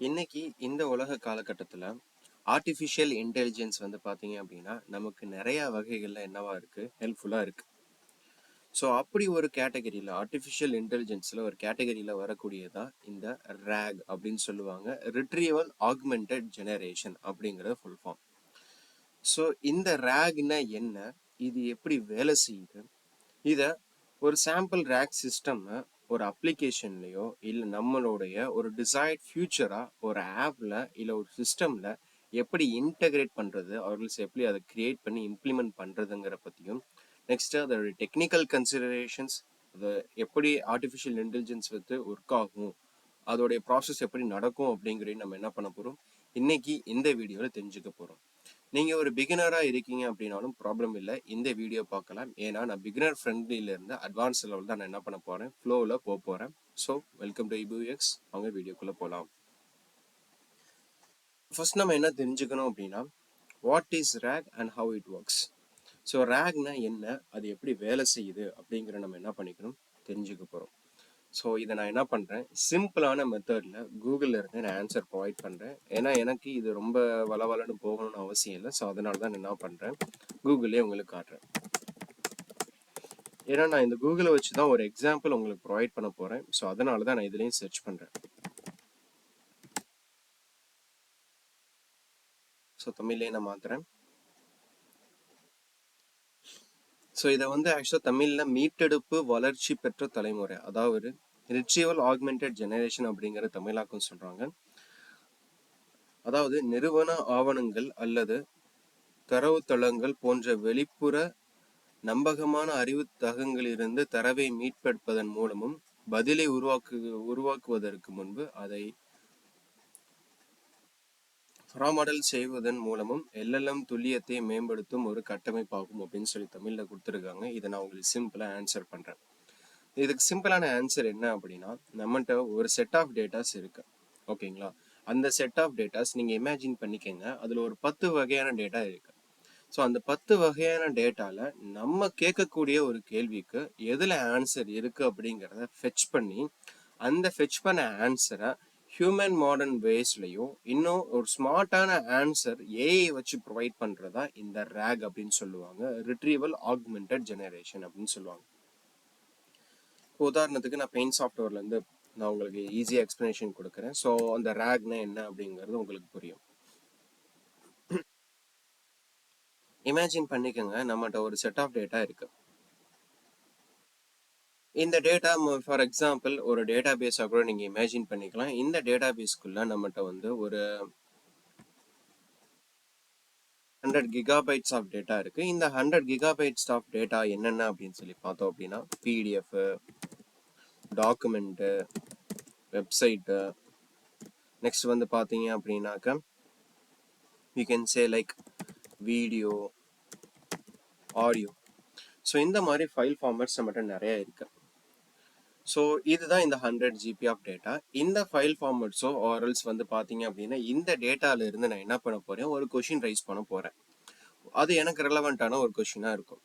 இன்னைக்கு இந்த உலக காலகட்டத்தில் ஆர்டிஃபிஷியல் இன்டெலிஜென்ஸ் பார்த்தீங்க அப்படின்னா நமக்கு நிறைய வகைகளில் என்னவா இருக்குது, ஹெல்ப்ஃபுல்லாக இருக்குது. ஸோ அப்படி ஒரு கேட்டகரியில் ஆர்டிஃபிஷியல் இன்டெலிஜென்ஸில் ஒரு கேட்டகரியில் வரக்கூடியதான் இந்த ரேக் அப்படின்னு சொல்லுவாங்க, ரிட்ரீவல் ஆக்மெண்டட் ஜெனரேஷன் அப்படிங்கிற ஃபுல் ஃபார்ம். ஸோ இந்த ரேக்னா என்ன, இது எப்படி வேலை செய்யுது, இதை ஒரு சாம்பிள் ரேக் சிஸ்டம் ஒரு அப்ளிகேஷன்லையோ இல்லை நம்மளுடைய ஒரு டிசைர்ட் ஃபியூச்சராக ஒரு ஆப்பில் இல்லை ஒரு சிஸ்டமில் எப்படி இன்டகிரேட் பண்ணுறது, அவர்களுக்கு எப்படி அதை கிரியேட் பண்ணி இம்ப்ளிமெண்ட் பண்ணுறதுங்கிற பற்றியும், நெக்ஸ்ட்டு அதோடைய டெக்னிக்கல் கன்சிடரேஷன்ஸ், அதை எப்படி ஆர்டிஃபிஷியல் இன்டெலிஜென்ஸ் ஒர்க் ஆகும், அதோடைய ப்ராசஸ் எப்படி நடக்கும் அப்படிங்கிறதையும் நம்ம என்ன பண்ண போகிறோம் இன்னைக்கு இந்த வீடியோவில் தெரிஞ்சுக்க போகிறோம். நீங்கள் ஒரு பிகினராக இருக்கீங்க அப்படின்னாலும் ப்ராப்ளம் இல்லை, இந்த வீடியோ பார்க்கலாம். ஏன்னா நான் பிகினர் ஃப்ரெண்ட்லியிலேருந்து அட்வான்ஸ் லெவல் தான் நான் என்ன பண்ண போகிறேன், ஃப்ளோவில் போக போகிறேன். So welcome to Ebux. அவங்க வீடியோக்குள்ளே போகலாம். ஃபர்ஸ்ட் நம்ம என்ன தெரிஞ்சுக்கணும் அப்படின்னா, what is RAG and how it works. So ரேக்னா என்ன, அது எப்படி வேலை செய்யுது அப்படிங்கிற நம்ம என்ன பண்ணிக்கணும் தெரிஞ்சுக்க போகிறோம். ஸோ இதை நான் என்ன பண்ணுறேன், சிம்பிளான மெத்தடில் கூகுளில் இருந்து நான் ஆன்சர் ப்ரொவைட் பண்ணுறேன். ஏன்னா எனக்கு இது ரொம்ப வளவலன்னு போகணும்னு அவசியம் இல்லை. ஸோ அதனால தான் நான் என்ன பண்ணுறேன், கூகுளே உங்களுக்கு காட்டுறேன். ஏன்னா நான் இந்த கூகுளை வச்சு தான் ஒரு எக்ஸாம்பிள் உங்களுக்கு ப்ரொவைட் பண்ண போகிறேன். ஸோ அதனால தான் நான் இதுலேயும் சர்ச் பண்ணுறேன். ஸோ தமிழ்லேயே நான் மாற்றுறேன். ஸோ இதை ஆக்சுவலாக தமிழில் மீட்டெடுப்பு வளர்ச்சி பெற்ற தலைமுறை, அதாவது ரிட்ரீவல் ஆக்மெண்டட் ஜெனரேஷன் அப்படிங்கிற தமிழாக்கம் சொல்கிறாங்க. அதாவது நிறுவன ஆவணங்கள் அல்லது தரவுத்தளங்கள் போன்ற வெளிப்புற நம்பகமான அறிவு தகங்களிலிருந்து தரவை மீட்பெடுப்பதன் மூலமும் பதிலை உருவாக்குவதற்கு முன்பு அதை மாடல் செய்வதன் மூலமும் எல்எல்எம் துல்லியத்தை மேம்படுத்தும் ஒரு கட்டமைப்பாகும் அப்படின்னு சொல்லி தமிழில் கொடுத்துருக்காங்க. இதை நான் உங்களுக்கு சிம்பிளாக ஆன்சர் பண்ணுறேன். இதுக்கு சிம்பிளான ஆன்சர் என்ன அப்படின்னா, நம்மகிட்ட ஒரு செட் ஆஃப் டேட்டாஸ் இருக்கு, ஓகேங்களா? அந்த செட் ஆஃப் டேட்டாஸ் நீங்கள் இமேஜின் பண்ணிக்கங்க, அதில் ஒரு 10 வகையான டேட்டா இருக்கு. ஸோ அந்த 10 வகையான டேட்டாவில் நம்ம கேட்கக்கூடிய ஒரு கேள்விக்கு எதில் ஆன்சர் இருக்குது அப்படிங்கிறத ஃபெச் பண்ணி, அந்த ஃபெச் பண்ண ஆன்சரை ஹியூமன் மாடர்ன் வேஸ்லையும் இன்னும் ஒரு ஸ்மார்ட்டான ஆன்சர் ஏஐ வச்சு ப்ரொவைட் பண்ணுறதா இந்த ரேக் அப்படின்னு சொல்லுவாங்க, ரிட்ரீவல் ஆக்மெண்டட் ஜெனரேஷன் அப்படின்னு சொல்லுவாங்க. உதாரணத்துக்கு நான் பெயிண்ட் சாஃப்ட்வேர்லேருந்து நான் உங்களுக்கு ஈஸியாக எக்ஸ்பிளனேஷன் கொடுக்குறேன். ஸோ அந்த ரேக்னா என்ன அப்படிங்கிறது உங்களுக்கு புரியும். இமேஜின் பண்ணிக்கோங்க, நம்மகிட்ட ஒரு செட் ஆஃப் டேட்டா இருக்கு. இந்த டேட்டா ஃபார் எக்ஸாம்பிள் ஒரு டேட்டா பேஸாக கூட நீங்கள் இமேஜின் பண்ணிக்கலாம். இந்த டேட்டா பேஸ்க்குள்ள நம்மகிட்ட ஒரு 100 gigabytes ஆஃப் டேட்டா இருக்கு. இந்த 100 gigabytes ஆஃப் டேட்டா என்னென்ன அப்படின்னு சொல்லி பார்த்தோம் அப்படின்னா, பிடிஎஃப், டாக்குமெண்ட்டு, வெப்சைட்டு, நெக்ஸ்ட் பார்த்தீங்க அப்படின்னாக்க you can say like video, audio. So இந்த மாதிரி ஃபைல் ஃபார்மேட்ஸ் நம்மகிட்ட நிறைய இருக்கு. ஸோ இதுதான் இந்த 100 GB ஆஃப் டேட்டா. இந்த ஃபைல் ஃபார்மேட்ஸோ ஆர்எல்ஸ் பார்த்தீங்க அப்படின்னா, இந்த டேட்டால இருந்து நான் என்ன பண்ண போறேன், ஒரு கொஷின் ரைஸ் பண்ண போறேன். அது எனக்கு ரெலவெண்டான ஒரு கொஷினாக இருக்கும்.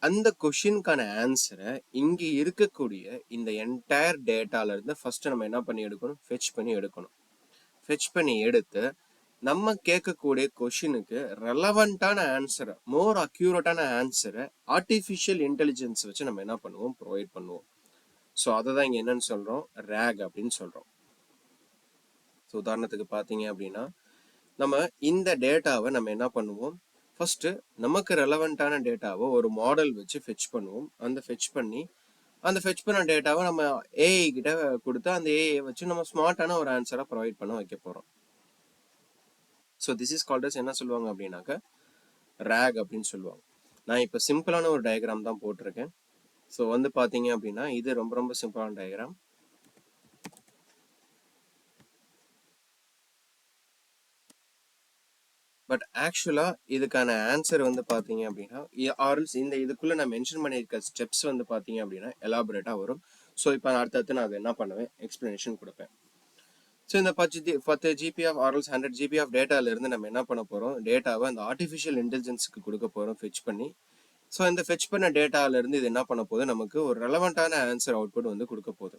அந்த கொஷினுக்கான ஆன்சரை இங்கே இருக்கக்கூடிய இந்த என்டையர் டேட்டால இருந்து ஃபர்ஸ்ட் நம்ம என்ன பண்ணி எடுக்கணும், ஃபெச் பண்ணி எடுக்கணும். ஃபெச் பண்ணி எடுத்து நம்ம கேட்கக்கூடிய கொஷினுக்கு ரெலவெண்டான ஆன்சரை, மோர் அக்யூரேட்டான ஆன்சரை ஆர்டிஃபிஷியல் இன்டெலிஜென்ஸ் வச்சு நம்ம என்ன பண்ணுவோம், ப்ரொவைட் பண்ணுவோம். ஸோ அதை தான் இங்கே என்னன்னு சொல்கிறோம், ரேக் அப்படின்னு சொல்கிறோம். ஸோ உதாரணத்துக்கு பார்த்தீங்க அப்படின்னா, நம்ம இந்த டேட்டாவை நம்ம என்ன பண்ணுவோம், ஃபர்ஸ்ட்டு நமக்கு ரெலவெண்டான டேட்டாவை ஒரு மாடல் வச்சு ஃபெச் பண்ணுவோம். அந்த ஃபெச் பண்ண டேட்டாவை நம்ம ஏஐ கிட்ட கொடுத்து அந்த ஏஐ வச்சு நம்ம ஸ்மார்ட்டான ஒரு ஆன்சரை ப்ரொவைட் பண்ண வைக்க போகிறோம். So this is called as என்ன சொல்லுவாங்க அப்படின்னாக்க ரேக் அப்படின்னு சொல்லுவாங்க. நான் இப்போ சிம்பிளான ஒரு டயக்ராம் தான் போட்டிருக்கேன். ஸோ பார்த்தீங்க அப்படின்னா இது ரொம்ப ரொம்ப சிம்பிளான டயக்ராம். பட் ஆக்சுவலாக இதுக்கான ஆன்சர் பார்த்தீங்க அப்படின்னா, ஆர்எல்ஸ் இந்த இதுக்குள்ளே நான் மென்ஷன் பண்ணியிருக்க ஸ்டெப்ஸ் பார்த்தீங்க அப்படின்னா எலாபரேட்டாக வரும். ஸோ இப்போ அடுத்தடுத்து நான் அதை என்ன பண்ணுவேன், எக்ஸ்பிளனேஷன் கொடுப்பேன். ஸோ இந்த 10 GB ஆஃப் ஆர்எல்ஸ் 100 GB ஆஃப் டேட்டாலேருந்து நம்ம என்ன பண்ண போகிறோம், டேட்டாவை அந்த ஆர்டிஃபிஷியல் இன்டெலிஜென்ஸுக்கு கொடுக்க போகிறோம் ஃபெச் பண்ணி. ஸோ இந்த ஃபெச் பண்ண டேட்டாலேருந்து இது என்ன பண்ண போகுது, நமக்கு ஒரு ரெலவெண்டான ஆன்சர் அவுட்புட் கொடுக்க போகுது.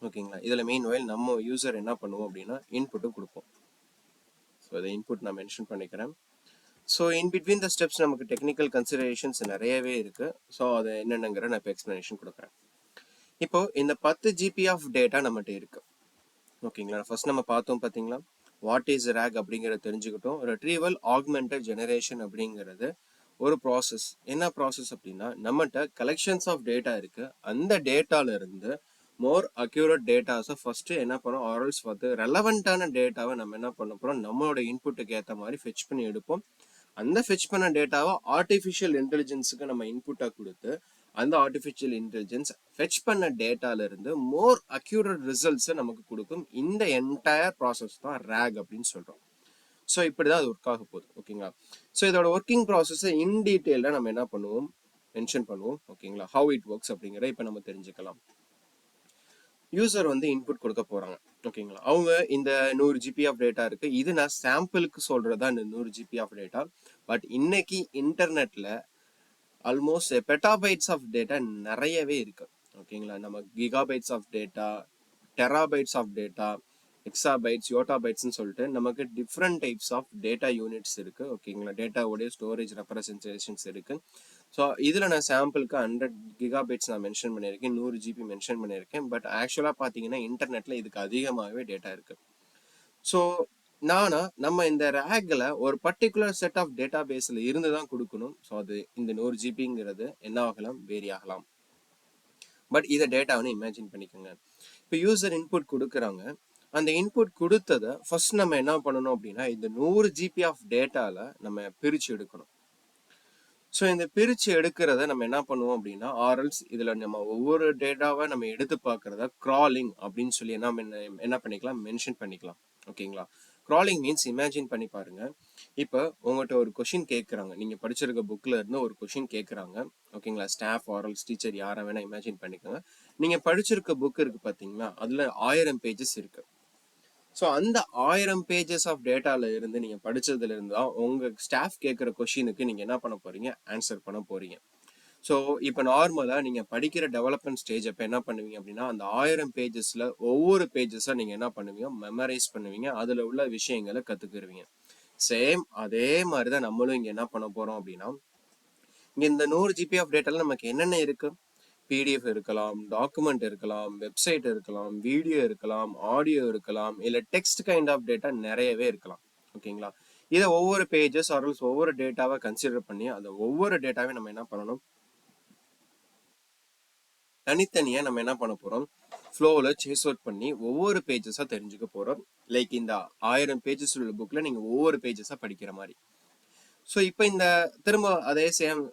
ஓகேங்களா. இதில் மெயின் வைல் நம்ம யூசர் என்ன பண்ணுவோம் அப்படின்னா இன்புட்டும் கொடுப்போம். ஸோ அதை இன்புட் நான் மென்ஷன் பண்ணிக்கிறேன். So in between the steps நமக்கு டெக்னிக்கல் கன்சிடரேஷன்ஸ் நிறையவே இருக்குது. ஸோ அது என்னென்னங்கிற நான் இப்போ எக்ஸ்ப்ளனேஷன் கொடுக்குறேன். இப்போ இந்த 10 GB ஆஃப் டேட்டா நம்மகிட்ட இருக்கு. ஓகேங்களா. ஃபர்ஸ்ட் நம்ம பார்த்தோம் பார்த்தீங்களா, வாட் இஸ் ரேக் அப்படிங்கிறத தெரிஞ்சுக்கிட்டோம். ரெட்ரீவல் ஆக்மெண்டட் ஜெனரேஷன் அப்படிங்கிறது ஒரு ப்ராசஸ். என்ன ப்ராசஸ் அப்படின்னா, நம்மகிட்ட கலெக்ஷன்ஸ் ஆஃப் டேட்டா இருக்கு. அந்த டேட்டால இருந்து மோர் அக்யூரேட் டேட்டாஸை ஃபர்ஸ்ட் என்ன பண்ணோம், ஆர்எல்ஸ் பார்த்து ரெலவெண்டான டேட்டாவை நம்ம என்ன பண்ண போறோம், நம்மளோட இன்புட்டுக்கு ஏற்ற மாதிரி ஃபெச் பண்ணி எடுப்போம். அந்த ஃபெச் பண்ண டேட்டாவை ஆர்டிஃபிஷியல் இன்டெலிஜென்ஸுக்கு நம்ம இன்புட்டா கொடுத்து அந்த ஆர்டிஃபிஷியல் இன்டெலிஜென்ஸ் ஃபெச் பண்ண டேட்டால இருந்து மோர் அக்யூரேட் ரிசல்ட்ஸை நமக்கு கொடுக்கும். இந்த என்டையர் ப்ராசஸ் தான் ரேக் அப்படின்னு சொல்றோம். ஸோ இப்படிதான் அது ஒர்க் ஆக போகுது. ஓகேங்களா. ஸோ இதோட ஒர்க்கிங் ப்ராசஸை இன் டீட்டெயிலாக நம்ம என்ன பண்ணுவோம், மென்ஷன் பண்ணுவோம். ஓகேங்களா. ஹவு இட் ஒர்க்ஸ் அப்படிங்கிறத இப்போ நம்ம தெரிஞ்சுக்கலாம். யூசர் வந்து இன்புட் கொடுக்க போறாங்க. ஓகேங்களா. அவங்க இந்த 100 GB ஆஃப் டேட்டா இருக்கு. இது நான் சாம்பிளுக்கு சொல்றதா இந்த 100 GB ஆஃப் டேட்டா. பட் இன்னைக்கு இன்டர்நெட்ல ஆல்மோஸ்ட் பெட்டாபைட்ஸ் ஆஃப் டேட்டா நிறையவே இருக்கு. ஓகேங்களா. நம்ம gigabytes of data, terabytes of data, exabytes, யோட்டாபைட்ஸ்னு சொல்லிட்டு நமக்கு different types of data units இருக்கு. ஓகேங்களா. டேட்டாவுடைய ஸ்டோரேஜ் ரெப்ரசன்டேஷன்ஸ் இருக்கு. ஸோ இதில் நான் சாம்பிளுக்கு 100 GB நான் மென்ஷன் பண்ணியிருக்கேன், 100 GB மென்ஷன் பண்ணியிருக்கேன். பட் ஆக்சுவலாக பார்த்தீங்கன்னா இன்டர்நெட்டில் இதுக்கு அதிகமாகவே டேட்டா இருக்கு. ஸோ நம்ம இந்த ரேக்ல ஒரு பர்டிகுலர் செட் ஆஃப் டேட்டா பேஸில் இருந்து தான் கொடுக்கணும். ஸோ அது இந்த 100 GBங்கிறது என்ன ஆகலாம், வேரி ஆகலாம். பட் இதை டேட்டாவை இமேஜின் பண்ணிக்கோங்க. இப்போ யூசர் இன்புட் கொடுக்குறாங்க. அந்த இன்புட் கொடுத்ததை ஃபர்ஸ்ட் நம்ம என்ன பண்ணணும் அப்படின்னா, இந்த 100 GB ஆஃப் டேட்டால நம்ம பிரிச்சு எடுக்கணும். ஸோ இந்த பிரிச்சு எடுக்கிறத நம்ம என்ன பண்ணுவோம் அப்படின்னா, ஆர்எல்ஸ் இதுல நம்ம ஒவ்வொரு டேட்டாவை நம்ம எடுத்து பார்க்கறத கிராலிங் அப்படின்னு சொல்லி என்ன பண்ணிக்கலாம், மென்ஷன் பண்ணிக்கலாம். ஓகேங்களா. கிராலிங் மீன்ஸ் இமேஜின் பண்ணி பாருங்க. இப்போ உங்கள்கிட்ட ஒரு கொஷின் கேட்குறாங்க, நீங்க படிச்சிருக்க புக்ல இருந்து ஒரு கொஷின் கேட்குறாங்க. ஓகேங்களா. ஸ்டாஃப், ஆர்எல்ஸ், டீச்சர் யாரை வேணா இமேஜின் பண்ணிக்கோங்க. நீங்க படிச்சிருக்க புக் இருக்கு பாத்தீங்களா, அதுல 1000 பேஜஸ் இருக்கு. ஸோ அந்த 1000 பேஜஸ் ஆஃப் டேட்டால இருந்து நீங்க படிச்சதுல இருந்து தான் உங்க ஸ்டாஃப் கேட்குற கொஷினுக்கு நீங்க என்ன பண்ண போறீங்க, ஆன்சர் பண்ண போறீங்க. ஸோ இப்போ நார்மலா நீங்க படிக்கிற டெவலப்மெண்ட் ஸ்டேஜ் அப்போ என்ன பண்ணுவீங்க அப்படின்னா, அந்த 1000 பேஜஸ்ல ஒவ்வொரு பேஜஸா நீங்க என்ன பண்ணுவீங்க, மெமரைஸ் பண்ணுவீங்க. அதுல உள்ள விஷயங்களை கத்துக்கிடுவீங்க. சேம் அதே மாதிரிதான் நம்மளும் இங்க என்ன பண்ண போறோம் அப்படின்னா, இங்க இந்த 100 GB ஆஃப் டேட்டால நமக்கு என்னென்ன இருக்கு, பிடிஎஃப் இருக்கலாம், டாக்குமெண்ட் இருக்கலாம், வெப்சைட் இருக்கலாம், வீடியோ இருக்கலாம், ஆடியோ இருக்கலாம், இல்ல டெக்ஸ்ட் கைண்ட் ஆஃப் டேட்டா நிறையவே இருக்கலாம். ஓகேங்களா. இதை ஒவ்வொரு பேஜஸ் ஆர்எல்ஸ் ஒவ்வொரு டேட்டாவை கன்சிடர் பண்ணி அந்த ஒவ்வொரு டேட்டாவை நம்ம என்ன பண்ணணும், தனித்தனியா நம்ம என்ன பண்ண போறோம், ஃப்ளோல சேஸ் அவுட் பண்ணி ஒவ்வொரு பேஜஸா தெரிஞ்சுக்க போறோம். லைக் இந்த 1000 பேஜஸ் உள்ள புக்ல நீங்க ஒவ்வொரு பேஜஸா படிக்கிற மாதிரி. ஸோ இப்போ இந்த திரும்ப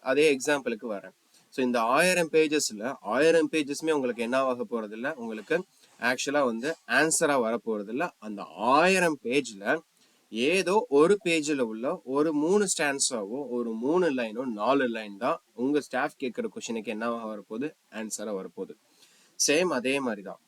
அதே எக்ஸாம்பிளுக்கு வரேன். ஸோ இந்த 1000 பேஜஸ்ல 1000 பேஜஸ்மே உங்களுக்கு என்ன ஆக போறது இல்லை, உங்களுக்கு ஆக்சுவலா வந்து ஆன்சரா வரப்போறது இல்லை. அந்த 1000 பேஜ்ல ஏதோ ஒரு பேஜ்ல உள்ள ஒரு 3 ஸ்டான்ஸாவோ ஒரு 3 லைனோ 4 லைன் தான் உங்க ஸ்டாஃப் கேட்கிற கொஸ்டினுக்கு என்னவா வரப்போகுது, ஆன்சரா வரப்போகுது. சேம் அதே மாதிரி தான்.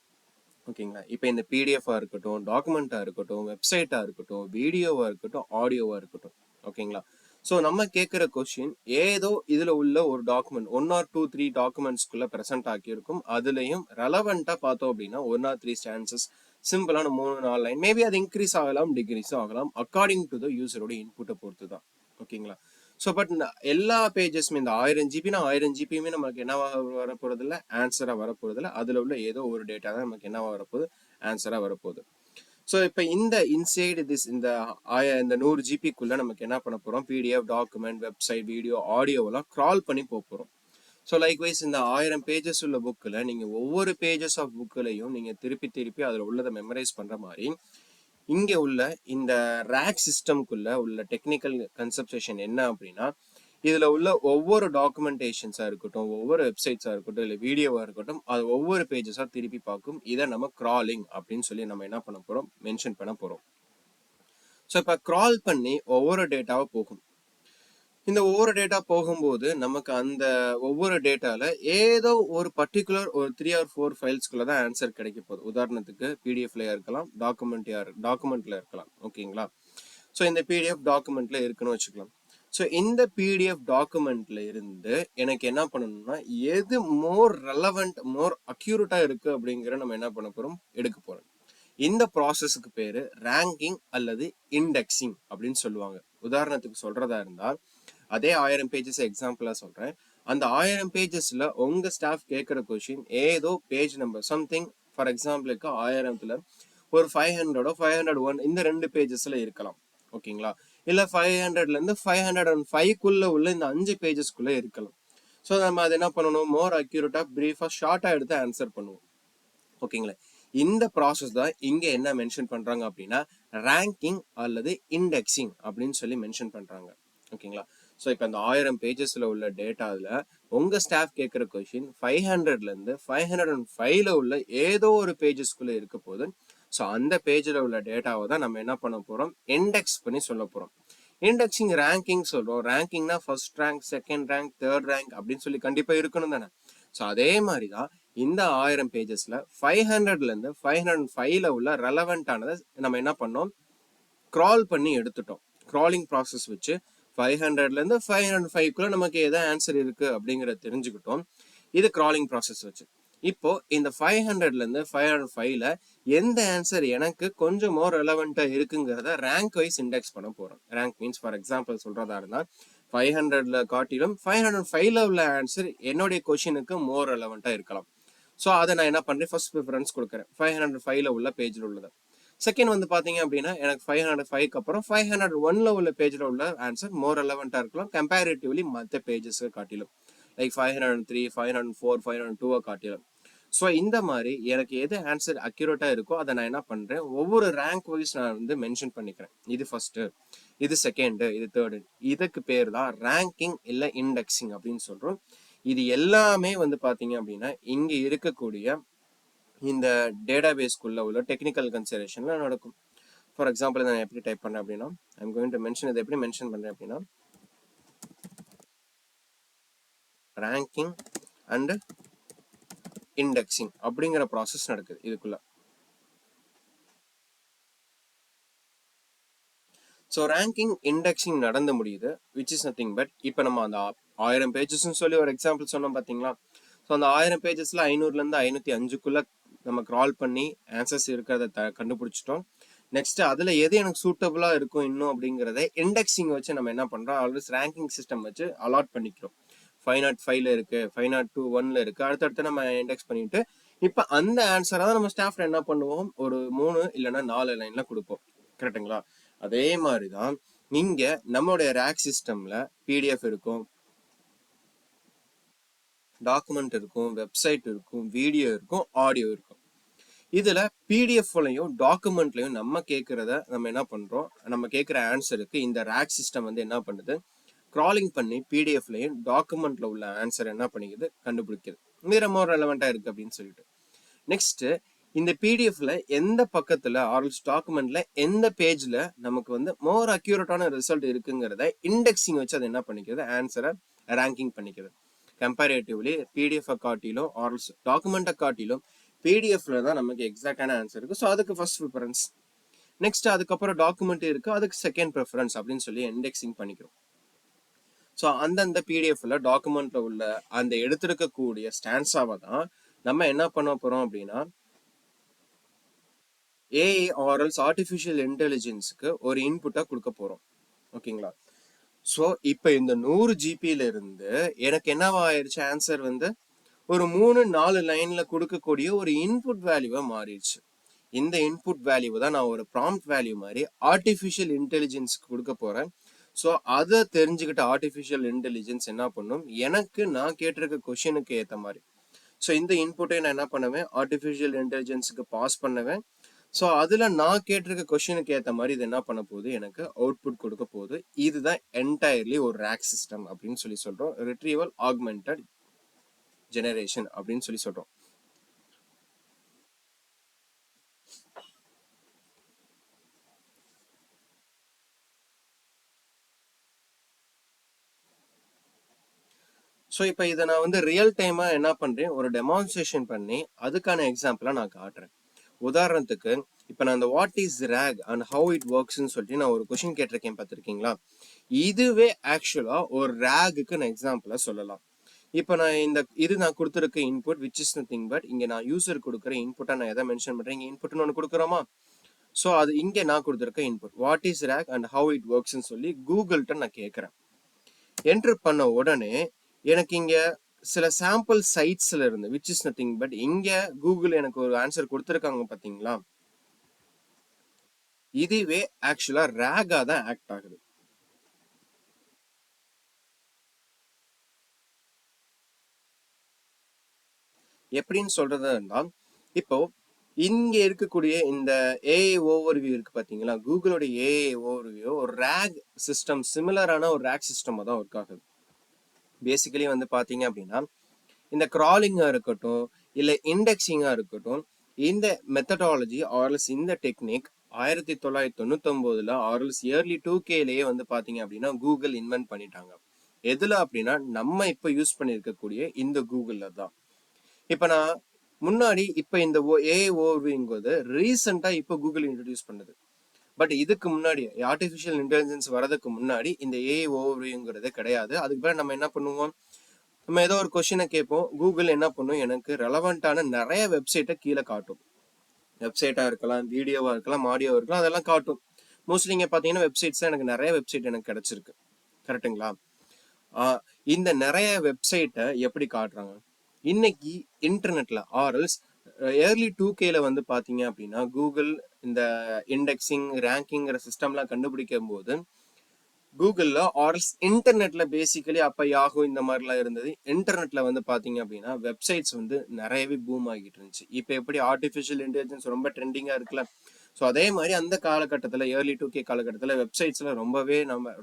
ஓகேங்களா. இப்போ இந்த பிடிஎஃபா இருக்கட்டும், டாக்குமெண்டா இருக்கட்டும், வெப்சைட்டா இருக்கட்டும், வீடியோவா இருக்கட்டும், ஆடியோவா இருக்கட்டும். ஓகேங்களா. ஸோ நம்ம கேட்குற கொஸ்டின் ஏதோ இதுல உள்ள ஒரு டாக்குமெண்ட் 1 or 2 3 டாக்குமெண்ட்ஸ்குள்ள ப்ரெசென்ட் ஆக்கியிருக்கும். அதுலயும் ரெலவெண்டா பார்த்தோம் அப்படின்னா 1 or 3 ஸ்டான்சஸ், சிம்பிளான 3-4 லைன். மேபி அது இன்க்ரீஸ் ஆகலாம், டிக்ரீஸும் ஆகலாம், அக்கார்டிங் டு த யூசரோட இன்புட்டை பொறுத்து தான். ஓகேங்களா. ஸோ பட் எல்லா பேஜஸ்மே இந்த 1000 ஜிபினா 1000 ஜிபியுமே நமக்கு என்னவாக வரப்போறது இல்லை, ஆன்சரா வரப்போறது இல்லை. அதுல உள்ள ஏதோ ஒரு டேட்டா தான் நமக்கு என்னவா வரப்போகுது, ஆன்சரா வரப்போகுது. ஸோ இப்போ இந்த இன்சைடு திஸ் இந்த 100 ஜிபிக்குள்ள நமக்கு என்ன பண்ண போறோம், பிடிஎஃப், டாக்குமெண்ட், வெப்சைட், வீடியோ, ஆடியோவெல்லாம் கிரால் பண்ணி போறோம். ஸோ லைக்வைஸ் இந்த 1000 பேஜஸ் உள்ள புக்கில் நீங்க ஒவ்வொரு பேஜஸ் ஆஃப் புக்கிலையும் நீங்க திருப்பி அதில் உள்ளதை மெமரைஸ் பண்ற மாதிரி இங்க உள்ள இந்த ரேக் சிஸ்டம்குள்ள உள்ள டெக்னிக்கல் கன்செப்டேஷன் என்ன அப்படின்னா, இதுல உள்ள ஒவ்வொரு டாக்குமெண்டேஷன்ஸா இருக்கட்டும், ஒவ்வொரு வெப்சைட்ஸா இருக்கட்டும், இல்லை வீடியோவா இருக்கட்டும், அது ஒவ்வொரு பேஜஸா திருப்பி பார்க்கும். இதை நம்ம கிராலிங் அப்படின்னு சொல்லி நம்ம என்ன பண்ண போறோம், மென்ஷன் பண்ண போறோம். ஸோ இப்போ கிரால் பண்ணி ஒவ்வொரு டேட்டாவை போகும். இந்த ஒவ்வொரு டேட்டா போகும்போது நமக்கு அந்த ஒவ்வொரு டேட்டால ஏதோ ஒரு பர்டிகுலர் ஒரு 3 or 4 ஃபைல்ஸ்குள்ள தான் ஆன்சர் கிடைக்க போகுது. உதாரணத்துக்கு பிடிஎஃப்ல இருக்கலாம், டாக்குமெண்ட்ல இருக்கலாம். ஓகேங்களா. ஸோ இந்த பிடிஎஃப் டாக்குமெண்ட்ல இருக்குன்னு வச்சுக்கலாம். ஸோ இந்த பிடிஎஃப் டாக்குமெண்ட்ல இருந்து எனக்கு என்ன பண்ணணும்னா எது மோர் ரெலவெண்ட் மோர் அக்யூரேட்டா இருக்கு அப்படிங்கிற நம்ம என்ன பண்ண போறோம் எடுக்க போறோம். இந்த ப்ராசஸ்க்கு பேரு ரேங்கிங் அல்லது இண்டெக்ஸிங் அப்படின்னு சொல்லுவாங்க. உதாரணத்துக்கு சொல்றதா இருந்தால் அதே 1000 பேஜஸ் எக்ஸாம்பிளா சொல்றேன். அந்த 1000 பேஜஸ்ல உங்க ஸ்டாஃப் கேட்கிற கொஸ்டின் ஏதோ பேஜ் நம்பர் சம்திங் ஃபார் எக்ஸாம்பிளுக்கு 1000த்துல ஒரு 500 501 இந்த 2 பேஜஸ்ல இருக்கலாம். ஓகேங்களா? இல்ல 500ல இருந்து 505க்குள்ள உள்ள இந்த 5 பேஜஸ்க்குள்ள இருக்கலாம். ஸோ நம்ம அதை என்ன பண்ணணும், மோர் அக்யூரேட்டா பிரீஃபா ஷார்ட்டா எடுத்து ஆன்சர் பண்ணுவோம். ஓகேங்களா? இந்த ப்ராசஸ் தான் இங்க என்ன மென்ஷன் பண்றாங்க அப்படின்னா ரேங்கிங் அல்லது இண்டெக்ஸிங் அப்படின்னு சொல்லி மென்ஷன் பண்றாங்க. ஓகேங்களா? ஸோ இப்போ இந்த 1000 பேஜஸ்ல உள்ள டேட்டாவில் உங்க ஸ்டாஃப் கேட்குற கொஸ்டின் 500ல இருந்து 505ல உள்ள ஏதோ ஒரு பேஜஸ்குள்ள இருக்க போது. ஸோ அந்த பேஜில் உள்ள டேட்டாவை தான் நம்ம என்ன பண்ண போறோம், இண்டெக்ஸ் பண்ணி சொல்ல போறோம். இண்டெக்ஸிங் ரேங்கிங் சொல்றோம். ரேங்கிங்னா first rank, second rank, third rank அப்படின்னு சொல்லி கண்டிப்பா இருக்கணும் தானே. ஸோ அதே மாதிரி தான் இந்த 1000 பேஜஸ்ல 500ல இருந்து 505ல உள்ள ரெலவெண்டானதை நம்ம என்ன பண்ணோம், கிரால் பண்ணி எடுத்துட்டோம். கிராலிங் ப்ராசஸ் வச்சு 500ல இருந்து 505க்குள்ள நமக்கு எதாவது ஆன்சர் இருக்கு அப்படிங்கிறத தெரிஞ்சுக்கிட்டோம். இது கிராலிங் ப்ராசஸ் வச்சு. இப்போ இந்த 500ல இருந்து 505ல எந்த ஆன்சர் எனக்கு கொஞ்சம் மோர் ரெலவெண்டா இருக்குங்கிறத ரேங்க் வைஸ் இண்டெக்ஸ் பண்ண போறோம். ரேங்க் மீன்ஸ் ஃபார் எக்ஸாம்பிள் சொல்றதா இருந்தால் 500ல காட்டிலும் 505ல உள்ள ஆன்சர் என்னுடைய கொஸ்டினுக்கு மோர் ரெலவெண்டா இருக்கலாம். ஸோ அதை நான் என்ன பண்றேன், ஃபர்ஸ்ட் ப்ரிஃபரன்ஸ் கொடுக்குறேன் 505ல உள்ள பேஜில் உள்ளது. செகண்ட் வந்து பாத்தீங்க அப்படின்னா எனக்கு 505க்கு அப்புறம் 501ல உள்ள பேஜ்ல உள்ள ஆன்சர் மோர் ரெலவெண்டா இருக்கலாம் கம்பேரிட்டிவ்லி மற்ற பேஜஸ் காட்டிலும். லைக் 503, 504, 502 காட்டிலும். ஸோ இந்த மாதிரி எனக்கு எது ஆன்சர் அக்யூரேட்டா இருக்கோ அதை நான் என்ன பண்றேன், ஒவ்வொரு ரேங்க் வைஸ் நான் வந்து மென்ஷன் பண்ணிக்கிறேன். இது ஃபர்ஸ்ட், இது செகண்ட், இது தேர்டு. இதுக்கு பேர் தான் ரேங்கிங் இல்ல இண்டெக்ஸிங் அப்படின்னு சொல்றோம். இது எல்லாமே வந்து பாத்தீங்க அப்படின்னா இங்க இருக்கக்கூடிய இந்த டேட்டாபேஸ்க்குள்ள உள்ள டெக்னிக்கல் கன்சிடரேஷன்ல நடக்கும். ஃபார் எக்ஸாம்பிள் நான் எப்படி டைப் பண்ணேன் அப்படின்னா, ஐம் கோயிங் டு மென்ஷன், இதை எப்படி மென்ஷன் பண்றேன் அப்படின்னா ரேங்கிங் அண்ட் இண்டெக்ஸிங் அப்படிங்கிற ப்ராசஸ் நடக்குது இதுக்குள்ள. ஸோ ரேங்கிங் இண்டெக்ஸிங் நடந்து முடியுது, விச் இஸ் நத்திங் பட் இப்போ நம்ம அந்த 1000 பேஜஸ்ன்னு சொல்லி ஒரு எக்ஸாம்பிள் சொன்னோம் பார்த்தீங்களா. ஸோ அந்த 1000 பேஜஸ்ல 500லேருந்து 505க்குள்ள நம்ம கிரால் பண்ணி ஆன்சர்ஸ் இருக்கிறத கண்டுபிடிச்சிட்டோம். நெக்ஸ்ட் அதுல எது எனக்கு சூட்டபிளா இருக்கும் இன்னும் அப்படிங்கிறத இண்டெக்ஸிங் வச்சு நம்ம என்ன பண்றோம், ஆல்வேஸ் ரேங்கிங் சிஸ்டம் வச்சு அலாட் பண்ணிக்கிறோம். 505ல இருக்கு, 502.1ல இருக்கு, அடுத்தடுத்து நம்ம இண்டெக்ஸ் பண்ணிட்டு இப்ப அந்த ஆன்சரை தான் நம்ம ஸ்டாஃப்ல என்ன பண்ணுவோம், ஒரு 3 இல்லைன்னா 4 லைன்ல கொடுப்போம். கரெக்டுங்களா? அதே மாதிரிதான் இங்க நம்மளுடைய ரேக் சிஸ்டம்ல பிடிஎஃப் இருக்கும், டாக்குமெண்ட் இருக்கும், வெப்சைட் இருக்கும், வீடியோ இருக்கும், ஆடியோ இருக்கும். இதுல பிடிஎஃப்லையும் டாக்குமெண்ட்லையும் நம்ம கேட்கறத நம்ம என்ன பண்றோம், நம்ம கேட்கிற ஆன்சருக்கு இந்த ரேக் சிஸ்டம் வந்து என்ன பண்ணுது, கிராலிங் பண்ணி பிடிஎஃப்லையும் டாக்குமெண்ட்ல உள்ள ஆன்சர் என்ன பண்ணிக்குது, கண்டுபிடிக்குது. வேற மோர் ரெலவெண்டா இருக்கு அப்படின்னு சொல்லிட்டு. நெக்ஸ்ட் இந்த பிடிஎஃப்ல எந்த பக்கத்துல ஆர்எல்ஸ் டாக்குமெண்ட்ல எந்த பேஜ்ல நமக்கு வந்து மோர் அக்யூரேட்டான ரிசல்ட் இருக்குங்கிறத இண்டெக்ஸிங் வச்சு அதை என்ன பண்ணிக்கிறது, ஆன்சரை ரேங்கிங் பண்ணிக்கிறது. கம்பேரேட்டிவ்லி பிடிஎஃப் காட்டிலும் ஆர்எல்ஸ் டாக்குமெண்ட்டை காட்டிலும் பிடிஎஃப்ல தான் நமக்கு எக்ஸாக்டான ஆன்சர் இருக்கு. ஸோ அதுக்கு ஃபர்ஸ்ட் ப்ரிஃபரன்ஸ். நெக்ஸ்ட் அதுக்கப்புறம் டாக்குமெண்ட் இருக்கு, அதுக்கு செகண்ட் ப்ரிஃபரன்ஸ் அப்படின்னு சொல்லி இண்டெக்ஸிங் பண்ணிக்கிறோம். ஸோ அந்தந்த பிடிஎஃப்ல டாக்குமெண்ட்ல உள்ள அந்த எடுத்திருக்கக்கூடிய ஸ்டான்ஸாவை தான் நம்ம என்ன பண்ண போறோம் அப்படின்னா ஏஐ ஆர்எல்ஸ் ஆர்டிஃபிஷியல் இன்டெலிஜென்ஸுக்கு ஒரு இன்புட்டா கொடுக்க போறோம். ஓகேங்களா? ஸோ இப்போ இந்த 100 ஜிபியில இருந்து எனக்கு என்னவா ஆயிடுச்சு, ஆன்சர் வந்து ஒரு 3-4 லைன்ல கொடுக்கக்கூடிய ஒரு இன்புட் வேல்யூவா மாறிடுச்சு. இந்த இன்புட் வேல்யூ தான் நான் ஒரு ப்ராம்ப்ட் வேல்யூ மாதிரி ஆர்டிஃபிஷியல் இன்டெலிஜென்ஸ்க்கு கொடுக்க போறேன். ஸோ அதை தெரிஞ்சுக்கிட்ட ஆர்டிஃபிஷியல் இன்டெலிஜென்ஸ் என்ன பண்ணும், எனக்கு நான் கேட்டிருக்க கொஸ்டினுக்கு ஏற்ற மாதிரி ஸோ இந்த இன்புட்டை நான் என்ன பண்ணுவேன், ஆர்டிஃபிஷியல் இன்டெலிஜென்ஸுக்கு பாஸ் பண்ணுவேன். ஸோ அதில் நான் கேட்டிருக்க கொஸ்டினுக்கு ஏற்ற மாதிரி இது என்ன பண்ண போகுது, எனக்கு அவுட்புட் கொடுக்க போகுது. இதுதான் என்டையர்லி ஒரு ரேக் சிஸ்டம் அப்படின்னு சொல்லி சொல்றோம், ரிட்ரீவல் ஆக்மெண்டட் ஜெனரேஷன் அப்படின்னு சொல்லி சொல்றோம். ஸோ இப்போ இதை நான் வந்து ரியல் டைமா என்ன பண்றேன், ஒரு டெமான்ஸ்ட்ரேஷன் பண்ணி அதுக்கான எக்ஸாம்பிளா நான் காட்டுறேன். உதாரணத்துக்கு இப்போ நான் இந்த what is RAG and how it ஒர்க்ஸ்ன்னு சொல்லிட்டு நான் ஒரு கொஸ்டின் கேட்டிருக்கேன் பார்த்துருக்கீங்களா? இதுவே ஆக்சுவலா ஒரு ரேகுக்கு நான் எக்ஸாம்பிளா சொல்லலாம். இப்போ நான் இது நான் கொடுத்துருக்க input which is nothing but இங்கே நான் யூசர் கொடுக்குற இன்புட்டா நான் எதை மென்ஷன் பண்ணுறேன், இங்கே இன்புட்னு ஒன்று கொடுக்குறோமா? ஸோ அது இங்கே நான் கொடுத்துருக்க input what is RAG and how it ஒர்க்ஸ்ன்னு சொல்லி கூகுள்கிட்ட நான் கேட்குறேன். என்ட்ரு பண்ண உடனே எனக்கு இங்கே சில சாம்பிள் சைட்ஸ்ல இருந்து விச் இஸ் நத்திங் பட் இங்கே கூகுள் எனக்கு ஒரு ஆன்சர் கொடுத்துருக்காங்க பார்த்தீங்களா? இதுவே ஆக்சுவலா ரேகா தான் ஆக்ட் ஆகுது. எப்படின்னு சொல்றதுன்னா, இப்போ இங்க இருக்கக்கூடிய இந்த ஏஐ ஓவர்வியூ இருக்கு பாத்தீங்களா, கூகுளோட ஏஐ ஓவர்வியூ ஒரு ரேக் சிஸ்டம் சிமிலரான ஒரு ரேக் சிஸ்டம் தான் ஒர்க் ஆகுது. பேசிக்கலி வந்து பாத்தீங்க அப்படின்னா இந்த கிராலிங்கா இருக்கட்டும் இல்ல இண்டெக்ஸிங்கா இருக்கட்டும், இந்த மெத்தடாலஜி ஆர்எல்ஸ் இந்த டெக்னிக் 1999ல ஆர்எல்ஸ் இயர்லி 2Kலயே வந்து பாத்தீங்க அப்படின்னா கூகுள் இன்வென்ட் பண்ணிட்டாங்க. எதுல அப்படின்னா நம்ம இப்ப யூஸ் பண்ணிருக்கக்கூடிய இந்த கூகுள்ல தான். இப்ப நான் முன்னாடி இப்ப இந்த ஏஐ ஓவர்வியூங்கிறது ரீசெண்டா இப்ப கூகுள் இன்ட்ரடியூஸ் பண்ணது. பட் இதுக்கு முன்னாடி ஆர்டிபிஷியல் இன்டெலிஜென்ஸ் வரதுக்கு முன்னாடி இந்த ஏஐ ஓவர்வியூங்கிறது கிடையாது. அதுக்கு பிறகு நம்ம என்ன பண்ணுவோம், நம்ம ஏதோ ஒரு கொஸ்டினை கேட்போம், கூகுள் என்ன பண்ணும், எனக்கு ரெலவெண்டான நிறைய வெப்சைட்டை கீழே காட்டும். வெப்சைட்டா இருக்கலாம், வீடியோவா இருக்கலாம், ஆடியோவா இருக்கலாம், அதெல்லாம் காட்டும். மோஸ்ட்லி இங்க பாத்தீங்கன்னா வெப்சைட்ஸ் எனக்கு நிறைய வெப்சைட் எனக்கு கிடைச்சிருக்கு. கரெக்டுங்களா? இந்த நிறைய வெப்சைட்டை எப்படி காட்டுறாங்க இன்னைக்கு இன்டர்நெட்ல ஆர்எல்ஸ் ஏர்லி 2Kல வந்து பாத்தீங்க அப்படின்னா கூகுள் இந்த இண்டெக்ஸிங் ரேங்கிங்கிற சிஸ்டம்லாம் கண்டுபிடிக்கும் போது கூகுள்ல ஆர்எல்ஸ் இன்டர்நெட்ல பேசிக்கலி அப்ப யாஹூ இந்த மாதிரிலாம் இருந்தது. இன்டர்நெட்ல வந்து பாத்தீங்க அப்படின்னா வெப்சைட்ஸ் வந்து நிறையவே பூம் ஆகிட்டு இருந்துச்சு. இப்ப எப்படி ஆர்டிபிஷியல் இன்டெலிஜென்ஸ் ரொம்ப ட்ரெண்டிங்கா இருக்குல்ல, ஸோ அதே மாதிரி அந்த காலகட்டத்தில் ஏர்லி 2K காலகட்டத்தில் வெப்சைட்ஸ்ல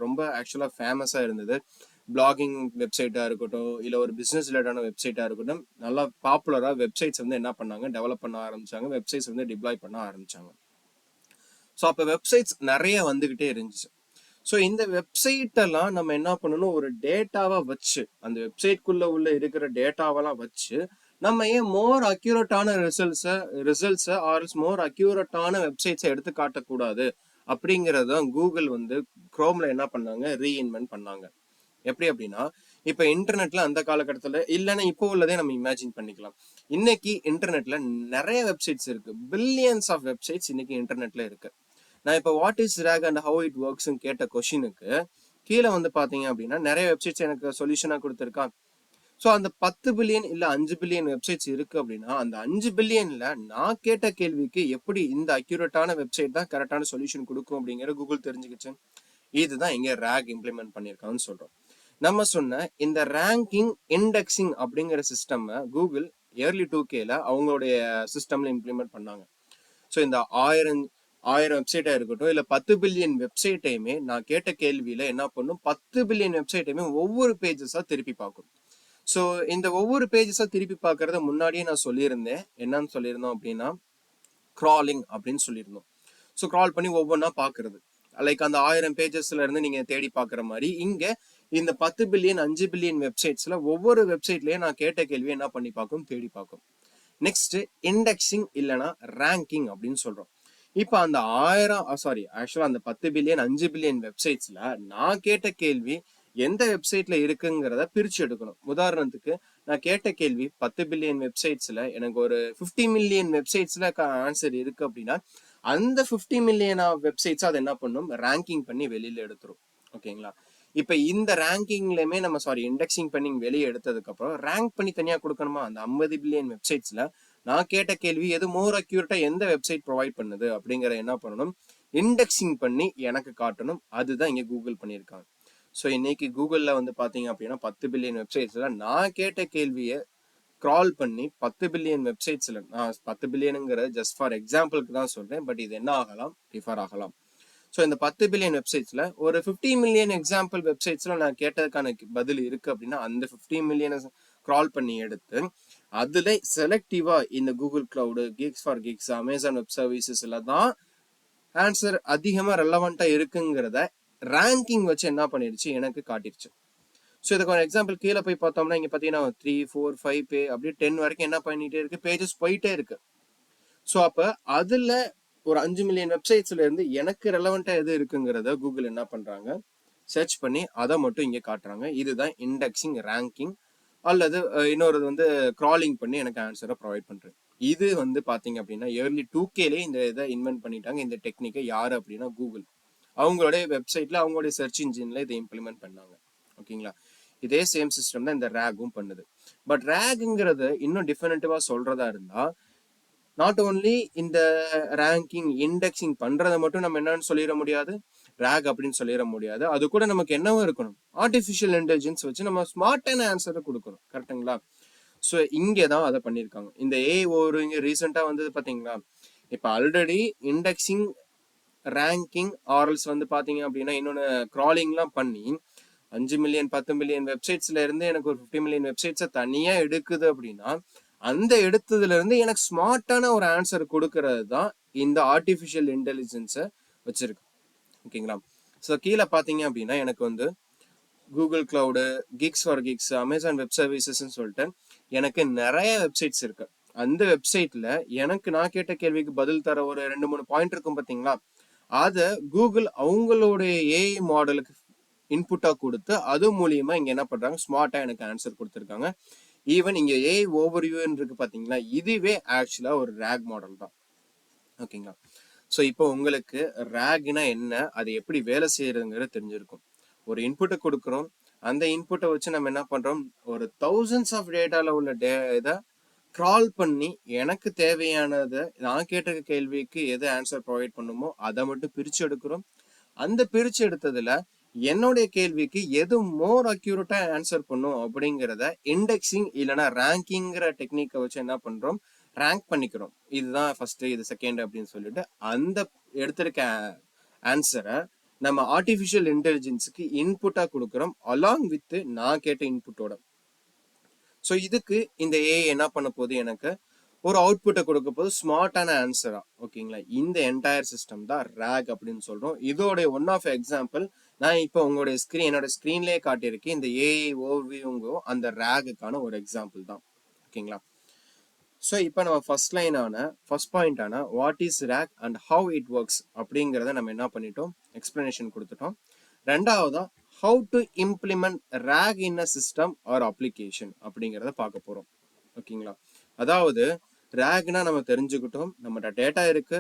ரொம்ப ஆக்சுவலா ஃபேமஸா இருந்தது. பிளாகிங் வெப்சைட்டா இருக்கட்டும் இல்ல ஒரு பிசினஸ் ரிலேட்டான வெப்சைட்டா இருக்கட்டும், நல்லா பாப்புலரா வெப்சைட்ஸ் வந்து என்ன பண்ணாங்க, டெவலப் பண்ண ஆரம்பிச்சாங்க, வெப்சைட்ஸ் வந்து டிப்ளாய் பண்ண ஆரம்பிச்சாங்க. ஸோ அப்போ வெப்சைட்ஸ் நிறைய வந்துகிட்டே இருந்துச்சு. ஸோ இந்த வெப்சைட் எல்லாம் நம்ம என்ன பண்ணணும், ஒரு டேட்டாவா வச்சு அந்த வெப்சைட்குள்ள உள்ள இருக்கிற டேட்டாவெல்லாம் வச்சு நம்ம ஏன் மோர் அக்யூரேட்டான ரிசல்ட்ஸை ஆர்எல்ஸ் மோர் அக்யூரேட்டான வெப்சைட்ஸை எடுத்து காட்டக்கூடாது அப்படிங்கிறது தான் கூகுள் வந்து குரோம்ல என்ன பண்ணாங்க, ரீஇன்வென்ட் பண்ணாங்க. எப்படி அப்படின்னா இப்ப இன்டர்நெட்ல அந்த காலகட்டத்துல இல்லைன்னா இப்போ உள்ளதே நம்ம இமேஜின் பண்ணிக்கலாம். இன்னைக்கு இன்டர்நெட்ல நிறைய வெப்சைட்ஸ் இருக்கு, பில்லியன்ஸ் ஆஃப் வெப்சைட்ஸ் இன்னைக்கு இன்டர்நெட்ல இருக்கு. நான் இப்போ what is RAG and how it works கேட்ட கொஸ்டினுக்கு கீழே வந்து பாத்தீங்க அப்படின்னா நிறைய வெப்சைட்ஸ் எனக்கு சொல்யூஷனா கொடுத்துருக்கான். ஸோ அந்த 10 பில்லியன் இல்ல 5 பில்லியன் வெப்சைட்ஸ் இருக்கு அப்படின்னா அந்த 5 பில்லியன்ல நான் கேட்ட கேள்விக்கு எப்படி இந்த அக்யூரேட்டான வெப்சைட் தான் கரெக்டான சொல்யூஷன் கொடுக்கும் அப்படிங்கிற கூகுள் தெரிஞ்சுக்கிச்சு. இதுதான் இங்க ரேக் இம்ப்ளிமெண்ட் பண்ணியிருக்கான்னு சொல்றோம். நம்ம சொன்ன இந்த ரேங்கிங் இண்டெக்ஸிங் அப்படிங்கிற சிஸ்டம் கூகுள் இயர்லி 2Kல அவங்களுடைய சிஸ்டம்ல இம்ப்ளிமெண்ட் பண்ணாங்க. ஸோ இந்த ஆயிரம் வெப்சைட்டா இருக்கட்டும் இல்ல 10 பில்லியன் வெப்சைட்டையுமே நான் கேட்ட கேள்வியில என்ன பண்ணும், 10 பில்லியன் வெப்சைட்டையுமே ஒவ்வொரு பேஜஸா திருப்பி பார்க்கும். ஸோ இந்த ஒவ்வொரு பேஜஸா திருப்பி பார்க்கறத முன்னாடியே நான் சொல்லியிருந்தேன். என்னன்னு சொல்லியிருந்தோம் அப்படின்னா கிராலிங் அப்படின்னு சொல்லியிருந்தோம். ஸோ கிரால் பண்ணி ஒவ்வொன்றா பார்க்கறது, லைக் அந்த 1000 பேஜஸ்ல இருந்து நீங்க தேடி பார்க்குற மாதிரி இங்க இந்த 10 பில்லியன் 5 பில்லியன் வெப்சைட்ஸ்ல ஒவ்வொரு வெப்சைட்லயே நான் கேட்ட கேள்வி என்ன பண்ணி பார்க்கும், தேடி பார்க்கும். நெக்ஸ்ட் இண்டெக்ஸிங் இல்லைன்னா ரேங்கிங் அப்படின்னு சொல்றோம். இப்போ அந்த ஆக்சுவலா அந்த 10 பில்லியன் 5 பில்லியன் வெப்சைட்ஸ்ல நான் கேட்ட கேள்வி எந்த வெப்சைட்ல இருக்குங்கிறத பிரிச்சு எடுக்கணும். உதாரணத்துக்கு நான் கேட்ட கேள்வி 10 பில்லியன் வெப்சைட்ஸ்ல எனக்கு ஒரு 50 மில்லியன் வெப்சைட்ஸ்ல ஆன்சர் இருக்கு அப்படின்னா அந்த 50 மில்லியன் வெப்சைட்ஸ் அதை என்ன பண்ணும், ரேங்கிங் பண்ணி வெளியில எடுத்துரும். ஓகேங்களா? இப்ப இந்த ரேங்கிங்லயுமே நம்ம இண்டெக்ஸிங் பண்ணி வெளியே எடுத்ததுக்கு அப்புறம் ரேங்க் பண்ணி தனியா கொடுக்கணுமா, அந்த 50 பில்லியன் வெப்சைட்ஸ்ல நான் கேட்ட கேள்வி எது மோர் அக்யூரேட்டா எந்த வெப்சைட் ப்ரொவைட் பண்ணுது அப்படிங்கிற என்ன பண்ணணும், இண்டெக்ஸிங் பண்ணி எனக்கு காட்டணும். அதுதான் இங்க கூகுள் பண்ணியிருக்காங்க. ஸோ இன்னைக்கு கூகுள்ல வந்து பாத்தீங்க அப்படின்னா 10 பில்லியன் வெப்சைட்ஸ்ல நான் கேட்ட கேள்வியை கிரால் பண்ணி 10 பில்லியன் வெப்சைட்ஸ்ல, நான் 10 பில்லியனுங்கிற ஜஸ்ட் ஃபார் எக்ஸாம்பிளுக்கு தான் சொல்றேன், பட் இது என்ன ஆகலாம், டிஃபர் ஆகலாம். ஸோ இந்த 10 பில்லியன் வெப்சைட்ஸ்ல ஒரு 50 மில்லியன் எக்ஸாம்பிள் வெப்சைட்ஸ்ல நான் கேட்டதுக்கான பதில் இருக்கு அப்படின்னா அந்த 50 மில்லியனை கிரால் பண்ணி எடுத்து அதுல செலக்டிவா இந்த Google cloud, Geeks for Geeks, Amazon web சர்வீசஸ்ல தான் ஆன்சர் அதிகமா ரெலவெண்டா இருக்குங்கிறத ரேங்கிங் வச்சு என்ன பண்ணிடுச்சு, எனக்கு காட்டிடுச்சு. ஸோ இதுக்கு ஒரு எக்ஸாம்பிள் கீழே போய் பார்த்தோம்னா இங்க பாத்தீங்கன்னா 3, 4, 5 அப்படியே 10 வரைக்கும் என்ன பண்ணிட்டே இருக்கு, பேஜஸ் போயிட்டே இருக்கு. ஸோ அப்போ அதில் ஒரு 5 மில்லியன் வெப்சைட்ஸ்ல இருந்து எனக்கு ரெலவெண்ட்டாக எது இருக்குங்கிறத கூகுள் என்ன பண்ணுறாங்க, சர்ச் பண்ணி அதை மட்டும் இங்கே காட்டுறாங்க. இதுதான் இண்டெக்ஸிங் ரேங்கிங், அல்லது இன்னொரு வந்து கிராலிங் பண்ணி எனக்கு ஆன்சரை ப்ரொவைட் பண்ணுறேன். இது வந்து பார்த்தீங்க அப்படின்னா ஏர்லி 2Kலே இந்த இதை இன்வென்ட் பண்ணிட்டாங்க. இந்த டெக்னிக்கை யார் அப்படின்னா கூகுள். அவங்களுடைய வெப்சைட்ல அவங்களுடைய சர்ச் இன்ஜின்ல இதை இம்ப்ளிமெண்ட் பண்ணாங்க. ஓகேங்களா? இதே சேம் சிஸ்டம் தான் இந்த ரேகும் பண்ணுது. பட் ரேகுங்கிறது இன்னும் டிஃபினட்டிவா சொல்றதா இருந்தா, நாட் ஓன்லி இந்த ரேங்கிங் இண்டெக்ஸிங் பண்றதை மட்டும் நம்ம என்னன்னு சொல்லிட முடியாது, ரேக் அப்படின்னு சொல்லிட முடியாது. அது கூட நமக்கு என்னவும் இருக்கணும், ஆர்டிஃபிஷியல் இன்டெலிஜென்ஸ் வச்சு நம்ம ஸ்மார்ட்டான ஆன்சரை கொடுக்கணும். கரெக்டுங்களா? ஸோ இங்கே தான் அதை பண்ணியிருக்காங்க. இந்த ஒரு இங்கே ரீசெண்டாக வந்து பார்த்தீங்களா, இப்போ ஆல்ரெடி இண்டெக்ஸிங் ரேங்கிங் ஆர்எல்ஸ் வந்து பார்த்தீங்க அப்படின்னா இன்னொன்று க்ராலிங்லாம் பண்ணி 5 மில்லியன் 10 மில்லியன் வெப்சைட்ஸ்ல இருந்து எனக்கு ஒரு 50 மில்லியன் வெப்சைட்ஸை தனியாக எடுக்குது அப்படின்னா, அந்த எடுத்ததுல இருந்து எனக்கு ஸ்மார்ட்டான ஒரு ஆன்சர் கொடுக்கறது தான் இந்த ஆர்டிஃபிஷியல் இன்டெலிஜென்ஸை வச்சிருக்கு. ஓகேங்களா? ஸோ கீழே பார்த்தீங்க அப்படின்னா எனக்கு வந்து Google cloud, Geeks for Geeks, Amazon web சர்வீசஸ்ன்னு சொல்லிட்டு எனக்கு நிறைய வெப்சைட்ஸ் இருக்கு. அந்த வெப்சைட்ல எனக்கு நான் கேட்ட கேள்விக்கு பதில் தர ஒரு 2-3 பாயிண்ட் இருக்கும் பார்த்தீங்களா, அதை கூகுள் அவங்களுடைய ஏஐ மாடலுக்கு இன்புட்டா கொடுத்து அது மூலியமா இங்க என்ன பண்றாங்க, ஸ்மார்ட்டா எனக்கு ஆன்சர் கொடுத்துருக்காங்க. ஈவன் இங்க ஏஐ ஓவர்வியூன்னு இருக்கு பாத்தீங்களா, இதுவே ஆக்சுவலா ஒரு ரேக் மாடல் தான். ஓகேங்களா? ஸோ இப்போ உங்களுக்கு ரேக்னா என்ன, அது எப்படி வேலை செய்யறதுங்கிறது தெரிஞ்சிருக்கும். ஒரு இன்புட்டை கொடுக்குறோம், அந்த இன்புட்டை வச்சு நம்ம என்ன பண்றோம், ஒரு தௌசண்ட்ஸ் ஆஃப் டேட்டால உள்ள இதை கிரால் பண்ணி எனக்கு தேவையானதை நான் கேட்ட கேள்விக்கு எது ஆன்சர் ப்ரொவைட் பண்ணுமோ அதை மட்டும் பிரிச்சு எடுக்கிறோம். அந்த பிரிச்சு எடுத்ததுல என்னுடைய கேள்விக்கு எது மோர் அக்யூரேட்டா ஆன்சர் பண்ணும் அப்படிங்கிறத இண்டெக்ஸிங் இல்லைன்னா ரேங்கிங்கிற டெக்னிக்கை வச்சு என்ன பண்றோம், ரேங்க் பண்ணிக்கிறோம். இதுதான் ஃபர்ஸ்ட், இது செகண்ட் அப்படின்னு சொல்லிட்டு அந்த எடுத்திருக்க ஆன்சரை நம்ம ஆர்டிஃபிஷியல் இன்டெலிஜென்ஸுக்கு இன்புட்டா கொடுக்குறோம் அலாங் வித் நான் கேட்ட இன்புட்டோட. ஸோ இதுக்கு இந்த ஏஐ என்ன பண்ண போகுது, எனக்கு ஒரு அவுட்புட்டை கொடுக்க போது ஸ்மார்ட்டான ஆன்சரா. ஓகேங்களா? இந்த என்டையர் சிஸ்டம் தான் ரேக் அப்படின்னு சொல்றோம். இதோட ஒன் ஆஃப் எக்ஸாம்பிள் நான் இப்போ உங்களுடைய என்னோட ஸ்கிரீன்லேயே காட்டியிருக்கேன். இந்த ஏஐ ஓவியங்கோ அந்த ரேகுக்கான ஒரு எக்ஸாம்பிள் தான். ஓகேங்களா? ஸோ இப்போ நம்ம ஃபர்ஸ்ட் பாயிண்டான what is RAG and how it works அப்படிங்கிறத நம்ம என்ன பண்ணிட்டோம், எக்ஸ்பிளனேஷன் கொடுத்துட்டோம். ரெண்டாவதா how to implement RAG in a system or application அப்படிங்கிறத பார்க்க போறோம். ஓகேங்களா? அதாவது ரேக்னா நம்ம தெரிஞ்சுக்கிட்டோம், நம்மகிட்ட டேட்டா இருக்கு,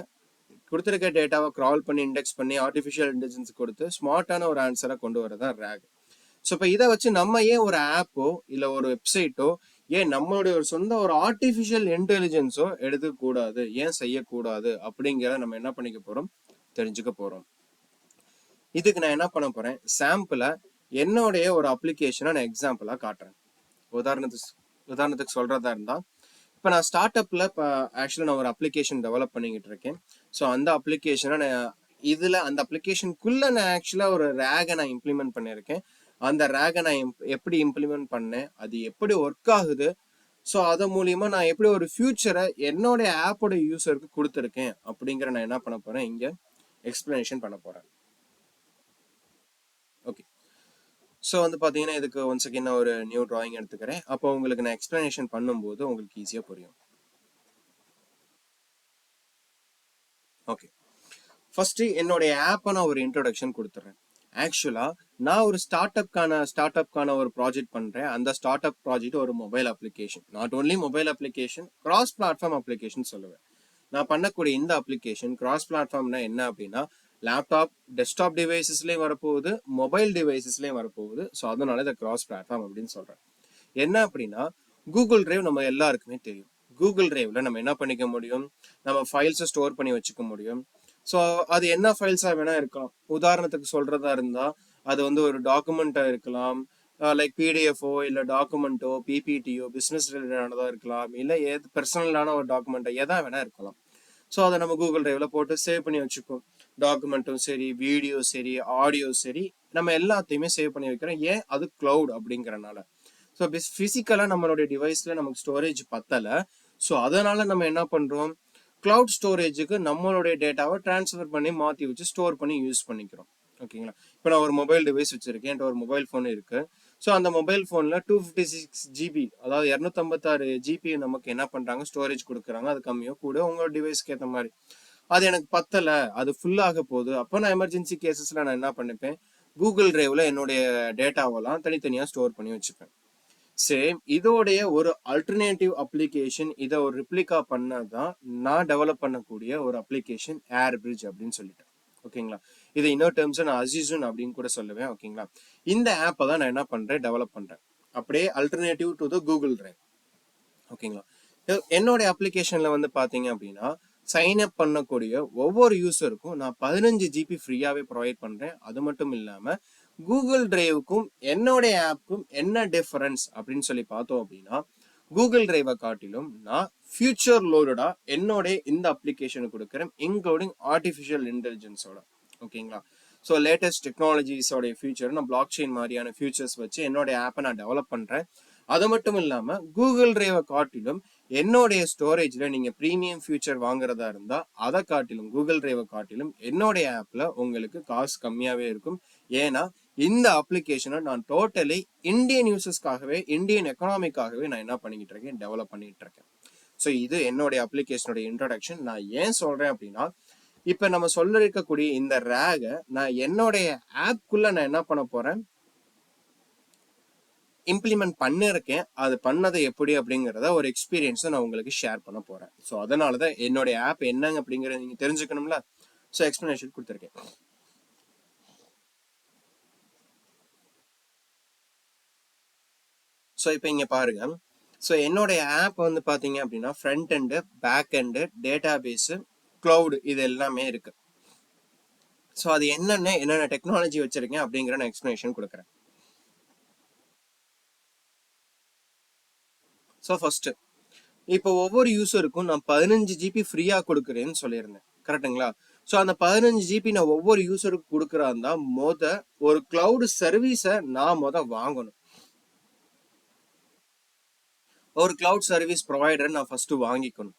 கொடுத்துருக்க டேட்டாவை கிரால் பண்ணி இண்டெக்ஸ் பண்ணி ஆர்டிஃபிஷியல் இன்டெலிஜென்ஸ் கொடுத்து ஸ்மார்ட்டான ஒரு ஆன்சரை கொண்டு வரதான் ரேக். ஸோ இப்போ இதை வச்சு நம்ம ஏன் ஒரு ஆப்போ இல்லை ஒரு வெப்சைட்டோ ஏன் நம்மளுடைய ஒரு சொந்த ஒரு ஆர்டிஃபிஷியல் இன்டெலிஜென்ஸோ எடுக்கக்கூடாது, ஏன் செய்யக்கூடாது அப்படிங்கிறத நம்ம என்ன பண்ணிக்க போறோம், தெரிஞ்சுக்க போறோம். இதுக்கு நான் என்ன பண்ண போறேன், சாம்பிளா என்னுடைய ஒரு அப்ளிகேஷனை நான் எக்ஸாம்பிளா காட்டுறேன். உதாரணத்துக்கு சொல்றதா இருந்தா, இப்போ நான் ஸ்டார்ட் அப்ல இப்போ ஆக்சுவலாக நான் ஒரு அப்ளிகேஷன் டெவலப் பண்ணிக்கிட்டு இருக்கேன். ஸோ அந்த அப்ளிகேஷனை நான் அந்த அப்ளிகேஷனுக்குள்ள நான் ஆக்சுவலா ஒரு ரேகை நான் இம்ப்ளிமெண்ட் பண்ணியிருக்கேன். அந்த ரேகை நான் எப்படி இம்ப்ளிமெண்ட் பண்ணேன், அது எப்படி ஒர்க் ஆகுது, ஸோ அது மூலியமா நான் எப்படி ஒரு ஃபியூச்சரை என்னோட ஆப்போட யூசருக்கு கொடுத்துருக்கேன் அப்படிங்கிற நான் என்ன பண்ண போறேன், இங்க எக்ஸ்பிளனேஷன் பண்ண போறேன். ஓகே, ஸோ வந்து பார்த்தீங்கன்னா இதுக்கு ஒன்ஸ் அகெயின் நான் ஒரு நியூ டிராயிங் எடுத்துக்கிறேன். அப்போ உங்களுக்கு நான் எக்ஸ்பிளனேஷன் பண்ணும்போது உங்களுக்கு ஈஸியாக புரியும். ஓகே, ஃபர்ஸ்ட் என்னுடைய ஆப்பை நான் ஒரு இன்ட்ரோடக்ஷன் கொடுத்துட்றேன். ஆக்சுவலா நான் ஒரு ஸ்டார்ட் அப்கான ஒரு ப்ராஜெக்ட் பண்றேன். அந்த ஸ்டார்ட் அப் ப்ராஜெக்ட் ஒரு mobile application, not only mobile application, cross platform application சொல்லுவேன். நான் பண்ணக்கூடிய இந்த அப்ளிகேஷன் கிராஸ் பிளாட்ஃபார்ம்னா என்ன அப்படின்னா, லேப்டாப் டெஸ்க்டாப் டிவைசஸ்லயும் வரப்போகுது, மொபைல் டிவைசஸ்லயும் வரப்போகுது. ஸோ அதனால இதை கிராஸ் பிளாட்ஃபார்ம் அப்படின்னு சொல்றேன். என்ன அப்படின்னா, கூகுள் டிரைவ் நம்ம எல்லாருக்குமே தெரியும். கூகுள் டிரைவ்ல நம்ம என்ன பண்ணிக்க முடியும், நம்ம ஃபைல்ஸை ஸ்டோர் பண்ணி வச்சுக்க முடியும். ஸோ அது என்ன ஃபைல்ஸா வேணா இருக்கலாம். உதாரணத்துக்கு சொல்றதா இருந்தா அது வந்து ஒரு டாக்குமெண்டா இருக்கலாம், லைக் பிடிஎஃப்ஓ இல்லை டாக்குமெண்ட்டோ பிபிடியோ பிஸ்னஸ் ரிலேட்டடானதாக இருக்கலாம், இல்லை ஏது பர்சனலான ஒரு டாக்குமெண்ட்டோ எதா வேணா இருக்கலாம். ஸோ அதை நம்ம கூகுள் டிரைவ்ல போட்டு சேவ் பண்ணி வச்சுப்போம். டாக்குமெண்ட்டும் சரி, வீடியோ சரி, ஆடியோ சரி, நம்ம எல்லாத்தையுமே சேவ் பண்ணி வைக்கிறோம். ஏன், அது கிளவுட் அப்படிங்கிறனால. ஸோ ஃபிசிக்கலாக நம்மளுடைய டிவைஸில் நமக்கு ஸ்டோரேஜ் பத்தலை. ஸோ அதனால நம்ம என்ன பண்ணுறோம், கிளவுட் ஸ்டோரேஜுக்கு நம்மளுடைய டேட்டாவை டிரான்ஸ்ஃபர் பண்ணி மாற்றி வச்சு ஸ்டோர் பண்ணி யூஸ் பண்ணிக்கிறோம். ஓகேங்களா? இப்போ நான் ஒரு மொபைல் டிவைஸ் வச்சுருக்கேன், என்கிட்ட ஒரு மொபைல் ஃபோன் இருக்குது. ஸோ அந்த மொபைல் ஃபோனில் 256 GB, அதாவது 256 GB நமக்கு என்ன பண்ணுறாங்க, ஸ்டோரேஜ் கொடுக்குறாங்க. அது கம்மியோ கூட உங்களோட டிவைஸ்க்கு ஏற்ற மாதிரி. அது எனக்கு பத்தலை, அது ஃபுல்லாக போகுது. அப்போ நான் எமர்ஜென்சி கேசஸில் நான் என்ன பண்ணிப்பேன், கூகுள் டிரைவில் என்னுடைய டேட்டாவெல்லாம் தனித்தனியாக ஸ்டோர் பண்ணி வச்சுப்பேன். சேம் இதோடைய ஒரு அல்டர்னேட்டிவ் அப்ளிகேஷன், இதை ஒரு ரிப்ளிகா பண்ணதான் நான் டெவலப் பண்ணக்கூடிய ஒரு அப்ளிகேஷன் ஏர் பிரிட்ஜ் அப்படின்னு சொல்லிட்டேன். ஓகேங்களா, இதை இன்னொரு டேர்ம்ஸ் நான் அசிசூன் அப்படின்னு கூட சொல்லுவேன். ஓகேங்களா, இந்த ஆப்பை தான் நான் என்ன பண்றேன், டெவலப் பண்றேன், அப்படியே alternative to the Google drive. ஓகேங்களா, என்னோட அப்ளிகேஷன்ல வந்து பாத்தீங்க அப்படின்னா சைன் அப் பண்ணக்கூடிய ஒவ்வொரு யூசருக்கும் நான் 15 GB ஃப்ரீயாவே ப்ரொவைட் பண்றேன். அது மட்டும் இல்லாம கூகுள் டிரைவுக்கும் என்னுடைய ஆப்புக்கும் என்ன டிஃபரன்ஸ் அப்படின்னு சொல்லி பார்த்தோம் அப்படின்னா, கூகுள் டிரைவை காட்டிலும் நான் ஃபியூச்சர் லோடா என்னோட இந்த அப்ளிகேஷன் கொடுக்குறேன், இன்க்ளூடிங் ஆர்டிஃபிஷியல் இன்டெலிஜென்ஸோட. ஓகேங்களா, ஸோ லேட்டஸ்ட் டெக்னாலஜிஸோடைய ஃபியூச்சர், நான் பிளாக் செயின் மாதிரியான ஃபியூச்சர்ஸ் வச்சு என்னோட ஆப்பை நான் டெவலப் பண்றேன். அது மட்டும் இல்லாம கூகுள் டிரைவை காட்டிலும் என்னுடைய ஸ்டோரேஜ்ல நீங்க ப்ரீமியம் ஃபியூச்சர் வாங்குறதா இருந்தா அதை காட்டிலும், கூகுள் டிரைவை காட்டிலும் என்னுடைய ஆப்ல உங்களுக்கு காசு கம்மியாவே இருக்கும். ஏன்னா இந்த அப்ளிகேஷனை நான் டோட்டலி இந்தியன் யூசர்ஸ்க்காகவே, இந்தியன் எக்கனாமிக்காகவே நான் என்ன பண்ணிக்கிட்டு இருக்கேன், டெவலப் பண்ணிட்டு இருக்கேன். ஸோ இது என்னுடைய அப்ளிகேஷனோட இன்ட்ரோடக்ஷன். நான் ஏன் சொல்றேன் அப்படின்னா, இப்ப நம்ம சொல்ல இருக்கக்கூடிய இந்த ரேகை நான் என்னுடைய ஆப்குள்ள நான் என்ன பண்ண போறேன், இம்ப்ளிமெண்ட் பண்ணிருக்கேன். அது பண்ணதை எப்படி அப்படிங்கிறத ஒரு எக்ஸ்பீரியன்ஸை நான் உங்களுக்கு ஷேர் பண்ண போறேன். ஸோ அதனாலதான் என்னுடைய ஆப் என்னங்க அப்படிங்கறத நீங்க தெரிஞ்சுக்கணும்ல, ஸோ எக்ஸ்பிளனேஷன் கொடுத்துருக்கேன். ஸோ இப்போ இங்க பாருங்க, ஸோ என்னுடைய ஆப் வந்து பாத்தீங்க அப்படின்னா front end, back end, data base, cloud, இது எல்லாமே இருக்கு. ஸோ அது என்னென்ன டெக்னாலஜி வச்சிருக்கேன் அப்படிங்கிற நான் எக்ஸ்பிளனேஷன் கொடுக்குறேன். ஸோ ஃபர்ஸ்ட், இப்போ ஒவ்வொரு யூசருக்கும் நான் 15 GB ஃப்ரீயா கொடுக்குறேன்னு சொல்லியிருந்தேன், கரெக்டுங்களா? ஸோ அந்த 15 GB நான் ஒவ்வொரு யூசருக்கு கொடுக்குறாந்தா ஒரு கிளவுட் சர்வீஸை நான் வாங்கணும். ஒரு கிளவுட் சர்வீஸ் ப்ரொவைடர் நான் ஃபர்ஸ்ட் வாங்கிக்கணும்.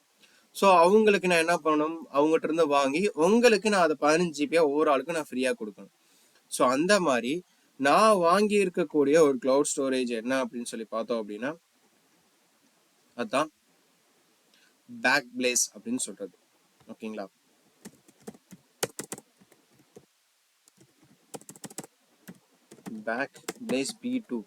ஸோ அவங்களுக்கு நான் என்ன பண்ணணும், அவங்ககிட்ட இருந்து வாங்கி உங்களுக்கு நான் அதை 15 GB ஒவ்வொரு ஆளுக்கும் நான் ஃப்ரீயா கொடுக்கணும். ஸோ அந்த மாதிரி நான் வாங்கி இருக்கக்கூடிய ஒரு கிளவுட் ஸ்டோரேஜ் என்ன அப்படின்னு சொல்லி பார்த்தோம் அப்படின்னா, அதுதான் பேக் பிளேஸ் அப்படின்னு சொல்றது. ஓகேங்களா, back place B2,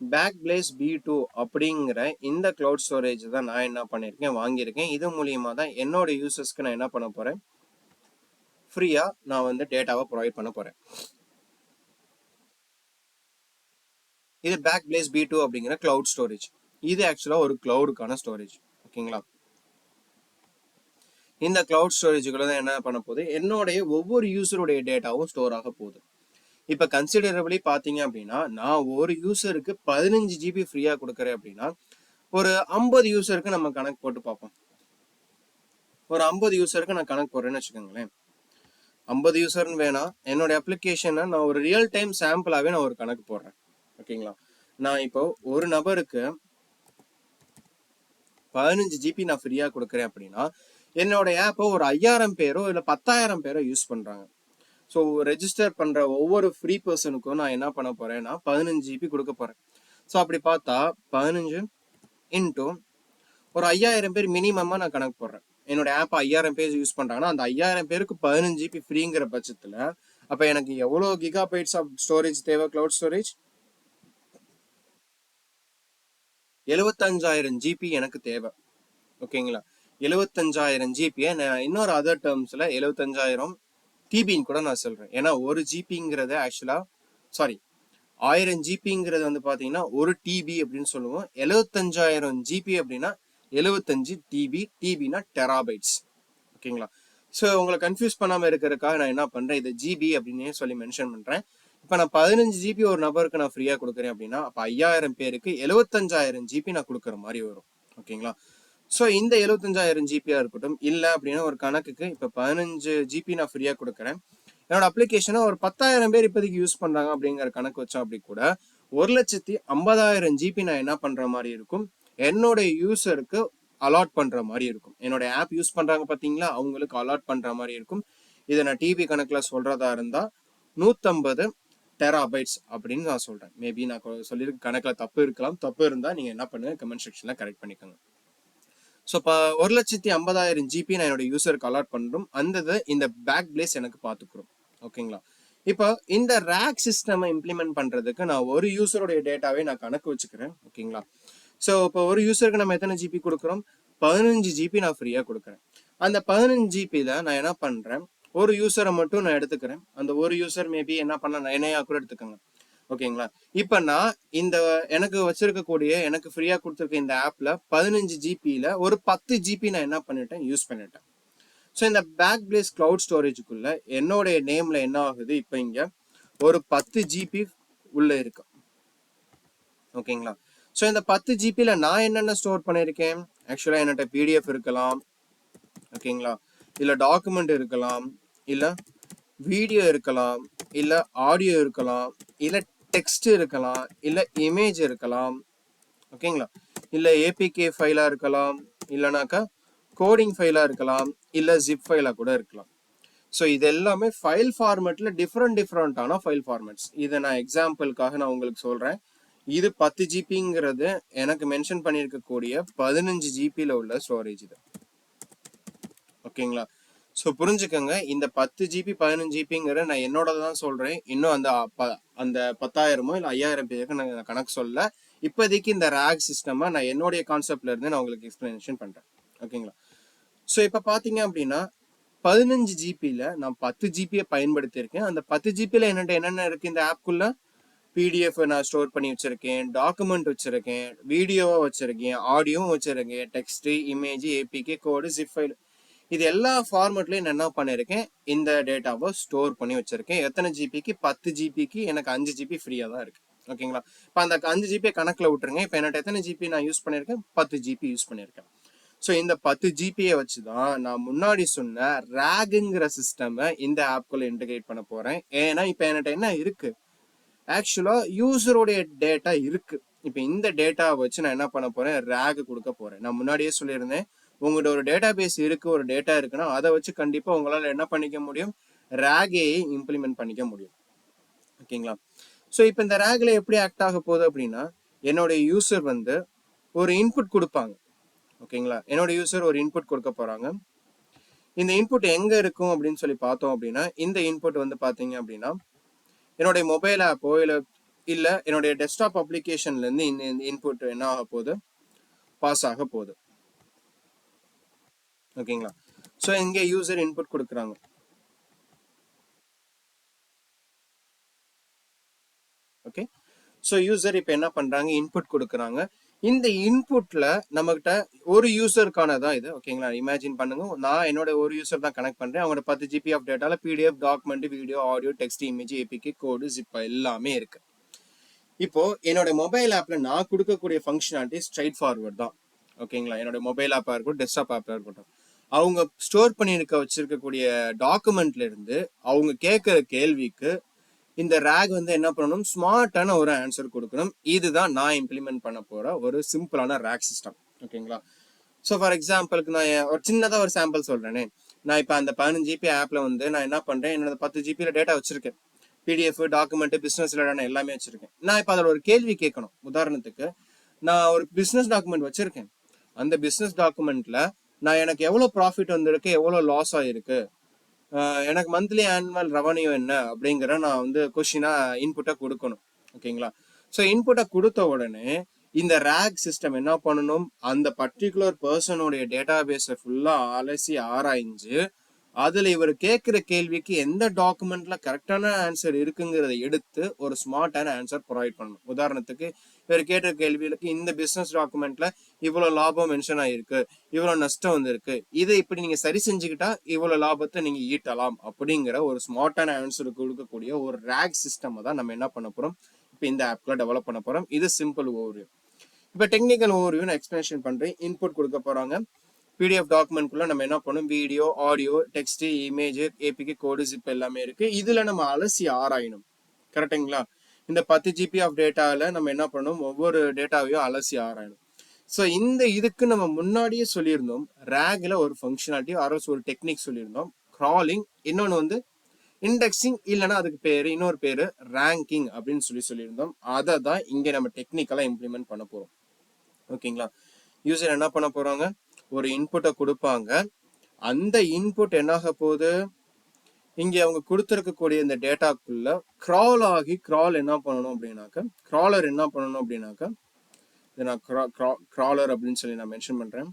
back place B2 அப்படிங்கிற இந்த கிளவுட் ஸ்டோரேஜ் தான் நான் என்ன பண்ணியிருக்கேன், வாங்கியிருக்கேன். இது மூலியமா தான் என்னோட யூசர்ஸ்க்கு நான் என்ன பண்ண போறேன், ஃப்ரீயா நான் வந்து டேட்டாவை ப்ரொவைட் பண்ண போறேன். இது பேக் பிளேஸ் B2 அப்படிங்கிற கிளவுட் ஸ்டோரேஜ். இது ஆக்சுவலா ஒரு கிளவுடுக்கான ஸ்டோரேஜ். ஓகேங்களா, இந்த கிளவுட் ஸ்டோரேஜுக்குள்ள தான் என்ன பண்ண போகுது, என்னுடைய ஒவ்வொரு யூசருடைய டேட்டாவும் ஸ்டோர் ஆக போகுது. இப்ப கன்சிடரபிளி பாத்தீங்க அப்படின்னா, நான் ஒரு யூசருக்கு 15 GB ஃப்ரீயா கொடுக்குறேன் அப்படின்னா, ஒரு 50 யூசருக்கு நம்ம கணக்கு போட்டு பார்ப்போம். ஒரு 50 யூசருக்கு நான் கணக்கு போடுறேன்னு வச்சுக்கோங்களேன். 50 யூசர்னு வேணாம், என்னோட அப்ளிகேஷனை நான் ஒரு ரியல் டைம் சாம்பிளாவே நான் ஒரு கணக்கு போடுறேன். ஓகேங்களா, நான் இப்போ ஒரு நபருக்கு 15 GB நான் ஃப்ரீயா கொடுக்குறேன் அப்படின்னா, என்னோட ஆப்பை ஒரு 5000 பேரோ இல்ல 10,000 பேரோ யூஸ் பண்றாங்க. ஸோ ரெஜிஸ்டர் பண்ற ஒவ்வொரு ஃப்ரீ பர்சனுக்கும் நான் என்ன பண்ண போறேன்னா 15 GB கொடுக்க போறேன். ஸோ அப்படி பார்த்தா 15 இன்டூ ஒரு 5000 பேர் மினிமமா நான் கணக்கு போடுறேன். என்னோட ஆப் 5000 பேர் யூஸ் பண்றாங்கன்னா அந்த 5000 பேருக்கு 15 GB ஃப்ரீங்கிற பட்சத்துல அப்ப எனக்கு எவ்வளவு கிகாபைட்ஸ் ஆஃப் ஸ்டோரேஜ் தேவை, கிளவுட் ஸ்டோரேஜ் 75,000 GB எனக்கு தேவை. ஓகேங்களா, 75,000 GB நான் இன்னொரு அதர் டேர்ம்ஸ்ல 75,000 டிபின்னு கூட நான் சொல்றேன். ஏன்னா ஒரு ஜிபிங்கிறது ஆக்சுவலா 1000 ஜிபிங்கிறது வந்து பாத்தீங்கன்னா ஒரு டிபி அப்படின்னு சொல்லுவோம். 75,000 ஜிபி அப்படின்னா 75 டிபி, டிபினா டெராபைட்ஸ். ஓகேங்களா, ஸோ உங்களை கன்ஃபியூஸ் பண்ணாம இருக்கிறதுக்காக நான் என்ன பண்றேன், இதை ஜிபி அப்படின்னு சொல்லி மென்ஷன் பண்றேன். இப்ப நான் 15 GB ஒரு நபருக்கு நான் ஃப்ரீயா கொடுக்குறேன் அப்படின்னா அப்ப 5000 பேருக்கு 75,000 GB நான் கொடுக்குற மாதிரி வரும். ஓகேங்களா, ஸோ இந்த 75,000 ஜிபியா இருக்கட்டும், இல்ல அப்படின்னா ஒரு கணக்குக்கு இப்ப 15 GB நான் ஃப்ரீயா கொடுக்குறேன், என்னோட அப்ளிகேஷனை ஒரு 10,000 பேர் இப்போதைக்கு யூஸ் பண்றாங்க அப்படிங்கிற கணக்கு வச்சோம் அப்படி கூட 1,50,000 GB நான் என்ன பண்ற மாதிரி இருக்கும், என்னோட யூசருக்கு அலாட் பண்ற மாதிரி இருக்கும். என்னோட ஆப் யூஸ் பண்றாங்க பாத்தீங்களா, அவங்களுக்கு அலாட் பண்ற மாதிரி இருக்கும். இதை நான் டிபி கணக்குல சொல்றதா இருந்தா 150 டெராபைட்ஸ் அப்படின்னு நான் சொல்றேன். மேபி நான் சொல்லியிருக்க கணக்கில் தப்பு இருக்கலாம். தப்பு இருந்தால் நீங்கள் என்ன பண்ணுங்க, கமெண்ட் செக்ஷனில் கரெக்ட் பண்ணிக்கோங்க. ஸோ இப்போ 1,50,000 ஜிபி நான் என்னோட யூசருக்கு அலாட் பண்ணுறோம். அந்த இந்த பேக் பிளேஸ் எனக்கு பார்த்துக்கிறோம். ஓகேங்களா? இப்போ இந்த ரேக் சிஸ்டம் இம்ப்ளிமெண்ட் பண்ணுறதுக்கு நான் ஒரு யூசருடைய டேட்டாவே நான் கணக்கு வச்சுக்கிறேன். ஓகேங்களா? ஸோ இப்போ ஒரு யூசருக்கு நம்ம எத்தனை ஜிபி கொடுக்குறோம்? 15 ஜிபி நான் ஃப்ரீயாக கொடுக்குறேன். அந்த 15 ஜிபியில் நான் என்ன பண்ணுறேன், ஒரு யூசரை மட்டும் நான் எடுத்துக்கிறேன். அந்த ஒரு யூசர் மேபி என்ன பண்ணலாம், என்னையா கூட எடுத்துக்கோங்க. ஓகேங்களா? இப்போ நான் இந்த எனக்கு வச்சிருக்கக்கூடிய எனக்கு ஃப்ரீயா கொடுத்துருக்க இந்த ஆப்ல 15 ஜிபியில ஒரு 10 ஜிபி நான் என்ன பண்ணிட்டேன், யூஸ் பண்ணிட்டேன். ஸோ இந்த பேக் பிளேஸ் கிளவுட் ஸ்டோரேஜுக்குள்ள என்னுடைய நேம்ல என்ன ஆகுது, இப்போ இங்க ஒரு 10 ஜிபி உள்ள இருக்கு. ஓகேங்களா? ஸோ இந்த 10 ஜிபியில நான் என்னென்ன ஸ்டோர் பண்ணியிருக்கேன், ஆக்சுவலா என்கிட்ட பிடிஎஃப் இருக்கலாம். ஓகேங்களா? இல்ல டாக்குமெண்ட் இருக்கலாம், இல்ல வீடியோ இருக்கலாம், இல்ல ஆடியோ இருக்கலாம், இல்ல டெக்ஸ்ட் இருக்கலாம், இல்ல இமேஜ் இருக்கலாம். ஓகேங்களா? இல்ல ஏபிகே ஃபைலா இருக்கலாம், இல்லைனாக்கா கோடிங் ஃபைலா இருக்கலாம், இல்ல ஜிப் ஃபைலா கூட இருக்கலாம். ஸோ இது எல்லாமே ஃபைல் ஃபார்மேட்ல டிஃப்ரெண்டான ஃபைல் ஃபார்மேட்ஸ். இதை நான் எக்ஸாம்பிளுக்காக நான் உங்களுக்கு சொல்றேன். இது 10 ஜிபிங்கிறது எனக்கு மென்ஷன் பண்ணியிருக்கக்கூடிய 15 ஜிபியில் உள்ள ஸ்டோரேஜ் இது. ஓகேங்களா? ஸோ புரிஞ்சுக்கோங்க, இந்த 10 ஜிபி 15 ஜிபிங்கிற நான் என்னோட தான் சொல்றேன். இன்னும் அந்த 10,000 இல்லை 5,000 பேருக்கு நான் கணக்கு சொல்ல. இப்போதைக்கு இந்த ரேக் சிஸ்டமா நான் என்னுடைய கான்செப்ட்ல இருந்து நான் உங்களுக்கு எக்ஸ்பிளனேஷன் பண்றேன். ஓகேங்களா? ஸோ இப்போ பார்த்தீங்க அப்படின்னா 15 ஜிபியில் நான் 10 ஜிபியை பயன்படுத்தியிருக்கேன். அந்த 10 ஜிபியில் என்னென்ன இருக்கு இந்த ஆப்குள்ள, பிடிஎஃப் நான் ஸ்டோர் பண்ணி வச்சிருக்கேன், டாக்குமெண்ட் வச்சிருக்கேன், வீடியோவா வச்சிருக்கேன், ஆடியோவும் வச்சிருக்கேன், text, image, APK, code, zip file, இது எல்லா ஃபார்மேட்லயும் நான் என்ன பண்ணிருக்கேன், இந்த டேட்டாவை ஸ்டோர் பண்ணி வச்சிருக்கேன். எத்தனை ஜிபிக்கு? 10 ஜிபிக்கு எனக்கு 5 ஜிபி ஃப்ரீயா தான் இருக்கு. ஓகேங்களா? இப்போ அந்த 5 ஜிபி கணக்குல விட்டுருங்க. இப்போ என்கிட்ட எத்தனை ஜிபி நான் யூஸ் பண்ணிருக்கேன்? 10 ஜிபி யூஸ் பண்ணிருக்கேன். ஸோ இந்த 10 ஜிபியை வச்சுதான் நான் முன்னாடி சொன்ன ரேகுங்கிற சிஸ்டம் இந்த ஆப்குள்ள இன்டகிரேட் பண்ண போறேன். ஏன்னா இப்போ என்கிட்ட என்ன இருக்கு, ஆக்சுவலா யூசருடைய டேட்டா இருக்கு. இப்போ இந்த டேட்டாவை வச்சு நான் என்ன பண்ண போறேன், ரேக் கொடுக்க போறேன். நான் முன்னாடியே சொல்லியிருந்தேன், உங்கள்கிட்ட ஒரு டேட்டா பேஸ் இருக்கு, ஒரு டேட்டா இருக்குன்னா அதை வச்சு கண்டிப்பா உங்களால என்ன பண்ணிக்க முடியும், ரேகையை இம்ப்ளிமெண்ட் பண்ணிக்க முடியும். ஓகேங்களா? ஸோ இப்போ இந்த ரேக்ல எப்படி ஆக்ட் ஆக போகுது அப்படின்னா, என்னோட யூசர் ஒரு இன்புட் கொடுப்பாங்க. ஓகேங்களா? என்னோட யூசர் ஒரு இன்புட் கொடுக்க போறாங்க. இந்த இன்புட் எங்க இருக்கும் அப்படின்னு சொல்லி பார்த்தோம் அப்படின்னா, இந்த இன்புட் பாத்தீங்க அப்படின்னா என்னுடைய மொபைல் ஆப்போ இல்ல என்னுடைய டெஸ்க்டாப் அப்ளிகேஷன்ல இருந்து இந்த இன்புட் என்ன ஆக போகுது, பாஸ் ஆக போகுது. ஓகேங்களா? ஸோ இங்கே யூசர் இன்புட் கொடுக்குறாங்க. ஓகே, ஸோ யூசர் இப்போ என்ன பண்றாங்க, இன்புட் கொடுக்குறாங்க. இந்த இன்புட்ல நம்மகிட்ட ஒரு யூசருக்கான தான் இது. ஓகேங்களா? இமேஜின் பண்ணுங்க, நான் என்னோட ஒரு யூசர் தான் கனெக்ட் பண்றேன். அவங்களோட 10 ஜிபி ஆஃப் டேட்டால PDF, document, video, audio, text, image, APK, code, zip எல்லாமே இருக்கு. இப்போ என்னோட மொபைல் ஆப்ல நான் கொடுக்கக்கூடிய ஃபங்க்ஷனாலிட்டி ஸ்ட்ரைட் ஃபார்வர்ட் தான். ஓகேங்களா? என்னோட மொபைல் ஆப்பா இருக்கட்டும், டெஸ்க்டாப் ஆப்பா இருக்கட்டும், அவங்க ஸ்டோர் வச்சிருக்கக்கூடிய டாக்குமெண்ட்ல இருந்து அவங்க கேட்கிற கேள்விக்கு இந்த ரேக் என்ன பண்ணணும், ஸ்மார்ட்டான ஒரு ஆன்சர் கொடுக்கணும். இதுதான் நான் இம்ப்ளிமெண்ட் பண்ண போற ஒரு சிம்பிளான ரேக் சிஸ்டம். ஓகேங்களா? ஸோ ஃபார் எக்ஸாம்பிளுக்கு நான் ஒரு சின்னதாக ஒரு சாம்பிள் சொல்றேனே. நான் இப்போ அந்த 15 ஜிபி ஆப்ல நான் என்ன பண்றேன், என்னோட 10 ஜிபியில டேட்டா வச்சிருக்கேன். பிடிஎஃப், டாக்குமெண்ட், பிசினஸ் ரிலேட்டடான எல்லாமே வச்சிருக்கேன். நான் இப்போ அதில் ஒரு கேள்வி கேட்கணும். உதாரணத்துக்கு நான் ஒரு பிசினஸ் டாக்குமெண்ட் வச்சிருக்கேன். அந்த பிசினஸ் டாக்குமெண்ட்ல நான் எனக்கு எவ்வளோ ப்ராஃபிட் வந்திருக்கு, எவ்வளோ லாஸ் ஆயிருக்கு, எனக்கு மந்த்லி ஆனுவல் ரெவன்யூ என்ன அப்படிங்கிற நான் கொஸ்டினா இன்புட்டை கொடுக்கணும். ஓகேங்களா? ஸோ இன்புட்டை கொடுத்த உடனே இந்த ரேக் சிஸ்டம் என்ன பண்ணணும், அந்த பர்டிகுலர் பர்சனுடைய டேட்டா பேஸை ஃபுல்லா அலசி ஆராய்ஞ்சு அதுல இவர் கேட்கிற கேள்விக்கு எந்த டாக்குமெண்ட்ல கரெக்டான ஆன்சர் இருக்குங்கிறத எடுத்து ஒரு ஸ்மார்ட்டான ஆன்சர் ப்ரொவைட் பண்ணணும். உதாரணத்துக்கு இவர் கேட்ட கேள்விகளுக்கு இந்த பிசினஸ் டாக்குமெண்ட்ல இவ்வளவு லாபம் மென்ஷன் ஆயிருக்கு, இவ்வளவு நஷ்டம் வந்திருக்கு, இதை இப்படி நீங்க சரி செஞ்சுக்கிட்டா இவ்வளவு லாபத்தை நீங்க ஈட்டலாம் அப்படிங்கிற ஒரு ஸ்மார்ட்டான ஆன்சர் கொடுக்கக்கூடிய ஒரு ரேக் சிஸ்டம் தான் நம்ம என்ன பண்ண போறோம், இப்போ இந்த ஆப்ல டெவலப் பண்ண போறோம். இது சிம்பிள் ஓவர்வியூ. இப்போ டெக்னிக்கல் ஓவர்வியூ நான் எக்ஸ்பிளனேஷன் பண்றேன். இன்புட் கொடுக்க போறாங்க. பிடிஎஃப் டாக்குமெண்ட்குள்ள நம்ம என்ன பண்ணோம், video, audio, text, image, APK, code, zip எல்லாமே இருக்கு. இதுல நம்ம அலசி ஆராயணும். கரெக்டுங்களா? இந்த 10 ஜிபி ஆஃப் டேட்டால நம்ம என்ன பண்ணணும், ஒவ்வொரு டேட்டாவையும் அலசி ஆராயணும். ஸோ இதுக்கு நம்ம முன்னாடியே சொல்லியிருந்தோம், ரேக்ல ஒரு ஃபங்க்ஷனாலிட்டி அரஸ் ஒரு டெக்னிக் சொல்லியிருந்தோம், கிராலிங். இன்னொன்று இண்டெக்ஸிங் இல்லைன்னா அதுக்கு பேரு இன்னொரு பேரு ரேங்கிங் அப்படின்னு சொல்லியிருந்தோம். அதை தான் இங்க நம்ம டெக்னிக்கலா இம்ப்ளிமெண்ட் பண்ண போறோம். ஓகேங்களா? யூசர் என்ன பண்ண போறாங்க, ஒரு இன்புட்டை கொடுப்பாங்க. அந்த இன்புட் என்னாக போகுது, இங்க அவங்க கொடுத்துருக்கக்கூடிய இந்த டேட்டாக்குள்ள கிரால் ஆகி கிரால் என்ன பண்ணணும் அப்படின்னாக்க, கிராலர் என்ன பண்ணணும் அப்படின்னாக்க, இதை நான் கிராலர் அப்படின்னு சொல்லி நான் மென்ஷன் பண்றேன்.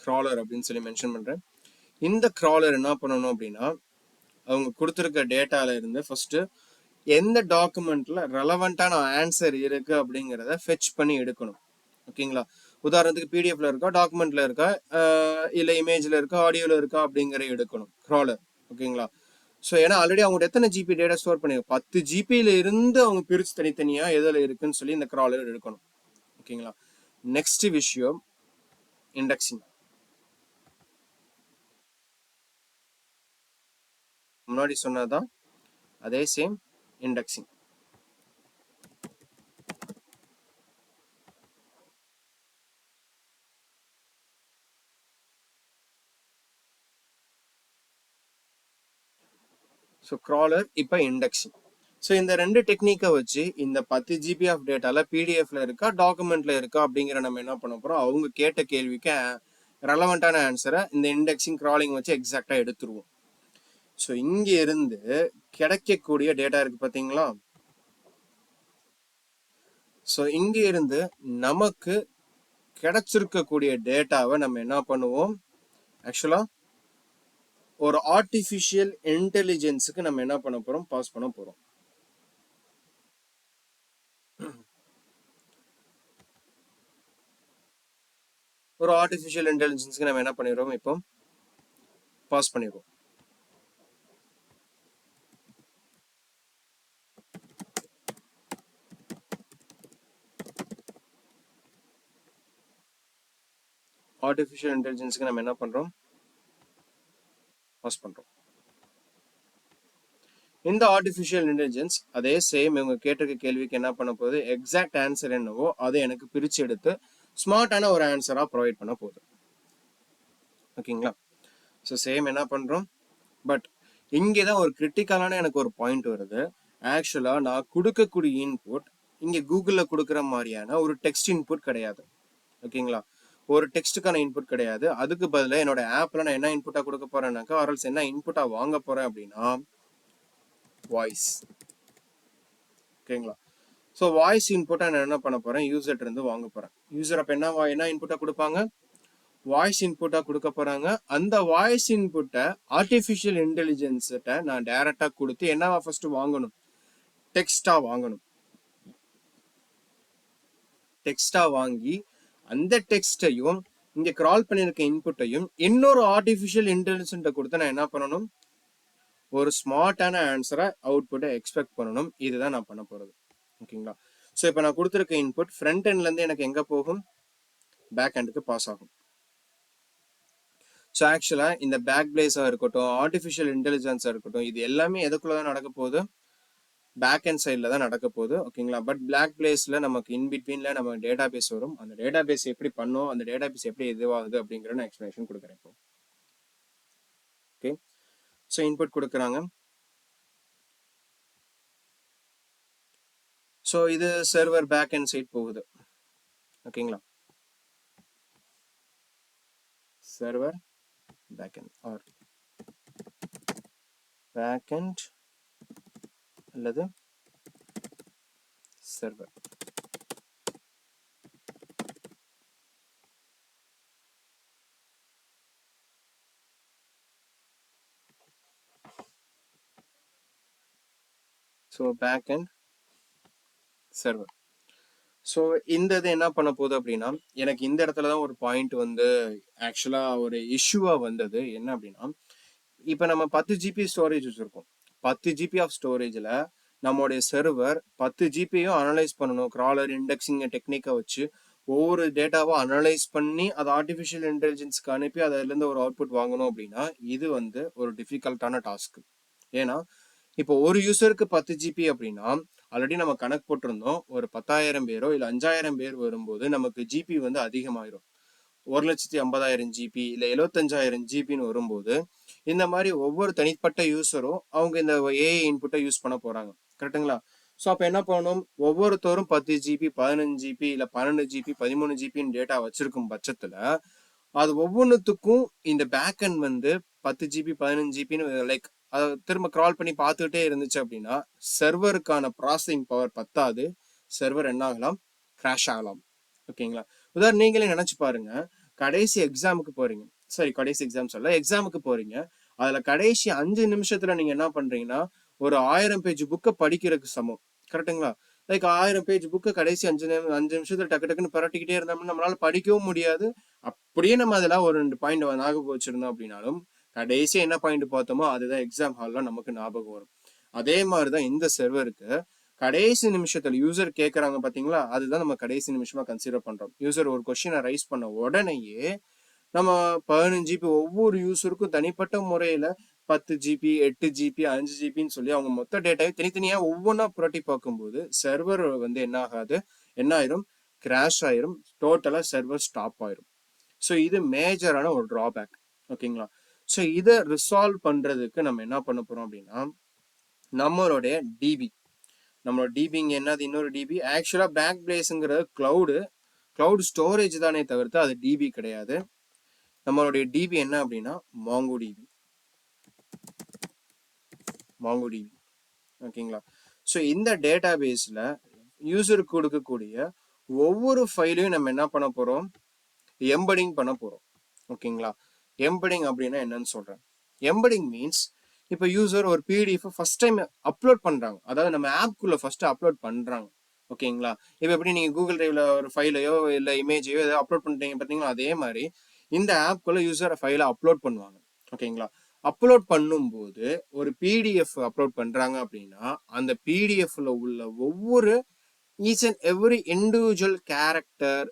கிராலர் அப்படின்னு சொல்லி மென்ஷன் பண்றேன். இந்த கிராலர் என்ன பண்ணணும் அப்படின்னா, அவங்க கொடுத்துருக்க டேட்டால இருந்து ஃபர்ஸ்ட் எந்த டாக்குமெண்ட்ல ரெலவெண்டான ஆன்சர் இருக்கு அப்படிங்கிறத ஃபெச் பண்ணி எடுக்கணும். ஓகேங்களா? உதாரணத்துக்கு பிடிஎஃப்ல இருக்கா, டாக்குமெண்ட்ல இருக்கா, இல்ல இமேஜ்ல இருக்கா, ஆடியோல இருக்கா அப்படிங்கிற எடுக்கணும் கிராலர். ஓகேங்களா? ஸோ ஏன்னா ஆல்ரெடி அவங்க எத்தனை ஜிபி டேட்டா ஸ்டோர் பண்ணி 10 ஜிபியில இருந்து அவங்க பிரிச்சு தனித்தனியா எதில் இருக்குன்னு சொல்லி இந்த கிராலர் எடுக்கணும். ஓகேங்களா? நெக்ஸ்ட் விஷயம் இண்டெக்ஸிங். முன்னாடி சொன்னதான் அதே சேம் இண்டெக்ஸிங். ஸோ கிராலர் இப்போ இண்டெக்ஸிங். ஸோ இந்த ரெண்டு டெக்னிக்கை வச்சு இந்த 10 ஜிபி ஆஃப் டேட்டால பிடிஎஃப்ல இருக்கா, டாக்குமெண்ட்ல இருக்கா அப்படிங்கிற நம்ம என்ன பண்ண போறோம், அவங்க கேட்ட கேள்விக்கு ரெலவெண்டான ஆன்சரை இந்த இண்டெக்ஸிங் கிராலிங் வச்சு எக்ஸாக்டா எடுத்துருவோம். ஸோ இங்க இருந்து கிடைக்கக்கூடிய டேட்டா இருக்கு பாத்தீங்களா. ஸோ இங்க இருந்து நமக்கு கிடைச்சிருக்கக்கூடிய டேட்டாவை நம்ம என்ன பண்ணுவோம், ஆக்சுவலா ஒரு ஆர்டிஃபிஷியல் இன்டெலிஜென்ஸுக்கு நம்ம என்ன பண்ண போறோம், பாஸ் பண்ண போறோம். ஒரு ஆர்டிஃபிஷியல் இன்டெலிஜென்ஸ்க்கு நம்ம என்ன பண்ணிடுவோம், இப்போ பாஸ் பண்ணிடுவோம். ஆர்டிஃபிஷியல் இன்டெலிஜென்ஸ்க்கு நம்ம என்ன பண்றோம், பாஸ் பண்றோம். இந்த ஆர்டிஃபிஷியல் இன்டெலிஜென்ஸ் அதே சேம் இவங்க கேட்டிருக்க கேள்விக்கு என்ன பண்ண போகுது, எக்ஸாக்ட் ஆன்சர் என்னவோ அதை எனக்கு பிரிச்சு எடுத்து ஸ்மார்ட்டான ஒரு ஆன்சரா ப்ரொவைட் பண்ண போகுது. ஓகேங்களா? ஸோ சேம் என்ன பண்றோம், பட் இங்கேதான் ஒரு கிரிட்டிக்கலான எனக்கு ஒரு பாயிண்ட் வருது. ஆக்சுவலா நான் கொடுக்கக்கூடிய இன்புட் இங்க கூகுள்ல கொடுக்குற மாதிரியான ஒரு டெக்ஸ்ட் இன்புட் கிடையாது. ஓகேங்களா? ஒரு டெக்ஸ்டுக்கான இன்புட் கிடையாது. அதுக்கு பதிலாக என்னோட ஆப்ல நான் என்ன இன்புட்டா கொடுக்க போறேன்னாக்கா, ஆர்எல்ஸ் என்ன இன்புட்டா வாங்க போறேன் அப்படின்னா வாய்ஸ். ஓகேங்களா? ஸோ வாய்ஸ் இன்புட்டா நான் என்ன பண்ண போறேன், யூசர்ட்ட இருந்து வாங்க போறேன். யூசர் அப்ப என்ன இன்புட்டா கொடுப்பாங்க, வாய்ஸ் இன்புட்டா கொடுக்க போறாங்க. அந்த வாய்ஸ் இன்புட்டை ஆர்டிஃபிஷியல் இன்டெலிஜென்ஸ்கிட்ட நான் டைரக்டா கொடுத்து என்னவா ஃபர்ஸ்ட் வாங்கணும், டெக்ஸ்டா வாங்கணும். டெக்ஸ்டா வாங்கி அந்த டெக்ஸ்டையும் இங்க கிரால் பண்ணிருக்க இன்புட்டையும் இன்னொரு ஆர்டிஃபிஷியல் இன்டெலிஜென்ட் கொடுத்து நான் என்ன பண்ணணும், ஒரு ஸ்மார்ட்டான ஆன்சரை அவுட்புட்டை எக்ஸ்பெக்ட் பண்ணணும். இதுதான் நான் பண்ண போறது. ஓகேங்களா? ஸோ இப்போ நான் கொடுத்துருக்க இன்புட் ஃப்ரண்ட் எண்ட்ல இருந்து எனக்கு எங்க போகும், பேக் எண்டுக்கு பாஸ் ஆகும். ஸோ ஆக்சுவலா இந்த பேக் பிளேஸா இருக்கட்டும், ஆர்டிஃபிஷியல் இன்டெலிஜென்ஸா இருக்கட்டும், இது எல்லாமே எதுக்குள்ளதான் நடக்க போகுது, பேக் அண்ட் சைடில் தான் நடக்க போகுது. ஓகேங்களா? பட் பிளாக் பிளேஸில் நமக்கு இன்பிட்வீனில் நம்ம டேட்டா பேஸ் வரும். அந்த டேட்டா பேஸ் எப்படி பண்ணோம், அந்த டேட்டா பேஸ் எப்படி இதுவாகுது அப்படிங்கிற நான் எக்ஸ்பிளேஷன் கொடுக்குறேன் இப்போ. ஓகே, ஸோ இன்புட் கொடுக்குறாங்க. ஸோ இது சர்வர் பேக் அண்ட் சைட் போகுது. ஓகேங்களா? Server backend or backend அல்லது server. So backend server. So இந்த இது என்ன பண்ண போகுது அப்படின்னா, எனக்கு இந்த இடத்துல தான் ஒரு பாயிண்ட் வந்து ஆக்சுவலா ஒரு இஷ்யூவா வந்தது. என்ன அப்படின்னா, இப்போ நம்ம 10 ஜிபி ஸ்டோரேஜ் வச்சிருக்கோம். 10 ஜிபி ஆஃப் ஸ்டோரேஜ்ல நம்மளுடைய சர்வர் 10 ஜிபியும் அனலைஸ் பண்ணணும். கிராலர் இண்டெக்ஸிங் டெக்னிக்கை வச்சு ஒவ்வொரு டேட்டாவை அனலைஸ் பண்ணி அதை ஆர்டிஃபிஷியல் இன்டெலிஜென்ஸ்க்கு அனுப்பி அதிலிருந்து ஒரு அவுட்புட் வாங்கணும் அப்படின்னா இது வந்து ஒரு டிஃபிகல்ட்டான டாஸ்க். ஏன்னா இப்போ ஒரு யூசருக்கு 10 ஜிபி அப்படின்னா ஆல்ரெடி நம்ம கணக்கு போட்டிருந்தோம், ஒரு 10,000 பேரோ இல்லை 5,000 பேர் வரும்போது நமக்கு ஜிபி வந்து அதிகமாயிரும். 1,50,000 ஜிபி இல்லை 75,000 ஜிபின்னு வரும்போது இந்த மாதிரி ஒவ்வொரு தனிப்பட்ட யூஸரும் அவங்க இந்த ஏஐ இன்புட்டை யூஸ் பண்ண போறாங்க. கரெக்டுங்களா? ஸோ அப்போ என்ன பண்ணணும், ஒவ்வொருத்தரும் 10 ஜிபி 15 ஜிபி இல்லை 12 ஜிபி 13 ஜிபின்னு டேட்டா வச்சிருக்கும் பட்சத்துல அது ஒவ்வொன்றுத்துக்கும் இந்த பேக் அண்ட் வந்து 10 ஜிபி 15 ஜிபின்னு லைக் அதை திரும்ப கிரால் பண்ணி பார்த்துக்கிட்டே இருந்துச்சு அப்படின்னா சர்வருக்கான ப்ராசஸிங் பவர் பத்தாது, சர்வர் என்ன ஆகலாம், கிராஷ் ஆகலாம். ஓகேங்களா? உதாரணம் நீங்களே நினைச்சு பாருங்க, கடைசி எக்ஸாமுக்கு போறீங்க, சரி கடைசி எக்ஸாம் சொல்ல எக்ஸாமுக்கு போறீங்க, அதுல கடைசி 5 நிமிஷத்துல நீங்க என்ன பண்றீங்கன்னா ஒரு 1000 பேஜ் புக்கை படிக்கிறதுக்கு சமம். கரெக்டுங்களா? லைக் 1000 பேஜ் புக்கை கடைசி 5 நிமிஷத்துல டக்கு டக்குன்னு பரட்டிக்கிட்டே இருந்தோம்னா நம்மளால படிக்கவும் முடியாது. அப்படியே நம்ம அதெல்லாம் ஒரு 2 பாயிண்ட் ஞாபகம் வச்சிருந்தோம் அப்படின்னாலும் கடைசி என்ன பாயிண்ட் பார்த்தோமோ அதுதான் எக்ஸாம் ஹால்ல நமக்கு ஞாபகம் வரும். அதே மாதிரிதான் இந்த சர்வருக்கு கடைசி நிமிஷத்துல யூசர் கேட்கறாங்க பாத்தீங்களா, அதுதான் நம்ம கடைசி நிமிஷமா கன்சிடர் பண்றோம். யூசர் ஒரு கொஸ்டினை ரைஸ் பண்ண உடனேயே நம்ம 15 ஜிபி ஒவ்வொரு யூசருக்கும் தனிப்பட்ட முறையில 10 ஜிபி 8 ஜிபி 5 ஜிபின்னு சொல்லி அவங்க மொத்த டேட்டாவை தனித்தனியா ஒவ்வொன்றா புரட்டி பார்க்கும்போது சர்வர் வந்து என்ன ஆகாது, என்ன ஆயிரும், கிராஷ் ஆயிரும், டோட்டலா சர்வர் ஸ்டாப் ஆயிரும். ஸோ இது மேஜரான ஒரு டிராபேக். ஓகேங்களா? ஸோ இதை ரிசால்வ் பண்றதுக்கு நம்ம என்ன பண்ண போறோம் அப்படின்னா நம்மளுடைய டிபி, நம்மளோட டிபிங்க என்னது, இன்னொரு டிபி ஆக்சுவலா பேக் பிளேஸ்ங்கிறது கிளவுட் ஸ்டோரேஜ் தானே தவிர்த்து அது டிபி கிடையாது. நம்மளுடைய டிபி என்ன அப்படின்னா மாங்கோடிபி. ஓகேங்களா? ஸோ இந்த டேட்டா பேஸ்ல யூசருக்கு கொடுக்கக்கூடிய ஒவ்வொரு ஃபைலையும் நம்ம என்ன பண்ண போறோம், எம்படிங் பண்ண போறோம். ஓகேங்களா? எம்படிங் அப்படின்னா என்னன்னு சொல்றேன். எம்படிங் மீன்ஸ் இப்போ யூசர் ஒரு பிடிஎஃப் ஃபர்ஸ்ட் டைம் அப்லோட் பண்றாங்க, அதாவது நம்ம ஆப்குள்ள ஃபர்ஸ்ட் அப்லோட் பண்றாங்க. ஓகேங்களா? இப்போ எப்படி நீங்க கூகுள் டிரைவ்ல ஒரு ஃபைலையோ இல்லை இமேஜையோ ஏதோ அப்லோட் பண்றீங்க பார்த்தீங்களா, அதே மாதிரி இந்த ஆப்குள்ள யூசர் ஃபைலை அப்லோட் பண்ணுவாங்க. ஓகேங்களா? அப்லோட் பண்ணும்போது ஒரு பிடிஎஃப் அப்லோட் பண்றாங்க அப்படின்னா அந்த பிடிஎஃப்ல உள்ள ஒவ்வொரு each and every individual character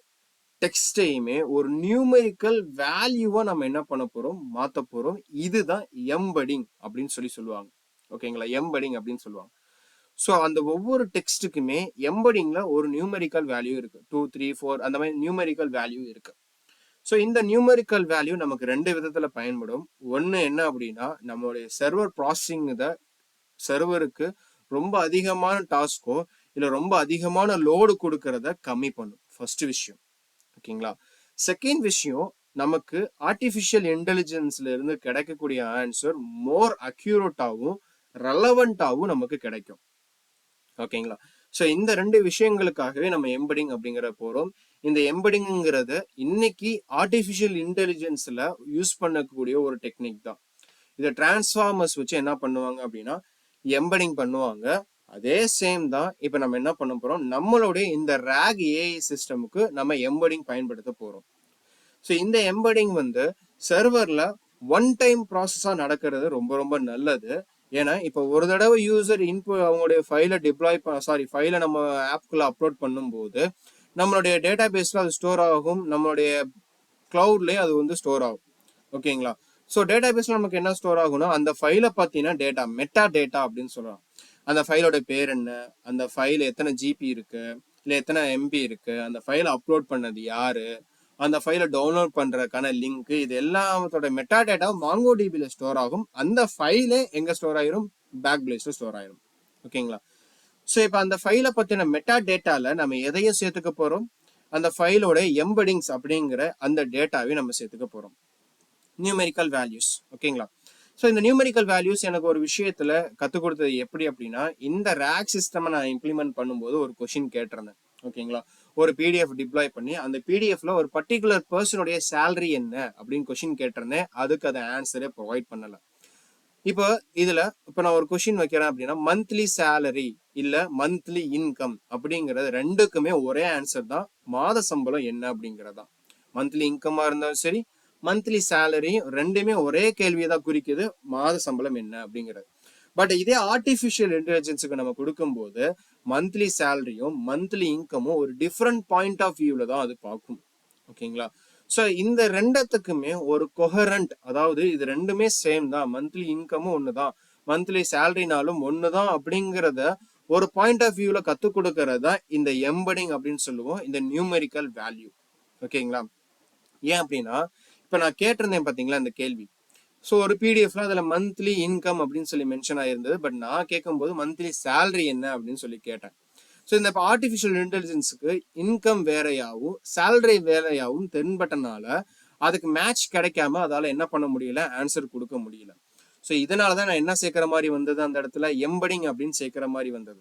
டெக்ஸ்டையுமே ஒரு நியூமெரிக்கல் வேல்யூவா நம்ம என்ன பண்ண போறோம், மாத்த போறோம். இதுதான் எம்படிங் அப்படின்னு சொல்லுவாங்க. ஓகேங்களா? எம்படிங் அப்படின்னு சொல்லுவாங்க. ஸோ அந்த ஒவ்வொரு டெக்ஸ்ட்டுக்குமே எம்படிங்ல ஒரு நியூமெரிக்கல் வேல்யூ இருக்கு, 2 3 4 அந்த மாதிரி நியூமெரிக்கல் வேல்யூ இருக்கு. ஸோ இந்த நியூமெரிக்கல் வேல்யூ நமக்கு 2 விதத்துல பயன்படும். ஒன்று என்ன அப்படின்னா நம்மளுடைய சர்வர் ப்ராசஸிங் சர்வருக்கு ரொம்ப அதிகமான டாஸ்கோ இல்லை ரொம்ப அதிகமான லோடு கொடுக்கறத கம்மி பண்ணும், ஃபர்ஸ்ட் விஷயம். ஓகேங்களா? செகண்ட் விஷயம், நமக்கு ஆர்டிஃபிஷியல் இன்டெலிஜென்ஸ்ல இருந்து கிடைக்கக்கூடிய ஆன்சர் மோர் அக்யூரேட்டாவும் ரெலவெண்டாவும் நமக்கு கிடைக்கும். ஓகேங்களா? ஸோ இந்த 2 விஷயங்களுக்காகவே நம்ம எம்படிங் அப்படிங்கிற போறோம். இந்த எம்படிங்கிறத இன்னைக்கு ஆர்டிஃபிஷியல் இன்டெலிஜென்ஸ்ல யூஸ் பண்ணக்கூடிய ஒரு டெக்னிக் தான். இதை டிரான்ஸ்ஃபார்மர்ஸ் வச்சு என்ன பண்ணுவாங்க அப்படின்னா எம்படிங் பண்ணுவாங்க. அதே சேம் தான் இப்ப நம்ம என்ன பண்ண போறோம், நம்மளுடைய இந்த ராக் ஏஐ சிஸ்டமுக்கு நம்ம எம்படிங் பயன்படுத்த போறோம். ஸோ இந்த எம்படிங் வந்து சர்வர்ல ஒன் டைம் ப்ராசஸா நடக்கிறது ரொம்ப ரொம்ப நல்லது. ஏன்னா இப்போ ஒரு தடவை யூசர் அவங்களுடைய ஃபைலை நம்ம ஆப்குள்ள அப்லோட் பண்ணும்போது நம்மளுடைய டேட்டா பேஸ்ல அது ஸ்டோர் ஆகும், நம்மளுடைய கிளவுட்லயே அது வந்து ஸ்டோர் ஆகும். ஓகேங்களா? ஸோ டேட்டா பேஸ்ல நமக்கு என்ன ஸ்டோர் ஆகும்னா அந்த ஃபைலை பார்த்தீங்கன்னா மெட்டா டேட்டா அப்படின்னு சொல்லுவாங்க. அந்த ஃபைலோட பேர் என்ன, அந்த ஃபைல் எத்தனை ஜிபி இருக்கு, இல்லை எத்தனை எம்பி இருக்கு, அந்த ஃபைலை அப்லோட் பண்ணது யாரு, அந்த ஃபைலை டவுன்லோட் பண்றதுக்கான லிங்க், இது எல்லாத்தோட மெட்டா டேட்டா மாங்கோடிபில ஸ்டோர் ஆகும். அந்த ஃபைலே எங்க ஸ்டோர் ஆயிரும், பேக் பிளேஸ்ல ஸ்டோர் ஆயிரும். ஓகேங்களா? ஸோ இப்போ அந்த ஃபைலை பத்தின மெட்டா டேட்டால நம்ம எதையும் சேர்த்துக்க போறோம், அந்த ஃபைலோட எம்படிங்ஸ் அப்படிங்கிற அந்த டேட்டாவை நம்ம சேர்த்துக்க போறோம், நியூமெரிக்கல் வேல்யூஸ். ஓகேங்களா? ஸோ இந்த நியூமெரிக்கல் வேல்யூஸ் எனக்கு ஒரு விஷயத்துல கற்றுக் கொடுத்தது எப்படி அப்படின்னா இந்த ரேக் சிஸ்டம் நான் இம்ப்ளிமெண்ட் பண்ணும்போது ஒரு கொஸ்டின் கேட்டிருந்தேன். ஓகேங்களா? ஒரு பிடிஎஃப் டிப்ளாய் பண்ணி அந்த பிடிஎஃப்ல ஒரு பர்டிகுலர் பர்சனுடைய சேலரி என்ன அப்படின்னு கொஸ்டின் கேட்டிருந்தேன். அதுக்கு அதை ஆன்சரே ப்ரொவைட் பண்ணல. இப்போ இதுல இப்போ நான் ஒரு கொஸ்டின் வைக்கிறேன் அப்படின்னா மந்த்லி சேலரி இல்ல மந்த்லி இன்கம் அப்படிங்கிறது ரெண்டுக்குமே ஒரே ஆன்சர் தான், மாத சம்பளம் என்ன அப்படிங்கிறதா. மந்த்லி இன்கமா இருந்தாலும் சரி மந்த்லி சேலரியும் ரெண்டுமே ஒரே கேள்வியை தான் குறிக்குது, மாத சம்பளம் என்ன அப்படிங்கிறது. பட் இதே ஆர்டிஃபிஷியல் இன்டெலிஜென்ஸுக்கு நம்ம கொடுக்கும்போது மந்த்லி சேலரியும் மந்த்லி இன்கமும் ஒரு டிஃப்ரெண்ட் பாயிண்ட் ஆஃப் வியூல தான் அது பார்க்கும். ஓகேங்களா? ஸோ இந்த ரெண்டுத்துக்குமே ஒரு கொஹரண்ட், அதாவது இது ரெண்டுமே சேம் தான், மந்த்லி இன்கமும் ஒண்ணுதான் மந்த்லி சேலரினாலும் ஒண்ணுதான் அப்படிங்கிறத ஒரு பாயிண்ட் ஆஃப் வியூல கத்துக் கொடுக்கறது தான் இந்த எம்படிங் அப்படின்னு சொல்லுவோம், இந்த நியூமெரிக்கல் வேல்யூ. ஓகேங்களா? ஏன் அப்படின்னா இப்போ நான் கேட்டிருந்தேன் பார்த்தீங்களா இந்த கேள்வி. ஸோ ஒரு பிடிஎஃப்ல அதில் மந்த்லி இன்கம் அப்படின்னு சொல்லி மென்ஷன் ஆயிருந்தது. பட் நான் கேட்கும்போது மந்த்லி சேலரி என்ன அப்படின்னு சொல்லி கேட்டேன். ஸோ இந்த இப்போ ஆர்டிஃபிஷியல் இன்டெலிஜென்ஸுக்கு இன்கம் வேறையாகவும் சேலரி வேறையாகவும் தென்பட்டனால அதுக்கு மேட்ச் கிடைக்காம அதால் என்ன பண்ண முடியல, ஆன்சர் கொடுக்க முடியல. ஸோ இதனால தான் நான் என்ன சேர்க்குற மாதிரி வந்தது அந்த இடத்துல, எம்படிங் அப்படின்னு சேர்க்குற மாதிரி வந்தது.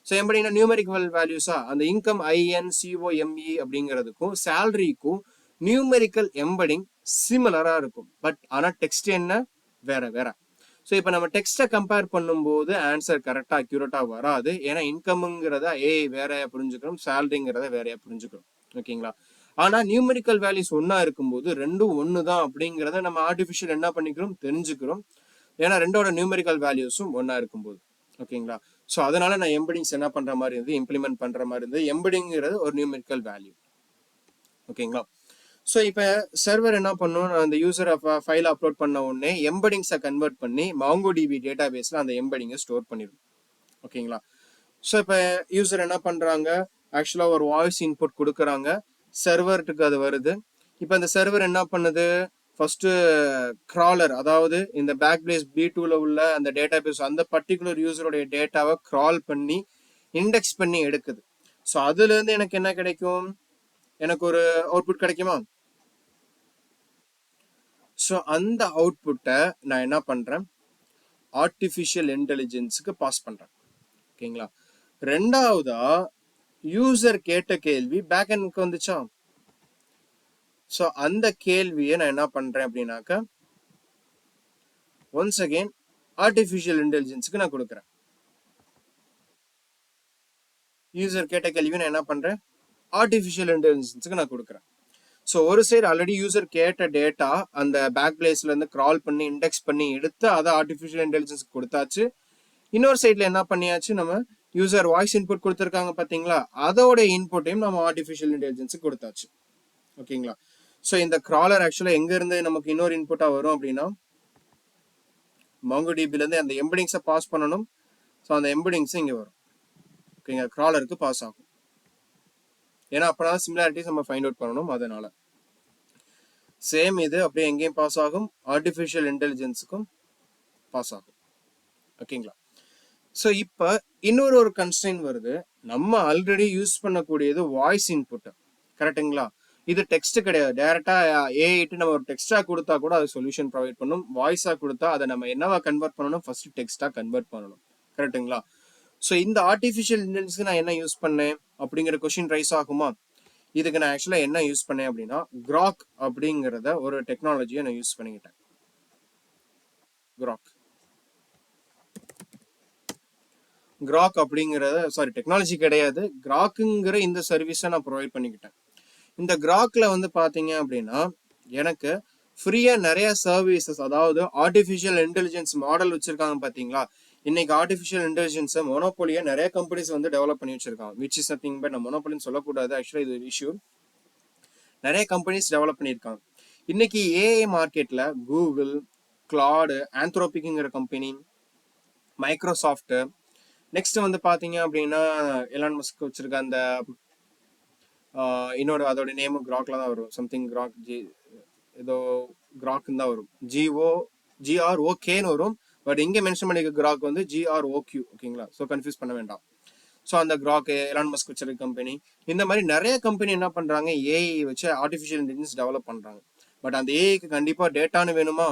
ஸோ எம்படிங்னா நியூமெரிக்கல் வேல்யூஸா, அந்த இன்கம் INCOME அப்படிங்கிறதுக்கும் சேலரிக்கும் நியூமெரிக்கல் எம்படிங் சிமிலராக இருக்கும். பட் ஆனால் டெக்ஸ்ட் என்ன வேற வேற. ஸோ இப்போ நம்ம டெக்ஸ்ட்டை கம்பேர் பண்ணும்போது ஆன்சர் கரெக்டாக அக்யூரேட்டாக வராது. ஏன்னா இன்கம்ங்கிறத வேறையா புரிஞ்சுக்கிறோம், சேலரிங்கிறத வேறையா புரிஞ்சுக்கிறோம். ஓகேங்களா. ஆனால் நியூமெரிக்கல் வேல்யூஸ் ஒன்றா இருக்கும்போது ரெண்டும் ஒன்று தான் அப்படிங்கிறத நம்ம ஆர்டிஃபிஷியல் என்ன பண்ணிக்கிறோம், தெரிஞ்சுக்கிறோம். ஏன்னா ரெண்டோட நியூமெரிக்கல் வேல்யூஸும் ஒன்றா இருக்கும்போது. ஓகேங்களா. ஸோ அதனால நான் எம்படிங்ஸ் என்ன பண்ணுற மாதிரி இருந்து இம்ப்ளிமெண்ட் பண்ணுற மாதிரி இருந்து, எம்படிங்கிறது ஒரு நியூமெரிக்கல் வேல்யூ. ஓகேங்களா. ஸோ இப்போ சர்வர் என்ன பண்ணும், அந்த யூசர் ஃபைல் அப்லோட் பண்ண உடனே எம்படிங்ஸை கன்வெர்ட் பண்ணி MongoDB டேட்டா பேஸில் அந்த எம்படிங்கை ஸ்டோர் பண்ணிடும். ஓகேங்களா. ஸோ இப்போ யூசர் என்ன பண்ணுறாங்க, ஆக்சுவலாக ஒரு வாய்ஸ் இன்புட் கொடுக்குறாங்க, சர்வருக்கு அது வருது. இப்போ அந்த சர்வர் என்ன பண்ணுது, ஃபர்ஸ்ட்டு க்ராலர், அதாவது இந்த பேக் பிளேஸ் B2ல உள்ள அந்த டேட்டா பேஸ் அந்த பர்டிகுலர் யூசருடைய டேட்டாவை க்ரால் பண்ணி இண்டெக்ஸ் பண்ணி எடுக்குது. ஸோ அதுலேருந்து எனக்கு என்ன கிடைக்கும், எனக்கு ஒரு அவுட்புட் கிடைக்குமா. ஸோ அந்த அவுட்புட்டை நான் என்ன பண்ணுறேன், ஆர்டிஃபிஷியல் இன்டெலிஜென்ஸுக்கு பாஸ் பண்ணுறேன். ஓகேங்களா. ரெண்டாவதா யூசர் கேட்ட கேள்வி பேக் எண்டுக்கு வந்துச்சா. ஸோ அந்த கேள்வியை நான் என்ன பண்ணுறேன் அப்படின்னாக்கா, ஒன்ஸ் அகெயின் ஆர்டிஃபிஷியல் இன்டெலிஜென்ஸுக்கு நான் கொடுக்குறேன். யூசர் கேட்ட கேள்வி நான் என்ன பண்ணுறேன், ஆர்டிஃபிஷியல் இன்டெலிஜென்ஸுக்கு நான் கொடுக்குறேன். ஸோ ஒரு சைடு ஆல்ரெடி யூசர் கேட்ட டேட்டா அந்த பேக் பிளேஸ்லேருந்து க்ரால் பண்ணி இண்டெக்ஸ் பண்ணி எடுத்து அதை ஆர்டிஃபிஷியல் இன்டெலிஜென்ஸுக்கு கொடுத்தாச்சு. இன்னொரு சைடில் என்ன பண்ணியாச்சு, நம்ம யூசர் வாய்ஸ் இன்புட் கொடுத்துருக்காங்க பார்த்தீங்களா, அதோட இன்புட்டையும் நம்ம ஆர்டிஃபிஷியல் இன்டெலிஜென்ஸுக்கு கொடுத்தாச்சு. ஓகேங்களா. ஸோ இந்த க்ராலர் ஆக்சுவலாக எங்கேருந்து நமக்கு இன்னொரு இன்புட்டாக வரும் அப்படின்னா, MongoDBலேருந்து அந்த எம்படிங்ஸை பாஸ் பண்ணணும். ஸோ அந்த எம்படிங்ஸ் இங்கே வரும். ஓகேங்க, க்ராலருக்கு பாஸ் ஆகும். ஏன்னா அப்போதான் சிமிலாரிட்டிஸ் நம்ம ஃபைண்ட் அவுட் பண்ணணும். அதனால சேம் இது அப்படியே எங்கேயும் பாஸ் ஆகும், ஆர்டிஃபிஷியல் இன்டெலிஜென்ஸுக்கும் பாஸ் ஆகும். ஓகேங்களா. ஸோ இப்போ இன்னொரு கன்ஸ்ட்ரெயின் வருது, நம்ம ஆல்ரெடி யூஸ் பண்ணக்கூடியது வாய்ஸ் இன்புட்டு, கரெக்டுங்களா. இது டெக்ஸ்ட் கிடையாது. டேரக்டா ஏஐட்டு நம்ம ஒரு டெக்ஸ்டா கொடுத்தா கூட அது சொல்யூஷன் ப்ரொவைட் பண்ணும். வாய்ஸா கொடுத்தா அதை நம்ம என்னவா கன்வெர்ட் பண்ணணும், ஃபர்ஸ்ட் டெக்ஸ்டா கன்வெர்ட் பண்ணணும், கரெக்டுங்களா. ஸோ இந்த ஆர்டிஃபிஷியல் இன்டெலிஜென்ஸ்க்கு நான் என்ன யூஸ் பண்ணேன் அப்படிங்கிற கொஸ்டின் ரைஸ் ஆகுமா. இதுக்கு நான் ஆக்சுவலாக என்ன யூஸ் பண்ணேன் அப்படின்னா, கிராக் அப்படிங்கிறத ஒரு டெக்னாலஜியை நான் யூஸ் பண்ணிக்கிட்டேன். கிராக் அப்படிங்கிறத, சாரி டெக்னாலஜி கிடையாது, கிராக்குங்கிற இந்த சர்வீஸை நான் ப்ரொவைட் பண்ணிக்கிட்டேன். இந்த கிராக்ல வந்து பார்த்தீங்க அப்படின்னா எனக்கு ஃப்ரீயாக நிறைய சர்வீசஸ், அதாவது ஆர்டிஃபிஷியல் இன்டெலிஜென்ஸ் மாடல் வச்சிருக்காங்க பார்த்தீங்களா. இன்னைக்கு ஆர்டிஃபிஷியல் இன்டெலிஜென்ஸை மொனோபோலியை நிறைய கம்பெனிஸ் வந்து டெவலப் பண்ணி வச்சிருக்காங்க. விச் இஸ் நத்திங் பட் நான் மொனோபோலின்னு சொல்லக்கூடாது, ஆக்சுவலாக இது ஒரு இஷ்யூ. நிறைய கம்பெனிஸ் டெவலப் பண்ணியிருக்காங்க. இன்னைக்கு ஏஐ மார்க்கெட்டில் கூகுள், கிளாடு, ஆந்த்ரோபிக்ங்கிற கம்பெனி, மைக்ரோசாஃப்ட், நெக்ஸ்ட் வந்து பார்த்தீங்க அப்படின்னா எலான் மஸ்க் வச்சிருக்க அந்த இன்னொரு அதோட நேமும் கிராக்ல தான் வரும், சம்திங் கிராக் ஏதோ கிராக்னு தான் வரும், GROKன்னு வரும். பட் இங்கே மென்ஷன் பண்ணிக்க கிராக் வந்து GROQ. ஓகேங்களா. ஸோ கன்ஃபியூஸ் பண்ண வேண்டாம். ஸோ அந்த கிராக் எலான் மஸ்க் வச்சிருக்க கம்பெனி, இந்த மாதிரி நிறைய கம்பெனி என்ன பண்ணுறாங்க, ஏஐ வச்சு ஆர்டிஃபிஷியல் இன்டெலிஜென்ஸ் டெவலப் பண்ணுறாங்க. பட் அந்த ஏஐக்கு கண்டிப்பாக டேட்டான்னு வேணுமா.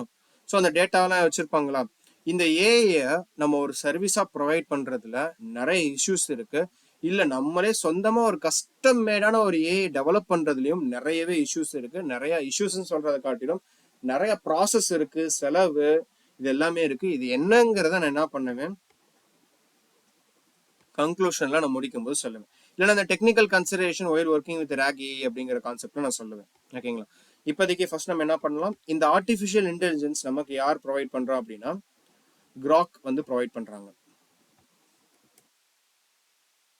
ஸோ அந்த டேட்டாலாம் வச்சுருப்பாங்களா. இந்த ஏஐயை நம்ம ஒரு சர்வீஸாக ப்ரொவைட் பண்ணுறதுல நிறைய இஷ்யூஸ் இருக்குது. இல்லை நம்மளே சொந்தமாக ஒரு கஸ்டம் மேடான ஒரு ஏஐ டெவலப் பண்ணுறதுலையும் நிறையவே இஷ்யூஸ் இருக்குது. நிறைய இஷ்யூஸ்ன்னு சொல்கிறத காட்டிலும் நிறைய ப்ராசஸ் இருக்குது, செலவு, இது எல்லாமே இருக்குது. இது என்னங்கிறத நான் என்ன பண்ணுவேன், கன்க்ளூஷன்ல நான் முடிக்கும் போது சொல்லுவேன். இல்லைன்னா அந்த technical consideration wire working with RAG AI அப்படிங்கிற கான்செப்ட்ல நான் சொல்லுவேன். ஓகேங்களா. இப்போதைக்கு ஃபர்ஸ்ட் நம்ம என்ன பண்ணலாம், இந்த ஆர்டிஃபிஷியல் இன்டெலிஜென்ஸ் நமக்கு யார் ப்ரொவைட் பண்ணுறோம் அப்படின்னா, கிராக் வந்து ப்ரொவைட் பண்ணுறாங்க.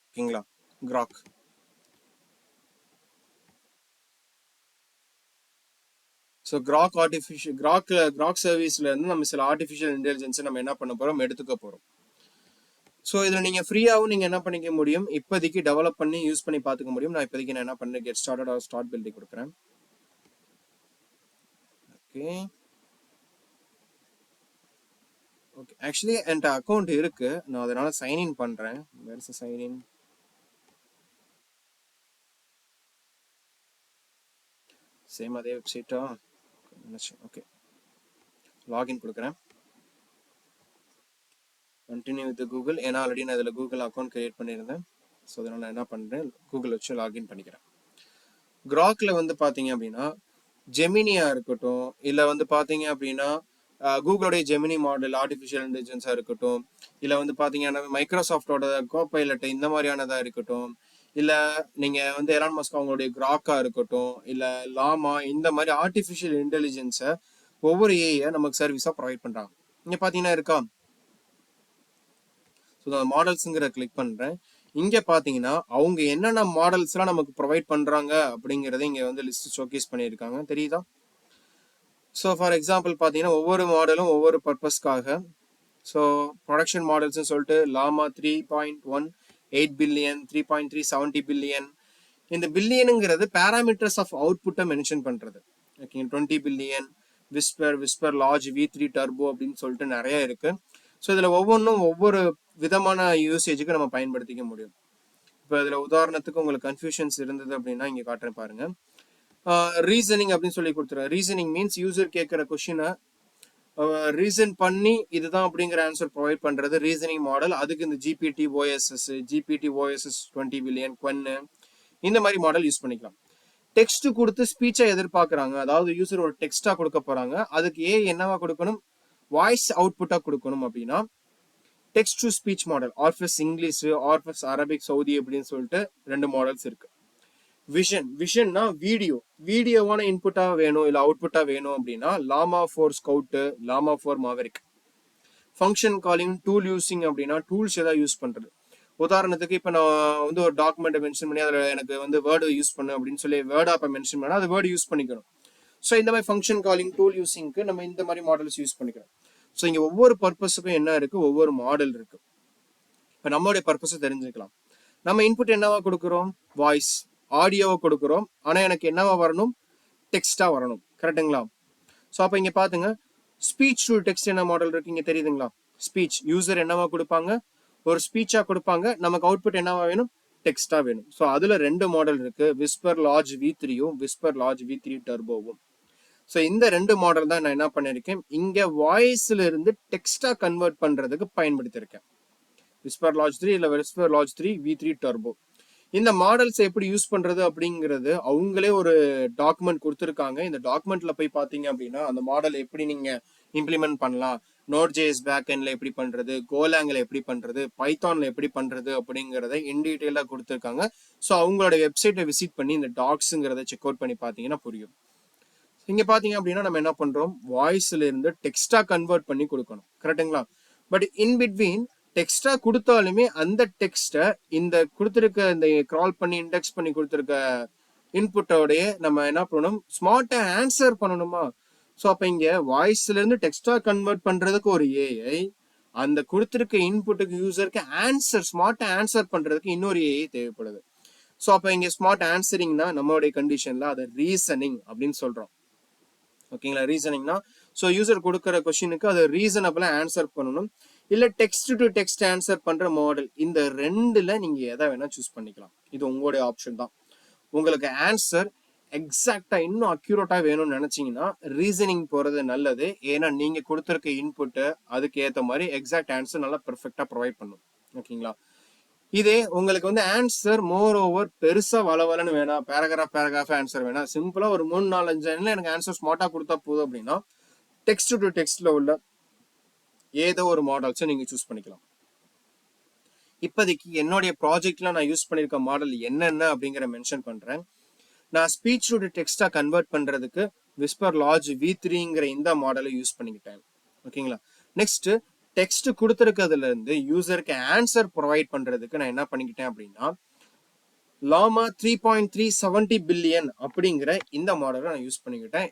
ஓகேங்களா. கிராக். ஸோ கிராக் சர்வீஸ்ல இருந்து நம்ம சில ஆர்டிஃபிஷியல் இன்டெலிஜென்ஸை நம்ம என்ன பண்ண போறோம், எடுத்துக்க போறோம். ஸோ இதில் நீங்கள் ஃப்ரீயாகவும் நீங்கள் என்ன பண்ணிக்க முடியும், இப்போதைக்கு டெவலப் பண்ணி யூஸ் பண்ணி பார்த்துக்க முடியும். நான் இப்போதைக்கு நான் என்ன பண்ணேன், get started or start building கொடுக்குறேன். ஓகே ஓகே, ஆக்சுவலி என்கிட்ட அக்கௌண்ட் இருக்கு, நான் அதனால சைன்இன் பண்றேன். Where is sign in? சேம் அதே வெப்சைட்டா? ஓகே, லாகின் கொடுக்குறேன். Continue with Google. ஏன்னா ஆல்ரெடி நான் இதில் கூகுள் அக்கௌண்ட் கிரியேட் பண்ணியிருந்தேன். ஸோ அதனால் நான் என்ன பண்ணுறேன், கூகுள் வச்சு லாகின் பண்ணிக்கிறேன். கிராக்ல வந்து பார்த்தீங்க அப்படின்னா ஜெமினியா இருக்கட்டும், இல்லை வந்து பார்த்தீங்க அப்படின்னா கூகுளோடைய ஜெமினி மாடல் ஆர்டிஃபிஷியல் இன்டெலிஜென்ஸாக இருக்கட்டும், இல்லை வந்து பார்த்தீங்கன்னா மைக்ரோசாஃப்டோட கோபைலட் இந்த மாதிரியானதாக இருக்கட்டும், இல்லை நீங்கள் வந்து எலான் மஸ்க் அவங்களுடைய கிராக்கா இருக்கட்டும், இல்லை லாமா, இந்த மாதிரி ஆர்டிஃபிஷியல் இன்டெலிஜென்ஸை ஒவ்வொரு ஏஐயை நமக்கு சர்வீஸாக ப்ரொவைட் பண்ணுறாங்க. இங்கே பார்த்தீங்கன்னா இருக்கா, ஸோ நான் மாடல்ஸுங்கிற கிளிக் பண்ணுறேன். இங்கே பார்த்தீங்கன்னா அவங்க என்னென்ன மாடல்ஸ்லாம் நமக்கு ப்ரொவைட் பண்ணுறாங்க அப்படிங்கிறத இங்கே வந்து லிஸ்ட் ஷோகேஸ் பண்ணியிருக்காங்க, தெரியுதா? ஸோ ஃபார் எக்ஸாம்பிள் பார்த்தீங்கன்னா ஒவ்வொரு மாடலும் ஒவ்வொரு பர்பஸ்க்காக. ஸோ ப்ரொடக்ஷன் மாடல்ஸ்னு சொல்லிட்டு லாமா 3.18 பில்லியன், 3.370 பில்லியன். இந்த பில்லியனுங்கிறது பேராமீட்டர்ஸ் ஆஃப் அவுட்புட்டை மென்ஷன் பண்ணுறது. Okay, 20 billion, whisper large, V3 turbo அப்படின்னு சொல்லிட்டு நிறைய இருக்கு. ஸோ இதில் ஒவ்வொன்றும் ஒவ்வொரு விதமான யூசேஜுக்கு நம்ம பயன்படுத்திக்க முடியும். இப்போ இதில் உதாரணத்துக்கு உங்களுக்கு கன்ஃபியூஷன்ஸ் இருந்தது அப்படின்னா இங்கே காட்டுறேன் பாருங்க. ரீசனிங் அப்படின்னு சொல்லி கொடுத்துருவேன். ரீசனிங் மீன்ஸ் யூசர் கேட்குற கொஷினை ரீசன் பண்ணி இதுதான் அப்படிங்கிற ஆன்சர் ப்ரொவைட் பண்ணுறது ரீசனிங் மாடல். அதுக்கு இந்த ஜிபிடி ஓஎஸ்எஸ் 20 பில்லியன், குவன்னு இந்த மாதிரி மாடல் யூஸ் பண்ணிக்கலாம். டெக்ஸ்ட் கொடுத்து ஸ்பீச்சை எதிர்பார்க்குறாங்க, அதாவது யூசர் ஒரு டெக்ஸ்டா கொடுக்க போறாங்க, அதுக்கு என்னவா கொடுக்கணும், வாய்ஸ் அவுட்புட்டா கொடுக்கணும் அப்படின்னா text to speech model, Orpheus English, Orpheus Arabic Saudi அப்படின்னு சொல்லிட்டு 2 மாடல்ஸ் இருக்கு. விஷன்னா வீடியோவான இன்புட்டா வேணும் இல்லை அவுட்புட்டா வேணும் அப்படின்னா லாமா 4 ஸ்கவுட், லாமா 4 Maverick. Function calling, tool using அப்படின்னா டூல்ஸ் ஏதாவது யூஸ் பண்றது. உதாரணத்துக்கு இப்போ நான் வந்து ஒரு டாக்குமெண்ட்டை மென்ஷன் பண்ணி அதில் எனக்கு வந்து வேர்டு யூஸ் பண்ணு அப்படின்னு சொல்லி வேர்ட் ஆப்பை மென்ஷன் பண்ணால் அது வேர்டு யூஸ் பண்ணிக்கணும். ஸோ இந்த மாதிரி ஃபங்க்ஷன் காலிங், டூல் யூசிங்க்கு நம்ம இந்த மாதிரி மாடல்ஸ் யூஸ் பண்ணிக்கிறோம். ஸோ இங்கே ஒவ்வொரு பர்பஸுக்கும் என்ன இருக்கு, ஒவ்வொரு மாடல் இருக்கு. இப்போ நம்மளுடைய பர்பஸை தெரிஞ்சுக்கலாம். நம்ம இன்புட் என்னவா கொடுக்குறோம், வாய்ஸ் ஆடியோவை கொடுக்குறோம், ஆனால் எனக்கு என்னவா வரணும், டெக்ஸ்டா வரணும். கரெக்டுங்களா? ஸோ அப்போ இங்கே பார்த்துங்க, ஸ்பீச் டு டெக்ஸ்ட் என்ன மாடல் இருக்கு இங்கே தெரியுதுங்களா? ஸ்பீச் யூசர் என்னவா கொடுப்பாங்க, ஒரு ஸ்பீச்சா கொடுப்பாங்க, நமக்கு அவுட்புட் என்னவா வேணும், டெக்ஸ்டா வேணும். ஸோ அதுல 2 மாடல் இருக்கு, விஸ்பர் லார்ஜ் V3யும் விஸ்பர் லார்ஜ் V3 டர்போவும். ஸோ இந்த 2 மாடல் தான் நான் என்ன பண்ணிருக்கேன், இங்க வாய்ஸ்ல இருந்து டெக்ஸ்டா கன்வெர்ட் பண்றதுக்கு பயன்படுத்தியிருக்கேன். விஸ்பர் லார்ஜ் 3 இல்ல விஸ்பர் லார்ஜ் 3 V3 டர்போ. இந்த மாடல்ஸ் எப்படி யூஸ் பண்றது அப்படிங்கிறது அவங்களே ஒரு டாக்குமெண்ட் கொடுத்துருக்காங்க. இந்த டாக்குமெண்ட்ல போய் பார்த்தீங்க அப்படின்னா அந்த மாடல் எப்படி நீங்க இம்ப்ளிமெண்ட் பண்ணலாம், Node.js பேக்எண்ட்ல எப்படி பண்றது, கோலாங்ல எப்படி பண்றது, பைத்தான்ல எப்படி பண்றது அப்படிங்கிறத இன் டீடைலா கொடுத்துருக்காங்க. ஸோ அவங்களோட வெப்சைட்டை விசிட் பண்ணி இந்த டாக்ஸுங்கிறத செக் அவுட் பண்ணி பார்த்தீங்கன்னா புரியும். இங்க பாத்தீங்க அப்படின்னா நம்ம என்ன பண்றோம், வாய்ஸ்ல இருந்து டெக்ஸ்டா கன்வெர்ட் பண்ணி கொடுக்கணும். கரெக்டுங்களா? பட் இன் பிட்வீன் டெக்ஸ்டா கொடுத்தாலுமே அந்த டெக்ஸ்ட்டை இந்த கொடுத்துருக்க இந்த கிரால் பண்ணி இண்டெக்ஸ் பண்ணி கொடுத்துருக்க இன்புட்டோடைய நம்ம என்ன பண்ணணும், ஸ்மார்ட்டா ஆன்சர் பண்ணணுமா? ஸோ அப்போ இங்க வாய்ஸ்ல இருந்து டெக்ஸ்டா கன்வெர்ட் பண்றதுக்கு ஒரு ஏஐ, அந்த கொடுத்துருக்க இன்புட்டுக்கு யூசருக்கு ஆன்சர் ஸ்மார்ட்டா ஆன்சர் பண்றதுக்கு இன்னொரு ஏஐ தேவைப்படுது. ஸோ அப்போ இங்க ஸ்மார்ட் ஆன்சரிங்னா நம்மளுடைய கண்டிஷன்ல அதை ரீசனிங் அப்படின்னு சொல்றோம். ஓகேங்களா? ரீசனிங்னா ஸோ யூசர் கொடுக்குற கொஸ்டினுக்கு அதை ரீசனபிளா ஆன்சர் பண்ணணும், இல்லை டெக்ஸ்ட் டு டெக்ஸ்ட் ஆன்சர் பண்ற மாடல். இந்த 2ல நீங்க எதை வேணா சூஸ் பண்ணிக்கலாம். இது உங்களுடைய ஆப்ஷன் தான். உங்களுக்கு ஆன்சர் எக்ஸாக்டா இன்னும் அக்யூரேட்டா வேணும்னு நினைச்சீங்கன்னா ரீசனிங் போறது நல்லது. ஏன்னா நீங்க கொடுத்துருக்க இன்புட்டு அதுக்கு ஏற்ற மாதிரி எக்ஸாக்ட் ஆன்சர் நல்லா பெர்ஃபெக்டா ப்ரொவைட் பண்ணும். ஓகேங்களா? இதே உங்களுக்கு வந்து ஆன்சர் மோர் ஓவர் பெருசா வளவலன்னு வேணாம், பேராகிராஃப் ஆன்சர் வேணாம், சிம்பிளா ஒரு 3-4-5 லைன்ல எனக்கு ஆன்சர் ஸ்மார்ட்டா கொடுத்தா போதும் அப்படின்னா டெக்ஸ்ட் டு டெக்ஸ்ட்ல உள்ள ஏதோ ஒரு மாடல்ஸை நீங்க சூஸ் பண்ணிக்கலாம். இப்போதைக்கு என்னுடைய ப்ராஜெக்ட்ல நான் யூஸ் பண்ணிருக்க மாடல் என்னென்ன அப்படிங்கிற மென்ஷன் பண்றேன். நான் ஸ்பீச் டு டெக்ஸ்டா கன்வெர்ட் பண்றதுக்கு விஸ்பர் லார்ஜ் V3ங்கிற இந்த மாடலை யூஸ் பண்ணிக்கிட்டேன். ஓகேங்களா? நெக்ஸ்ட் டெக்ஸ்ட் கொடுத்துருக்கிறதுல இருந்து யூசருக்கு ஆன்சர் ப்ரொவைட் பண்றதுக்கு நான் என்ன பண்ணிக்கிட்டேன் அப்படின்னா லாமா 3.370 பில்லியன் அப்படிங்கிற இந்த மாடலை நான் யூஸ் பண்ணிக்கிட்டேன்.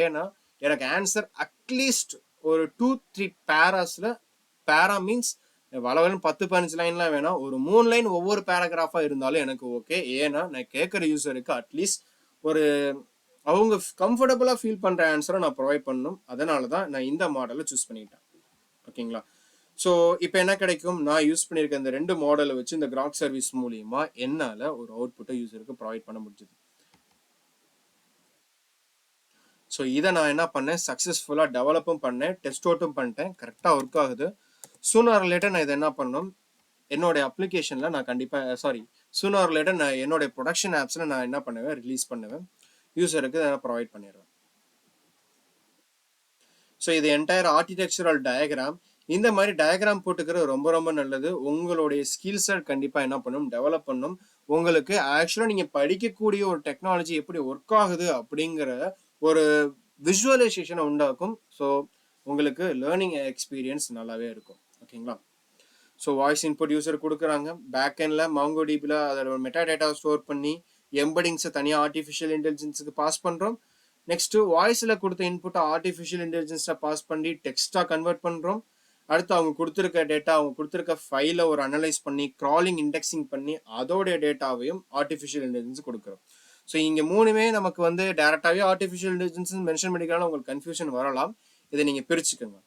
ஏன்னா எனக்கு ஆன்சர் அட்லீஸ்ட் ஒரு 2-3 பேராஸ்ல, பேரா மீன்ஸ் வளவலன்னு 10-15 லைன்லாம் வேணாம், ஒரு 3 லைன் ஒவ்வொரு பேராகிராஃபா இருந்தாலும் எனக்கு ஓகே. ஏன்னா நான் கேட்குற யூசருக்கு அட்லீஸ்ட் ஒரு அவங்க கம்ஃபர்டபுளாக ஃபீல் பண்ணுற ஆன்சரை நான் ப்ரொவைட் பண்ணணும். அதனால தான் நான் இந்த மாடலை சூஸ் பண்ணிட்டேன். ஓகேங்களா? ஸோ இப்போ என்ன கிடைக்கும், நான் யூஸ் பண்ணியிருக்க இந்த 2 மாடலை வச்சு இந்த கிராக் சர்வீஸ் மூலியமா என்னால் ஒரு அவுட்புட்டை யூசருக்கு ப்ரொவைட் பண்ண முடிஞ்சது. ஸோ இதை நான் என்ன பண்ணேன், சக்ஸஸ்ஃபுல்லாக டெவலப்பும் பண்ணேன், டெஸ்ட் அவுட்டும் பண்ணிட்டேன், கரெக்டாக ஒர்க் ஆகுது. சூனர் ரிலேட்டட் நான் இதை என்ன பண்ணணும், என்னோட அப்ளிகேஷனில் நான் கண்டிப்பாக சூனர் ரிலேட்டட் நான் என்னோட ப்ரொடக்ஷன் ஆப்ஸில் நான் என்ன பண்ணுவேன், ரிலீஸ் பண்ணுவேன், யூசருக்கு அதை ப்ரொவைட் பண்ணிடுவேன். ஸோ இது என்டையர் ஆர்கிடெக்சரல் டயக்ராம். இந்த மாதிரி டயக்ராம் போட்டுக்கிறது ரொம்ப ரொம்ப நல்லது. உங்களுடைய ஸ்கில் செட் கண்டிப்பாக என்ன பண்ணும், டெவலப் பண்ணும். உங்களுக்கு ஆக்சுவலாக நீங்கள் படிக்கக்கூடிய ஒரு டெக்னாலஜி எப்படி ஒர்க் ஆகுது அப்படிங்கிற ஒரு விஷுவலைசேஷனை உண்டாக்கும். ஸோ உங்களுக்கு லேர்னிங் எக்ஸ்பீரியன்ஸ் நல்லாவே இருக்கும். ஓகேங்களா? ஸோ வாய்ஸ் இன்புட் யூசர் கொடுக்குறாங்க, பேக் எண்டில் மாங்கோடிபியில் அதோட மெட்டா டேட்டா ஸ்டோர் பண்ணி எம்படிங்ஸை தனியாக ஆர்டிஃபிஷியல் இன்டெலிஜென்ஸுக்கு பாஸ் பண்ணுறோம். நெக்ஸ்ட்டு வாய்ஸில் கொடுத்த இன்புட்டை ஆர்டிஃபிஷியல் இன்டெலிஜென்ஸை பாஸ் பண்ணி டெக்ஸ்ட்டாக கன்வெர்ட் பண்ணுறோம். அடுத்து அவங்க கொடுத்துருக்க டேட்டா, அவங்க கொடுத்துருக்க ஃபைலை ஒரு அனலைஸ் பண்ணி க்ராலிங் இண்டெக்ஸிங் பண்ணி அதோடைய டேட்டாவையும் ஆர்டிஃபிஷியல் இன்டெலிஜென்ஸ் கொடுக்குறோம். ஸோ இங்கே மூணுமே நமக்கு வந்து டேரெக்டாகவே ஆர்டிஃபிஷியல் இன்டெலிஜென்ஸ் மென்ஷன் பண்ணிக்கலாம், உங்களுக்கு கன்ஃபியூஷன் வரலாம். இதை நீங்கள் பிரிச்சுக்கோங்க.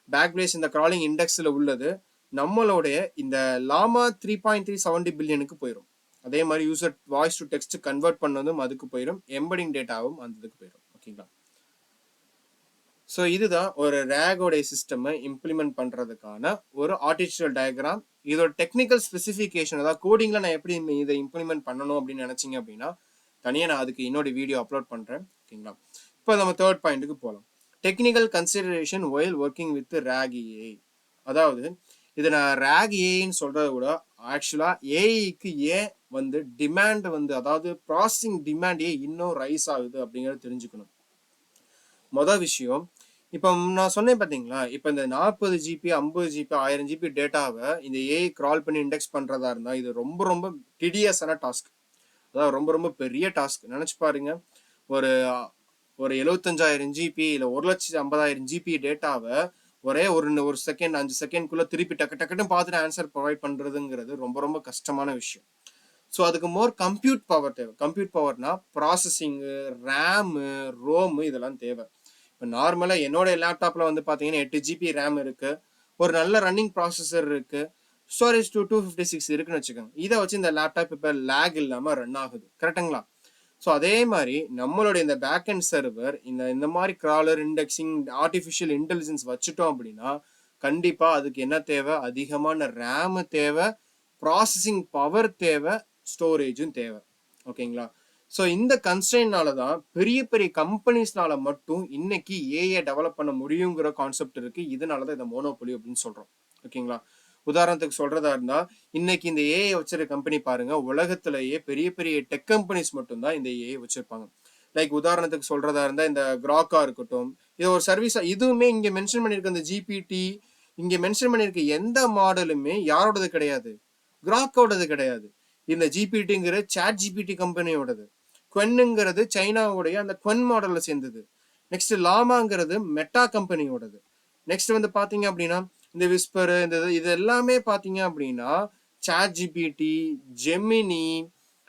பேக் பிளேஸ் இந்த க்ராலிங் இண்டெக்ஸில் உள்ளது நம்மளுடைய இந்த லாமா 3.370 பில்லியனுக்கு போயிடும். அதே மாதிரி user voice to text convert பண்ணதும் அதுக்கு போயிடும், எம்படிங் டேட்டாவும் அந்த இதுக்கு போயிடும். ஓகேங்களா? ஸோ இதுதான் ஒரு ரேகோடைய சிஸ்டமை இம்ப்ளிமெண்ட் பண்ணுறதுக்கான ஒரு ஆர்டிஃபிஷியல் டயக்ராம். இதோட டெக்னிக்கல் ஸ்பெசிஃபிகேஷன், அதாவது கோடிங்கில் நான் எப்படி இதை இம்ப்ளிமெண்ட் பண்ணணும் அப்படின்னு நினச்சிங்க அப்படின்னா தனியாக நான் அதுக்கு இன்னொரு வீடியோ அப்லோட் பண்ணுறேன். ஓகேங்களா? இப்போ நம்ம தேர்ட் பாயிண்ட்டுக்கு போகலாம். Technical consideration while working with RAG AI. அதாவது இதை நான் ரேக் ஏஐன்னு சொல்கிறத விட ஆக்சுவலாக ஏஐக்கு ஏன் வந்து டிமாண்ட் வந்து, அதாவது ப்ராசஸிங் டிமாண்ட் ஏன் இன்னும் ரைஸ் ஆகுது அப்படிங்கிறத தெரிஞ்சுக்கணும். மொதல் விஷயம், இப்போ நான் சொன்னேன் பார்த்தீங்களா, இப்போ இந்த 40 ஜிபி 50 ஜிபி 1000 ஜிபி டேட்டாவை இந்த ஏஐ கிரால் பண்ணி இண்டெக்ஸ் பண்ணுறதா இருந்தால் இது ரொம்ப ரொம்ப டிடியஸான டாஸ்க். அதாவது ரொம்ப ரொம்ப பெரிய டாஸ்க். நினச்சி பாருங்க, ஒரு ஒரு 75,000 ஜிபி இல்லை 1,50,000 ஜிபி டேட்டாவை ஒரே ஒரு செகண்ட் 5 செகண்ட்குள்ளே திருப்பி டக்குன்னு பார்த்துட்டு ஆன்சர் ப்ரொவைட் பண்ணுறதுங்கிறது ரொம்ப ரொம்ப கஷ்டமான விஷயம். ஸோ அதுக்கு மோர் கம்ப்யூட் பவர் தேவை. கம்ப்யூட் பவர்னா ப்ராசஸிங்கு, ரேமு, ரோமு இதெல்லாம் தேவை. இப்போ நார்மலாக என்னோட லேப்டாப்பில் வந்து பார்த்தீங்கன்னா 8 ஜிபி ரேம் இருக்குது, ஒரு நல்ல ரன்னிங் ப்ராசஸர் இருக்குது, ஸ்டோரேஜ் 256 இருக்குன்னு வச்சுக்கோங்க. இதை வச்சு இந்த லேப்டாப் இப்போ லேக் இல்லாமல் ரன் ஆகுது. கரெக்டுங்களா? ஸோ அதே மாதிரி நம்மளுடைய இந்த பேக் அண்ட் சர்வர் இந்த மாதிரி கிராலர் இண்டெக்ஸிங் ஆர்டிஃபிஷியல் இன்டெலிஜென்ஸ் வச்சுட்டோம் அப்படின்னா கண்டிப்பாக அதுக்கு என்ன தேவை, அதிகமான ரேமு தேவை, ப்ராசஸிங் பவர் தேவை, ஸ்டோரேஜும் தேவை. ஓகேங்களா? ஸோ இந்த கன்ஸ்ட்ரெயின்னால தான் பெரிய பெரிய கம்பெனிஸ்னால மட்டும் இன்னைக்கு ஏஐ டெவலப் பண்ண முடியுங்கிற கான்செப்ட் இருக்கு. இதனால தான் இதை மோனோபொலி அப்படின்னு சொல்றோம். ஓகேங்களா? உதாரணத்துக்கு சொல்றதா இருந்தா இன்னைக்கு இந்த ஏஐ வச்சிருக்க கம்பெனி பாருங்க, உலகத்திலேயே பெரிய பெரிய டெக் கம்பெனிஸ் மட்டும்தான் இந்த ஏஐ வச்சிருப்பாங்க. லைக் உதாரணத்துக்கு சொல்றதா இருந்தா இந்த கிராக்கா இருக்கட்டும், இது ஒரு சர்வீஸ். இதுவுமே இங்க மென்ஷன் பண்ணிருக்க இந்த ஜிபிடி, இங்க மென்ஷன் பண்ணிருக்க எந்த மாடலுமே யாரோடது கிடையாது, கிராக்கோடது கிடையாது. இந்த ஜிபிடிங்கிற சாட் ஜிபிடி கம்பெனியோடது. குவென்னுங்கிறது சைனாவுடைய அந்த குவென் மாடல்ல சேர்ந்தது. நெக்ஸ்ட் லாமாங்கிறது மெட்டா கம்பெனியோடது. நெக்ஸ்ட் வந்து பாத்தீங்க அப்படின்னா இந்த விஸ்பர், இந்த இது எல்லாமே பாத்தீங்க அப்படின்னா சாட் ஜிபிடி, ஜெமினி,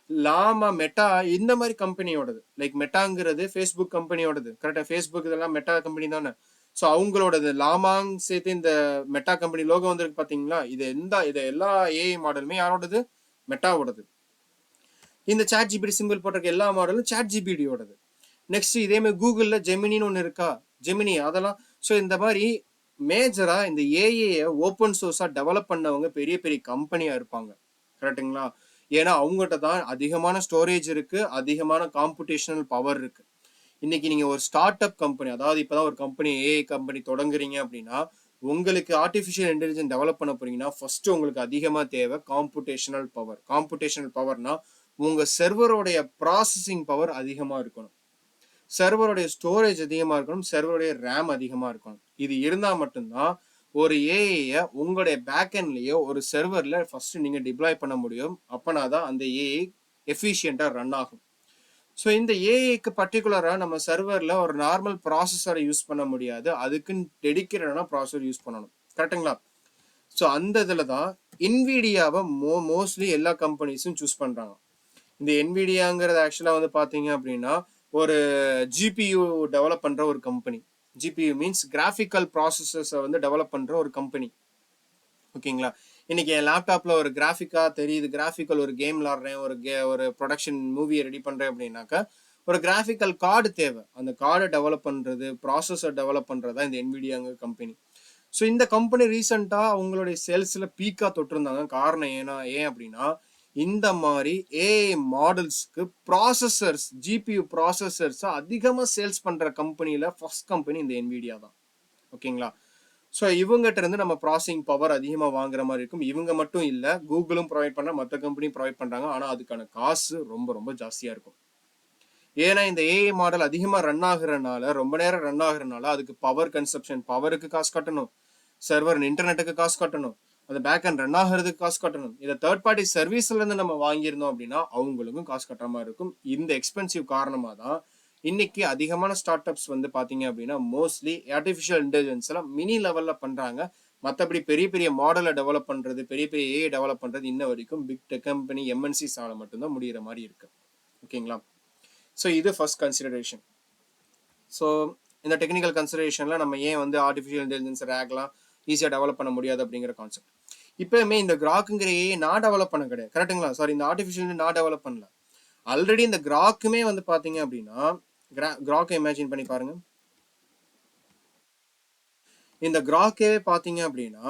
லாமா, மெட்டா இந்த மாதிரி கம்பெனியோடது. Like மெட்டாங்கிறது Facebook கம்பெனியோடது. கரெக்டா? ஃபேஸ்புக் இதெல்லாம் மெட்டா கம்பெனி தானே. ஸோ அவங்களோடது லாமாங் சேர்த்து இந்த மெட்டா கம்பெனி லோகோ வந்திருக்கு பாத்தீங்களா. இது எல்லா ஏஐ மாடலுமே யாரோடது, மெட்டாவோடது. இந்த சாட் ஜிபிடி சிம்பிள் போட்டிருக்க எல்லா மாடலும் சாட் ஜிபிடியோடது. நெக்ஸ்ட் இதே மாதிரி கூகுளில் ஜெமினின்னு ஒன்று இருக்கா, ஜெமினி அதெல்லாம். ஸோ இந்த மாதிரி மேஜரா இந்த ஏஐயை ஓப்பன் சோர்ஸா டெவலப் பண்ணவங்க பெரிய பெரிய கம்பெனியா இருப்பாங்க. கரெக்டுங்களா? ஏன்னா அவங்ககிட்ட தான் அதிகமான ஸ்டோரேஜ் இருக்கு, அதிகமான காம்புடேஷனல் பவர் இருக்கு. இன்னைக்கு நீங்க ஒரு ஸ்டார்ட் அப் கம்பெனி, அதாவது இப்பதான் ஒரு கம்பெனி ஏஐ கம்பெனி தொடங்குறீங்க அப்படின்னா உங்களுக்கு ஆர்டிஃபிஷியல் இன்டெலிஜென்ஸ் டெவலப் பண்ண போறீங்கன்னா ஃபர்ஸ்ட் உங்களுக்கு அதிகமா தேவை காம்புடேஷனல் பவர். காம்புடேஷனல் பவர்னா உங்க சர்வரோடைய ப்ராசஸிங் பவர் அதிகமா இருக்கணும், சர்வருடைய ஸ்டோரேஜ் அதிகமா இருக்கணும், சர்வருடைய ரேம் அதிகமா இருக்கணும். இது இருந்தா மட்டும்தான் ஒரு ஏஐ உங்களுடைய பேக்எண்ட்லயோ ஒரு சர்வர்ல ஃபர்ஸ்ட் நீங்க டிப்ளாய் பண்ண முடியும். அப்பனாதான் அந்த ஏஐ எஃபிஷியண்டா ரன் ஆகும். ஸோ இந்த ஏஐக்கு பர்டிகுலரா நம்ம சர்வர்ல ஒரு நார்மல் ப்ராசஸரை யூஸ் பண்ண முடியாது, அதுக்குன்னு டெடிக்கேட்டடான ப்ராசஸர் யூஸ் பண்ணணும். கரெக்டுங்களா? ஸோ அந்த இதுல தான் இன்விடியாவை மோஸ்ட்லி எல்லா கம்பெனிஸும் சூஸ் பண்றாங்க. இந்த என்விடியாங்கிறது ஆக்சுவலா வந்து பாத்தீங்க அப்படின்னா ஒரு ஜிபியு டெவலப் பண்ற ஒரு கம்பெனி. ஜிபியு மீன்ஸ் கிராஃபிக்கல் ப்ராசஸர்ஸை வந்து டெவலப் பண்ற ஒரு கம்பெனி. ஓகேங்களா? இன்னைக்கு என் லேப்டாப்ல ஒரு கிராஃபிக்கா தெரியுது, கிராஃபிக்கல் ஒரு கேம் விளாடுறேன், ஒரு ப்ரொடக்ஷன் மூவியை ரெடி பண்றேன் அப்படின்னாக்கா ஒரு கிராஃபிக்கல் கார்டு தேவை. அந்த கார்டை டெவலப் பண்றது, ப்ராசஸர் டெவலப் பண்றதா இந்த NVIDIAங்கிற கம்பெனி. ஸோ இந்த கம்பெனி ரீசெண்டா அவங்களுடைய சேல்ஸ்ல பீக்கா தொட்டிருந்தாங்க. காரணம் ஏன் அப்படின்னா இந்த மாதிரி ஏஐ மாடல்ஸ்க்கு ப்ராசஸர்ஸ், ஜிபியு ப்ராசஸர்ஸ் அதிகமா சேல்ஸ் பண்ற கம்பெனியில ஃபர்ஸ்ட் கம்பெனி இந்த NVIDIA தான். ஓகேங்களா? ஸோ இவங்ககிட்ட இருந்து நம்ம ப்ராசஸிங் பவர் அதிகமாக வாங்குற மாதிரி இருக்கும். இவங்க மட்டும் இல்லை, கூகுளும் ப்ரொவைட் பண்ண, மற்ற கம்பெனியும் ப்ரொவைட் பண்றாங்க. ஆனால் அதுக்கான காசு ரொம்ப ரொம்ப ஜாஸ்தியா இருக்கும். ஏன்னா இந்த ஏஐ மாடல் அதிகமாக ரன் ஆகுறதுனால, ரொம்ப நேரம் ரன் ஆகுறதுனால அதுக்கு பவர் கன்சப்ஷன், பவருக்கு காசு கட்டணும், சர்வர் இன்டர்நெட்டுக்கு காசு கட்டணும், அந்த பேக் அண்ட் ரன் ஆகிறதுக்கு காசு கட்டணும். இதை தேர்ட் பார்ட்டி சர்வீஸ்ல இருந்து நம்ம வாங்கியிருந்தோம் அப்படின்னா அவங்களுக்கும் காசு கட்டுற மாதிரி இருக்கும். இந்த எக்ஸ்பென்சிவ் காரணமாக தான் இன்னைக்கு அதிகமான ஸ்டார்ட் அப்ஸ் வந்து பாத்தீங்க அப்படின்னா மோஸ்ட்லி ஆர்டிஃபிஷியல் இன்டெலிஜென்ஸ்ல மினி லெவல்ல பண்றாங்க. மற்றபடி பெரிய பெரிய மாடலை டெவலப் பண்றது, பெரிய பெரிய ஏஐ டெவலப் பண்றது இன்ன வரைக்கும் பிக் டெக் கம்பெனி MNCஸால மட்டும்தான் முடிகிற மாதிரி இருக்கு. ஓகேங்களா? ஸோ இது ஃபர்ஸ்ட் கன்சிடரேஷன். ஸோ இந்த டெக்னிக்கல் கன்சிடரேஷன்ல நம்ம ஏன் வந்து ஆர்டிஃபிஷியல் இன்டெலிஜென்ஸ் ரேக்லாம் ஈஸியாக டெவலப் பண்ண முடியாது அப்படிங்கிற கான்செப்ட். இப்பவுமே இந்த கிராக்குங்கிற ஏஐ நான் டெவலப் பண்ண கிடையாது, கரெக்டுங்களா? சாரி, இந்த ஆர்டிஃபிஷியல் நான் டெவலப் பண்ணல. ஆல்ரெடி இந்த கிராக்குமே வந்து பாத்தீங்க அப்படின்னா கிராக்கை இமேஜின் பண்ணி பாருங்க. இந்த கிராக்கே பாத்தீங்க அப்படின்னா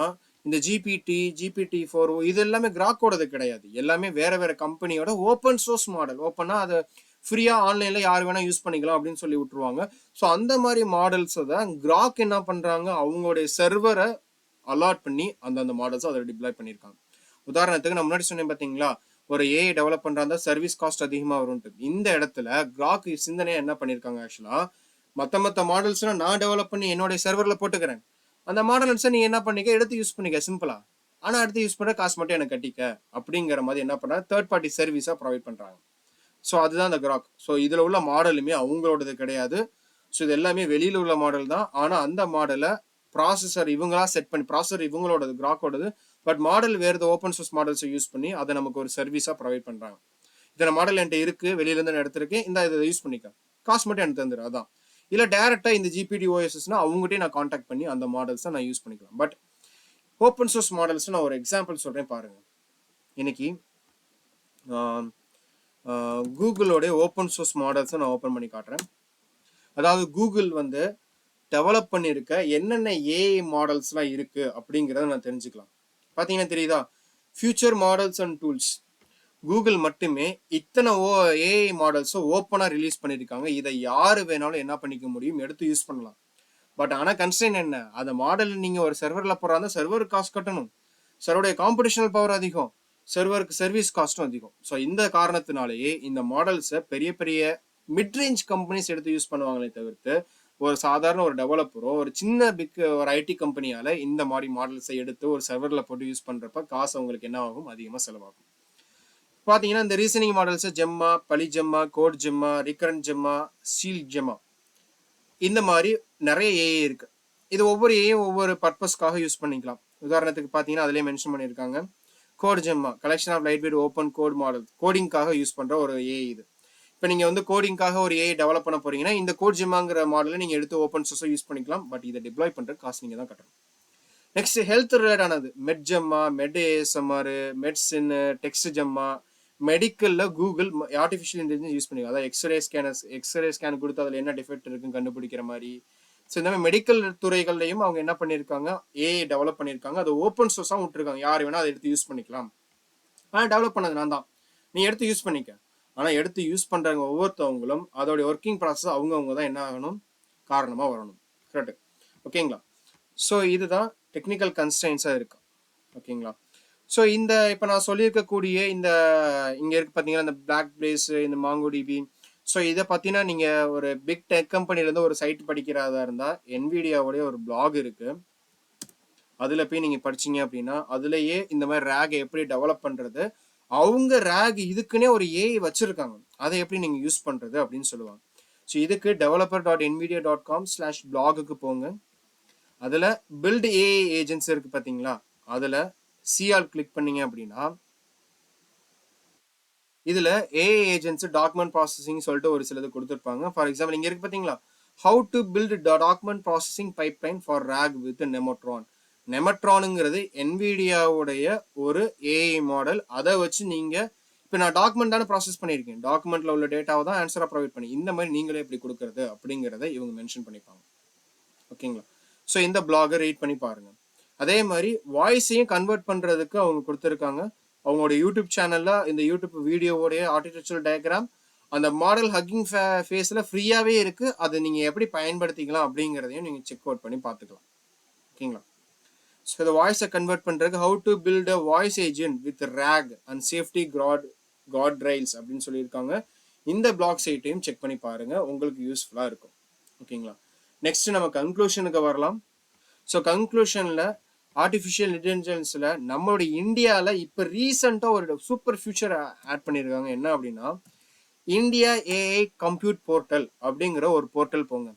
இந்த GPT-4 இது எல்லாமே கிராக்கோடது கிடையாது. எல்லாமே வேற வேற கம்பெனியோட ஓப்பன் சோர்ஸ் மாடல். ஓப்பனா அதை ஃப்ரீயா ஆன்லைன்ல யார் வேணா யூஸ் பண்ணிக்கலாம் அப்படின்னு சொல்லி விட்டுருவாங்க. ஸோ அந்த மாதிரி மாடல்ஸ் தான் கிராக் என்ன பண்றாங்க, அவங்களுடைய சர்வரை அலாட் பண்ணி அந்த மாடல்ஸ் அதை டிப்ளாய் பண்ணியிருக்காங்க. உதாரணத்துக்கு நான் முன்னாடி சொன்னேன் பாத்தீங்களா, ஒரு ஏஐ டெவலப் பண்றாங்க, சர்வீஸ் காஸ்ட் அதிகமா வரும்ட்டு. இந்த இடத்துல கிராக் சிந்தனையா என்ன பண்ணிருக்காங்க, ஆக்சுவலா மத்த மாடல்ஸ்லாம் நான் டெவலப் பண்ணி என்னோட சர்வர்ல போட்டுக்கிறேன், அந்த மாடல்ஸை நீ என்ன பண்ணிக்க, எடுத்து யூஸ் பண்ணிக்க சிம்பிளா, ஆனா அடுத்து யூஸ் பண்ற காசு மட்டும் எனக்கு கட்டிக்க அப்படிங்கிற மாதிரி என்ன பண்றாங்க, தேர்ட் பார்ட்டி சர்வீஸா ப்ரொவைட் பண்றாங்க. ஸோ அதுதான் அந்த கிராக். ஸோ இதுல உள்ள மாடலுமே அவங்களோடது கிடையாது. ஸோ இது எல்லாமே வெளியில உள்ள மாடல் தான். ஆனா அந்த மாடலை ப்ராசஸர் இவங்களா செட் பண்ணி, ப்ராசஸர் இவங்களோடது, கிராக்கோடது, பட் மாடல் வேறு ஓப்பன் சோர்ஸ் மாடல்ஸை யூஸ் பண்ணி அதை நமக்கு ஒரு சர்வீஸா ப்ரொவைட் பண்றாங்க. இத்தனை மாடல் என்கிட்ட இருக்கு, வெளியில இருந்து நான் எடுத்திருக்கேன், இந்த இதை யூஸ் பண்ணிக்க, காசு மட்டும் எனக்கு தந்துரு. அதான். இல்ல டைரக்டா இந்த GPT-OSனா அவங்ககிட்டயே நான் கான்டாக்ட் பண்ணி அந்த மாடல்ஸை நான் யூஸ் பண்ணிக்கலாம். பட் ஓப்பன் சோர்ஸ் மாடல்ஸ் நான் ஒரு எக்ஸாம்பிள் சொல்றேன் பாருங்க. இன்னைக்கு கூகுளோட ஓப்பன் சோர்ஸ் மாடல்ஸை நான் ஓப்பன் பண்ணி காட்டுறேன். அதாவது கூகுள் வந்து டெவலப் பண்ணியிருக்க என்னென்ன ஏஐ மாடல்ஸ்லாம் இருக்கு அப்படிங்கிறத நான் தெரிஞ்சுக்கலாம். பார்த்தீங்கன்னா தெரியுதா, future models and tools. Google மட்டுமே இத்தனை ஏஐ மாடல்ஸை ஓப்பனாக ரிலீஸ் பண்ணியிருக்காங்க. இதை யாரு வேணாலும் என்ன பண்ணிக்க முடியும், எடுத்து யூஸ் பண்ணலாம். பட் ஆனால் கன்ஸ்ட்ரெயின் என்ன, அந்த மாடல் நீங்கள் ஒரு சர்வரில் போடுறாங்க, சர்வருக்கு காசு கட்டணும், சர்வருடைய காம்படிஷனல் பவர் அதிகம், சர்வருக்கு சர்வீஸ் காஸ்ட்டும் அதிகம். ஸோ இந்த காரணத்தினாலேயே இந்த மாடல்ஸை பெரிய பெரிய மிட்ரேஞ்ச் கம்பெனிஸ் எடுத்து யூஸ் பண்ணுவாங்களே தவிர்த்து ஒரு சாதாரண ஒரு டெவலப்பரோ ஒரு சின்ன பிக் ஒரு ஐடி கம்பெனியால இந்த மாதிரி மாடல்ஸை எடுத்து ஒரு சர்வரில் போட்டு யூஸ் பண்றப்ப காசு அவங்களுக்கு என்ன ஆகும், அதிகமாக செலவாகும். பார்த்தீங்கன்னா இந்த ரீசனிங் மாடல்ஸை ஜெம்மா, பலி ஜெம்மா, கோட் ஜெம்மா, ரிகரண்ட் ஜெம்மா, ஸ்டீல் ஜெம்மா, இந்த மாதிரி நிறைய ஏஐ இருக்கு. இது ஒவ்வொரு ஏஐயும் ஒவ்வொரு பர்பஸ்க்காக யூஸ் பண்ணிக்கலாம். உதாரணத்துக்கு பார்த்தீங்கன்னா அதிலே மென்ஷன் பண்ணியிருக்காங்க, code Gemma collection of light weight open code model, கோடிங்காக யூஸ் பண்ற ஒரு ஏஐ இது. இப்போ நீங்கள் வந்து கோடிங்காக ஒரு ஏஐ டெவலப் பண்ண போறீங்கன்னா இந்த கோட் ஜெம்மாங்கிற மாடலை நீங்கள் எடுத்து ஓப்பன் சோர்ஸை யூஸ் பண்ணிக்கலாம். பட் இதை டிப்ளாய் பண்ணுற காசு நீங்கள் தான் கட்டணும். நெக்ஸ்ட் ஹெல்த் ரிலேட்டானது மெட் ஜெம்மா, மெட் ASMR, மெட்சின், text ஜெம்மா. மெடிக்கல்ல Google artificial intelligence use பண்ணிக்கலாம். அதாவது எக்ஸ்ரே ஸ்கேன் கொடுத்து அதில் என்ன டிஃபெக்ட் இருக்குன்னு கண்டுபிடிக்கிற மாதிரி. ஸோ இந்த மாதிரி மெடிக்கல் துறைகள்லையும் அவங்க என்ன பண்ணியிருக்காங்க, ஏஐ டெவலப் பண்ணியிருக்காங்க. அது ஓப்பன் சோர்ஸாக விட்டுருக்காங்க, யார் வேணா அதை எடுத்து யூஸ் பண்ணிக்கலாம். ஆனால் டெவலப் பண்ணது நான் தான், நீ எடுத்து யூஸ் பண்ணிக்க. ஆனால் எடுத்து யூஸ் பண்ணுறவங்க ஒவ்வொருத்தவங்களும் அதோடைய ஒர்க்கிங் ப்ராசஸ் அவங்கவுங்க தான் என்ன ஆகணும், காரணமாக வரணும். கரெக்டு, ஓகேங்களா? ஸோ இதுதான் டெக்னிக்கல் கன்ஸ்ட்ரெயின்ஸாக இருக்கு. ஓகேங்களா? ஸோ இந்த இப்போ நான் சொல்லியிருக்கக்கூடிய இந்த இங்கே இருக்கு பார்த்தீங்கன்னா இந்த பிளாக் பிளேஸ், இந்த மாங்கோடிபி. ஸோ இதை பார்த்தீங்கன்னா நீங்கள் ஒரு பிக் டெக் கம்பெனிலேருந்து ஒரு சைட் படிக்கிறதா இருந்தால் NVIDIAவோடைய ஒரு பிளாக் இருக்கு, அதில் போய் நீங்கள் படிச்சீங்க அப்படின்னா அதுலேயே இந்த மாதிரி ரேகை எப்படி டெவலப் பண்ணுறது, அவங்க ரேக் இதுக்குன்னே ஒரு ஏஐ வச்சிருக்காங்க, அதை எப்படி நீங்கள் யூஸ் பண்ணுறது அப்படின்னு சொல்லுவாங்க. ஸோ இதுக்கு developer.nvidia.com/blogக்கு போங்க. அதில் பில்ட் ஏஐ ஏஜென்ட்ஸ் இருக்கு பார்த்தீங்களா, அதில் சிஆல் கிளிக் பண்ணீங்க அப்படின்னா இதுல ஏஐ ஏஜென்ட்ஸ் டாக்குமெண்ட் ப்ராசஸிங் சொல்லிட்டு ஒரு சிலது கொடுத்துருப்பாங்க. ஃபார் எக்ஸாம்பிள் இங்க இருக்கு பாத்தீங்களா, how to build document processing pipeline for RAG with Nemotron. நெமட்ரானுங்கிறது என்விடியாவுடைய ஒரு ஏஐ மாடல். அதை வச்சு நீங்க இப்போ நான் டாக்குமெண்ட் தானே ப்ராசஸ் பண்ணியிருக்கேன், டாக்குமெண்ட்ல உள்ள டேட்டாவை தான் ஆன்சரா ப்ரொவைட் பண்ணி இந்த மாதிரி நீங்களே எப்படி கொடுக்கறது அப்படிங்கிறத இவங்க மென்ஷன் பண்ணிப்பாங்க. ஓகேங்களா? ஸோ இந்த பிளாகை ரீட் பண்ணி பாருங்க. அதே மாதிரி வாய்ஸையும் கன்வெர்ட் பண்றதுக்கு அவங்க கொடுத்துருக்காங்க. அவங்களோட யூடியூப் சேனல்ல இந்த யூடியூப் வீடியோவோடைய ஆர்டிஃபிஷியல் டயக்ராம் அந்த மாடல் ஹக்கிங் ஃபேஸ்ல ஃப்ரீயாவே இருக்கு. அதை நீங்க எப்படி பயன்படுத்திக்கலாம் அப்படிங்கிறதையும் நீங்க செக் அவுட் பண்ணி பார்த்துக்கலாம். ஓகேங்களா? ஸோ இந்த வாய்ஸை கன்வெர்ட் பண்றதுக்கு how to build a voice agent with RAG and safety guardrails அப்படின்னு சொல்லியிருக்காங்க. இந்த பிளாக் சைட்டையும் செக் பண்ணி பாருங்க, உங்களுக்கு யூஸ்ஃபுல்லா இருக்கும். ஓகேங்களா? நெக்ஸ்ட் நம்ம கன்க்ளூஷனுக்கு வரலாம். ஸோ கன்க்ளூஷன்ல ஆர்டிஃபிஷியல் இன்டெலிஜென்ஸ்ல நம்மளுடைய இந்தியாவில் இப்போ ரீசெண்டாக ஒரு சூப்பர் ஃபியூச்சர் ஆட் பண்ணியிருக்காங்க. என்ன அப்படின்னா, இந்தியா ஏஐ கம்ப்யூட் போர்ட்டல் அப்படிங்கிற ஒரு போர்ட்டல் போங்க.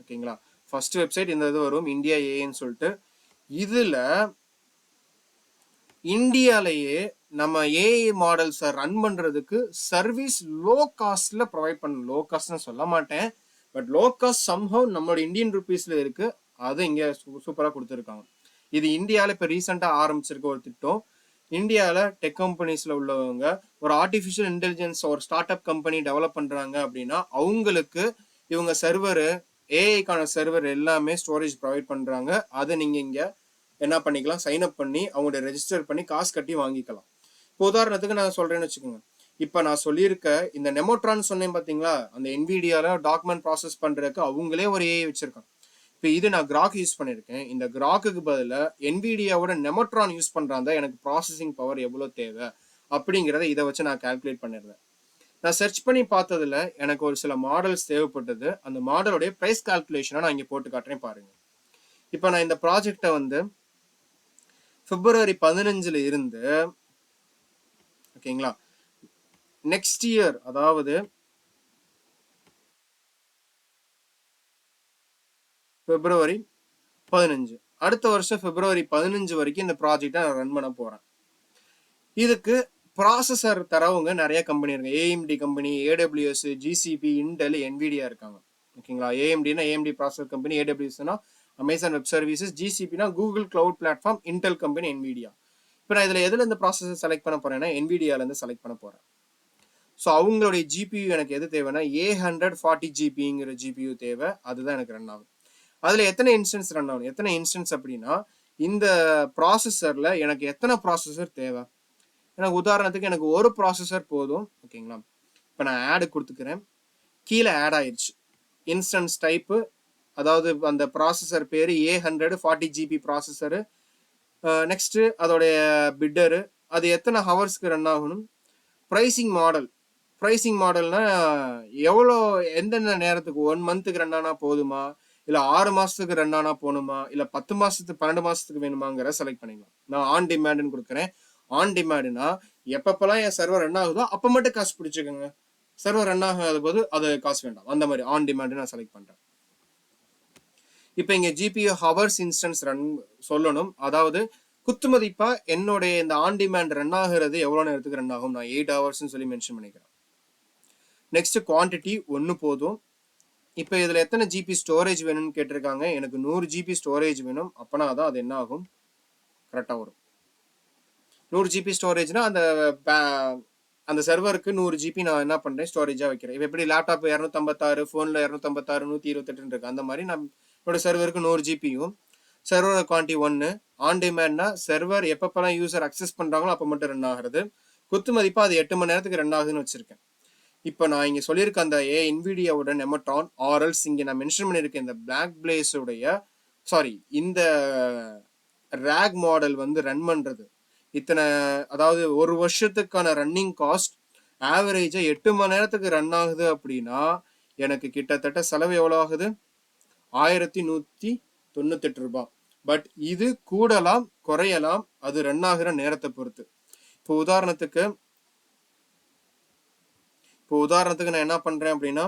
ஓகேங்களா? ஃபர்ஸ்ட் வெப்சைட் இந்த இது வரும், இந்தியா ஏஐன்னு சொல்லிட்டு. இதுல இந்தியாலேயே நம்ம ஏஐ மாடல்ஸை ரன் பண்றதுக்கு சர்வீஸ் லோ காஸ்ட்ல ப்ரொவைட் பண்ண, லோ காஸ்ட்னு சொல்ல மாட்டேன், பட் லோ காஸ்ட் சம்ஹவ் நம்மளோட இந்தியன் ருபீஸ்ல இருக்கு. அதை இங்க சூப்பரா கொடுத்துருக்காங்க. இது இந்தியாவில் இப்போ ரீசெண்டாக ஆரம்பிச்சிருக்க ஒரு திட்டம். இந்தியாவில் டெக் கம்பெனிஸ்ல உள்ளவங்க ஒரு ஆர்டிஃபிஷியல் இன்டெலிஜென்ஸ் ஒரு ஸ்டார்ட் அப் கம்பெனி டெவலப் பண்றாங்க அப்படின்னா அவங்களுக்கு இவங்க சர்வர், ஏஐக்கான சர்வர் எல்லாமே ஸ்டோரேஜ் ப்ரொவைட் பண்றாங்க. அதை நீங்க இங்க என்ன பண்ணிக்கலாம், சைன் அப் பண்ணி அவங்களோட ரெஜிஸ்டர் பண்ணி காசு கட்டி வாங்கிக்கலாம். இப்போ உதாரணத்துக்கு நான் சொல்றேன்னு வச்சுக்கோங்க, இப்போ நான் சொல்லியிருக்க இந்த நெமோட்ரான் சொன்னேன் பார்த்தீங்களா, அந்த என்விடியால டாக்குமெண்ட் ப்ராசஸ் பண்றதுக்கு அவங்களே ஒரு ஏஐ வச்சிருக்காங்க. இப்போ இது நான் கிராக் யூஸ் பண்ணியிருக்கேன். இந்த கிராக்குக்கு பதிலாக என்விடியாவோட நெமோட்ரான் யூஸ் பண்றாங்க. எனக்கு ப்ராசஸிங் பவர் எவ்வளோ தேவை அப்படிங்கிறத இதை வச்சு நான் கால்குலேட் பண்ணிடுறேன். நான் சர்ச் பண்ணி பார்த்ததுல எனக்கு ஒரு சில மாடல்ஸ் தேவைப்பட்டது. அந்த மாடலுடைய ப்ரைஸ் கால்குலேஷனை நான் இங்கே போட்டு காட்டுறேன் பாருங்க. இப்போ நான் இந்த ப்ராஜெக்டை வந்து பிப்ரவரி 15 இருந்து, ஓகேங்களா, நெக்ஸ்ட் இயர் அதாவது பிப்ரவரி 15, அடுத்த வருஷம் பிப்ரவரி 15 வரைக்கும் இந்த ப்ராஜெக்டை நான் ரன் பண்ண போறேன். இதுக்கு ப்ராசஸர் தரவங்க நிறைய கம்பெனி இருக்கு. AMD company, AWS, GCP, Intel, Nvidia இருக்காங்க. ஓகேங்களா? ஏஎம்டினா ஏஎம்டி ப்ராசஸர் கம்பெனி, ஏடபிள்யூஎஸ்னா அமேசான் வெப் சர்வீசஸ், ஜிசிபினா Google cloud platform, Intel company, Nvidia. இப்போ நான் இதுல எதுல இந்த ப்ராசஸர் செலக்ட் பண்ண போறேன்னா என்விடியால இருந்து செலக்ட் பண்ண போறேன். ஸோ அவங்களுடைய ஜிபியூ எனக்கு எது தேவைன்னா A140 ஜிபிங்கிற ஜிபியூ தேவை. அதுதான் எனக்கு ரன் ஆகும். அதுல எத்தனை இன்ஸ்டன்ஸ் ரன் ஆகும், எத்தனை இன்ஸ்டன்ஸ் அப்படின்னா இந்த ப்ராசஸர்ல எனக்கு எத்தனை ப்ராசஸர் தேவை. எனக்கு உதாரணத்துக்கு எனக்கு ஒரு ப்ராசஸர் போதும். ஓகேங்களா? இப்போ நான் ஆடு கொடுத்துக்கிறேன், கீழே ஆட் ஆயிடுச்சு. இன்ஸ்டன்ஸ் டைப்பு, அதாவது அந்த ப்ராசஸர் பேரு A140 ஜிபி ப்ராசஸரு. நெக்ஸ்ட் அதோடைய பிட்டரு, அது எத்தனை ஹவர்ஸ்க்கு ரன் ஆகணும். ப்ரைசிங் மாடல், ப்ரைசிங் மாடல்னா எவ்வளோ எந்தெந்த நேரத்துக்கு, 1 மந்த்துக்கு ரன் ஆனா போதுமா, இல்லை 6 மாசத்துக்கு ரன் ஆனா போகணுமா, இல்லை 10 மாசத்துக்கு 12 மாசத்துக்கு வேணுமாங்கிற செலக்ட் பண்ணிக்கலாம். நான் ஆன் டிமாண்ட்னு கொடுக்குறேன். ஆன் டிமாண்ட்னா எப்பப்பெல்லாம் என் சர்வர் ரன் ஆகுதோ அப்போ மட்டும் காசு பிடிச்சிக்கோங்க, சர்வர் ரன் ஆகாத போது அது காசு வேண்டாம். அந்த மாதிரி ஆன் டிமாண்ட் நான் செலக்ட் பண்றேன். இப்போ இங்க ஜிபியூ ஹவர்ஸ் இன்ஸ்டன்ஸ் ரன் சொல்லணும். அதாவது குத்து மதிப்பா என்னுடைய இந்த ஆன் டிமாண்ட் ரன் ஆகுறது எவ்வளவு நேரத்துக்கு ரன் ஆகும், நான் 8 ஹவர்ஸ்ன்னு சொல்லி மென்ஷன் பண்ணிக்கிறேன். நெக்ஸ்ட் குவான்டிட்டி 1 போதும். இப்போ இதுல எத்தனை ஜிபி ஸ்டோரேஜ் வேணும்னு கேட்டிருக்காங்க. எனக்கு 100 ஜிபி ஸ்டோரேஜ் வேணும். அப்பனா தான் அது என்ன ஆகும், கரெக்டா வரும். 100 ஜிபி ஸ்டோரேஜ்னா அந்த சர்வருக்கு 100 ஜிபி நான் என்ன பண்றேன், ஸ்டோரேஜா வைக்கிறேன். இப்போ எப்படி லேப்டாப் 256, போன்ல 256, 128 இருக்கு, அந்த மாதிரி நான் என்னோட சர்வருக்கு 100 ஜிபியும், சர்வர் குவான்டிட்டி 1. ஆன் டிமாண்ட்னா சர்வர் எப்பப்பெல்லாம் யூசர் அக்சஸ் பண்றாங்களோ அப்போ மட்டும் ரன் ஆகுறது. குத்து மதிப்பா அது 8 மணி நேரத்துக்கு ரன் ஆகுதுன்னு வச்சிருக்கேன். இப்போ நான் இங்க சொல்லியிருக்க அந்த என்விடியாவோட நெமட்ரான் ஆர்எல்ஸ் இங்க நான் மென்ஷன் பண்ணியிருக்கேன் இந்த பிளாக் பிளேஸோடைய இந்த ராக் மாடல் வந்து ரன் பண்றது இத்தனை, அதாவது ஒரு வருஷத்துக்கான ரன்னிங் காஸ்ட் ஆவரேஜா 8 மணி நேரத்துக்கு ரன் ஆகுது அப்படின்னா எனக்கு கிட்டத்தட்ட செலவு எவ்வளவு ஆகுது, 1198 ரூபாய். பட் இது கூடலாம் குறையலாம், அது ரன் ஆகுற நேரத்தை பொறுத்து. இப்போ உதாரணத்துக்கு நான் என்ன பண்றேன் அப்படின்னா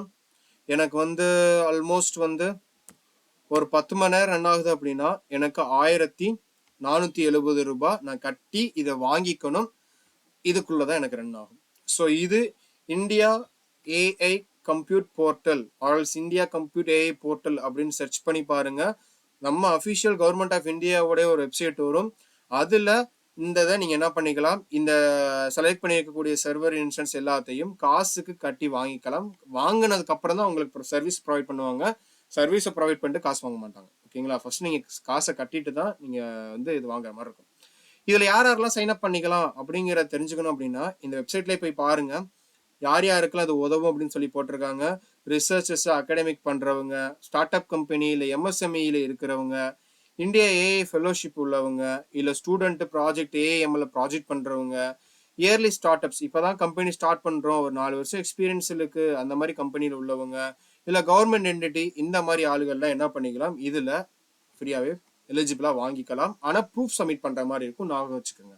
எனக்கு வந்து ஆல்மோஸ்ட் வந்து ஒரு 10 மணி நேரம் ரன் ஆகுது அப்படின்னா எனக்கு 1470 ரூபாய் நான் கட்டி இதை வாங்கிக்கணும். இதுக்குள்ளதான் எனக்கு ரன் ஆகும். ஸோ இது India AI compute portal Alps India compute AI portal அப்படின்னு சர்ச் பண்ணி பாருங்க. நம்ம அஃபிஷியல் கவர்மெண்ட் ஆஃப் இந்தியாவோடைய ஒரு வெப்சைட் வரும். அதில் இந்த இதை நீங்கள் என்ன பண்ணிக்கலாம், இந்த செலக்ட் பண்ணியிருக்கக்கூடிய சர்வர் இன்ஸ்டன்ஸ் எல்லாத்தையும் காசுக்கு கட்டி வாங்கிக்கலாம். வாங்கினதுக்கு அப்புறம் தான் உங்களுக்கு சர்வீஸ் ப்ரொவைட் பண்ணுவாங்க. சர்வீஸை ப்ரொவைட் பண்ணிட்டு காசு வாங்க மாட்டாங்க. ஓகேங்களா? ஃபர்ஸ்ட் நீங்கள் காசை கட்டிட்டு தான் நீங்கள் வந்து இது வாங்குற மாதிரி இருக்கும். இதில் யார் யாரெல்லாம் சைன் அப் பண்ணிக்கலாம் அப்படிங்கிற தெரிஞ்சுக்கணும் அப்படின்னா இந்த வெப்சைட்லேயே போய் பாருங்க. யார் யாருக்கெல்லாம் அது உதவும் அப்படின்னு சொல்லி போட்டிருக்காங்க. ரிசர்ச்சர்ஸ், அகாடமிக் பண்ணுறவங்க, ஸ்டார்ட் அப் கம்பெனி இல்லை எம்எஸ்எம்இல இருக்கிறவங்க, இந்தியா ஏஐ ஃபெலோஷிப் உள்ளவங்க, இல்லை ஸ்டூடெண்ட் ப்ராஜெக்ட் ஏஐஎம்எல்ல ப்ராஜெக்ட் பண்ணுறவங்க, இயர்லி ஸ்டார்ட் அப்ஸ் இப்போ தான் கம்பெனி ஸ்டார்ட் பண்ணுறோம், ஒரு 4 வருஷம் எக்ஸ்பீரியன்ஸ் இருக்கு அந்த மாதிரி கம்பெனியில் உள்ளவங்க, இல்லை கவர்மெண்ட் என்டிட்டி, இந்த மாதிரி ஆளுகள்லாம் என்ன பண்ணிக்கலாம், இதில் ஃப்ரீயாகவே எலிஜிபிளாக வாங்கிக்கலாம். ஆனால் ப்ரூஃப் சப்மிட் பண்ணுற மாதிரி இருக்கும், ஞாபகம் வச்சுக்கோங்க.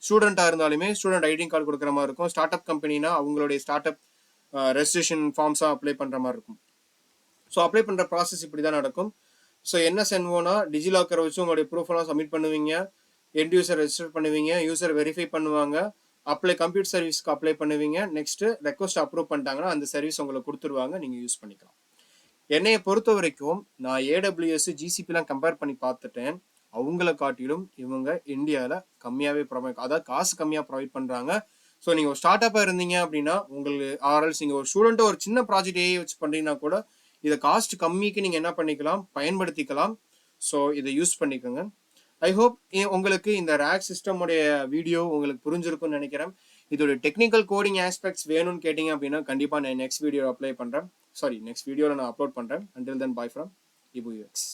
ஸ்டூடெண்ட்டாக இருந்தாலுமே ஸ்டூடெண்ட் ஐடி கார்டு கொடுக்குற மாதிரி இருக்கும். ஸ்டார்ட் அப் கம்பெனினா அவங்களுடைய ஸ்டார்ட் அப் ரெஜிஸ்ட்ரேஷன் ஃபார்ம்ஸாக அப்ளை பண்ணுற மாதிரி இருக்கும். ஸோ அப்ளை பண்ணுற ப்ராசஸ் இப்படி தான் நடக்கும். ஸோ என்ன சென்வோனா டிஜிலாக்கரை வச்சு உங்களுடைய ப்ரூஃபெல்லாம் சப்மிட் பண்ணுவீங்க, எண்ட் யூசர் ரெஜிஸ்டர் பண்ணுவீங்க, யூசர் வெரிஃபை பண்ணுவாங்க, அப்ளை கம்ப்யூட்டர் சர்வீஸ்க்கு அப்ளை பண்ணுவீங்க. நெக்ஸ்ட் ரெக்வஸ்ட் அப்ரூவ் பண்ணிட்டாங்கன்னா அந்த சர்வீஸ் உங்களுக்கு கொடுத்துருவாங்க, நீங்கள் யூஸ் பண்ணிக்கலாம். என்னையை பொறுத்த வரைக்கும் நான் ஏடபிள்யூஎஸ் ஜிசிபிலாம் கம்பேர் பண்ணி பார்த்துட்டேன். அவங்கள காட்டிலும் இவங்க இந்தியாவில் கம்மியாகவே அதாவது காசு கம்மியாக ப்ரொவைட் பண்ணுறாங்க. ஸோ நீங்கள் ஒரு ஸ்டார்ட் அப்பாக இருந்தீங்க அப்படின்னா உங்களுக்கு ஆர்எல்ஸ் நீங்கள் ஒரு ஸ்டூடெண்ட்டை ஒரு சின்ன ப்ராஜெக்ட் ஏஐ வச்சு பண்ணுறீங்கன்னா கூட இதை காஸ்ட் கம்மிக்கு நீங்கள் என்ன பண்ணிக்கலாம், பயன்படுத்திக்கலாம். ஸோ இதை யூஸ் பண்ணிக்கோங்க. ஐ ஹோப் உங்களுக்கு இந்த ரேக் சிஸ்டமுடைய வீடியோ உங்களுக்கு புரிஞ்சிருக்கும்னு நினைக்கிறேன். இதோட டெக்னிக்கல் கோடிங் ஆஸ்பெக்ட்ஸ் வேணும்னு கேட்டிங்க அப்படின்னா கண்டிப்பாக நான் நெக்ஸ்ட் வீடியோ அப்ளை பண்ணுறேன். நெக்ஸ்ட் வீடியோவில் நான் அப்லோட் பண்ணுறேன். Until then bye from Ebu UX.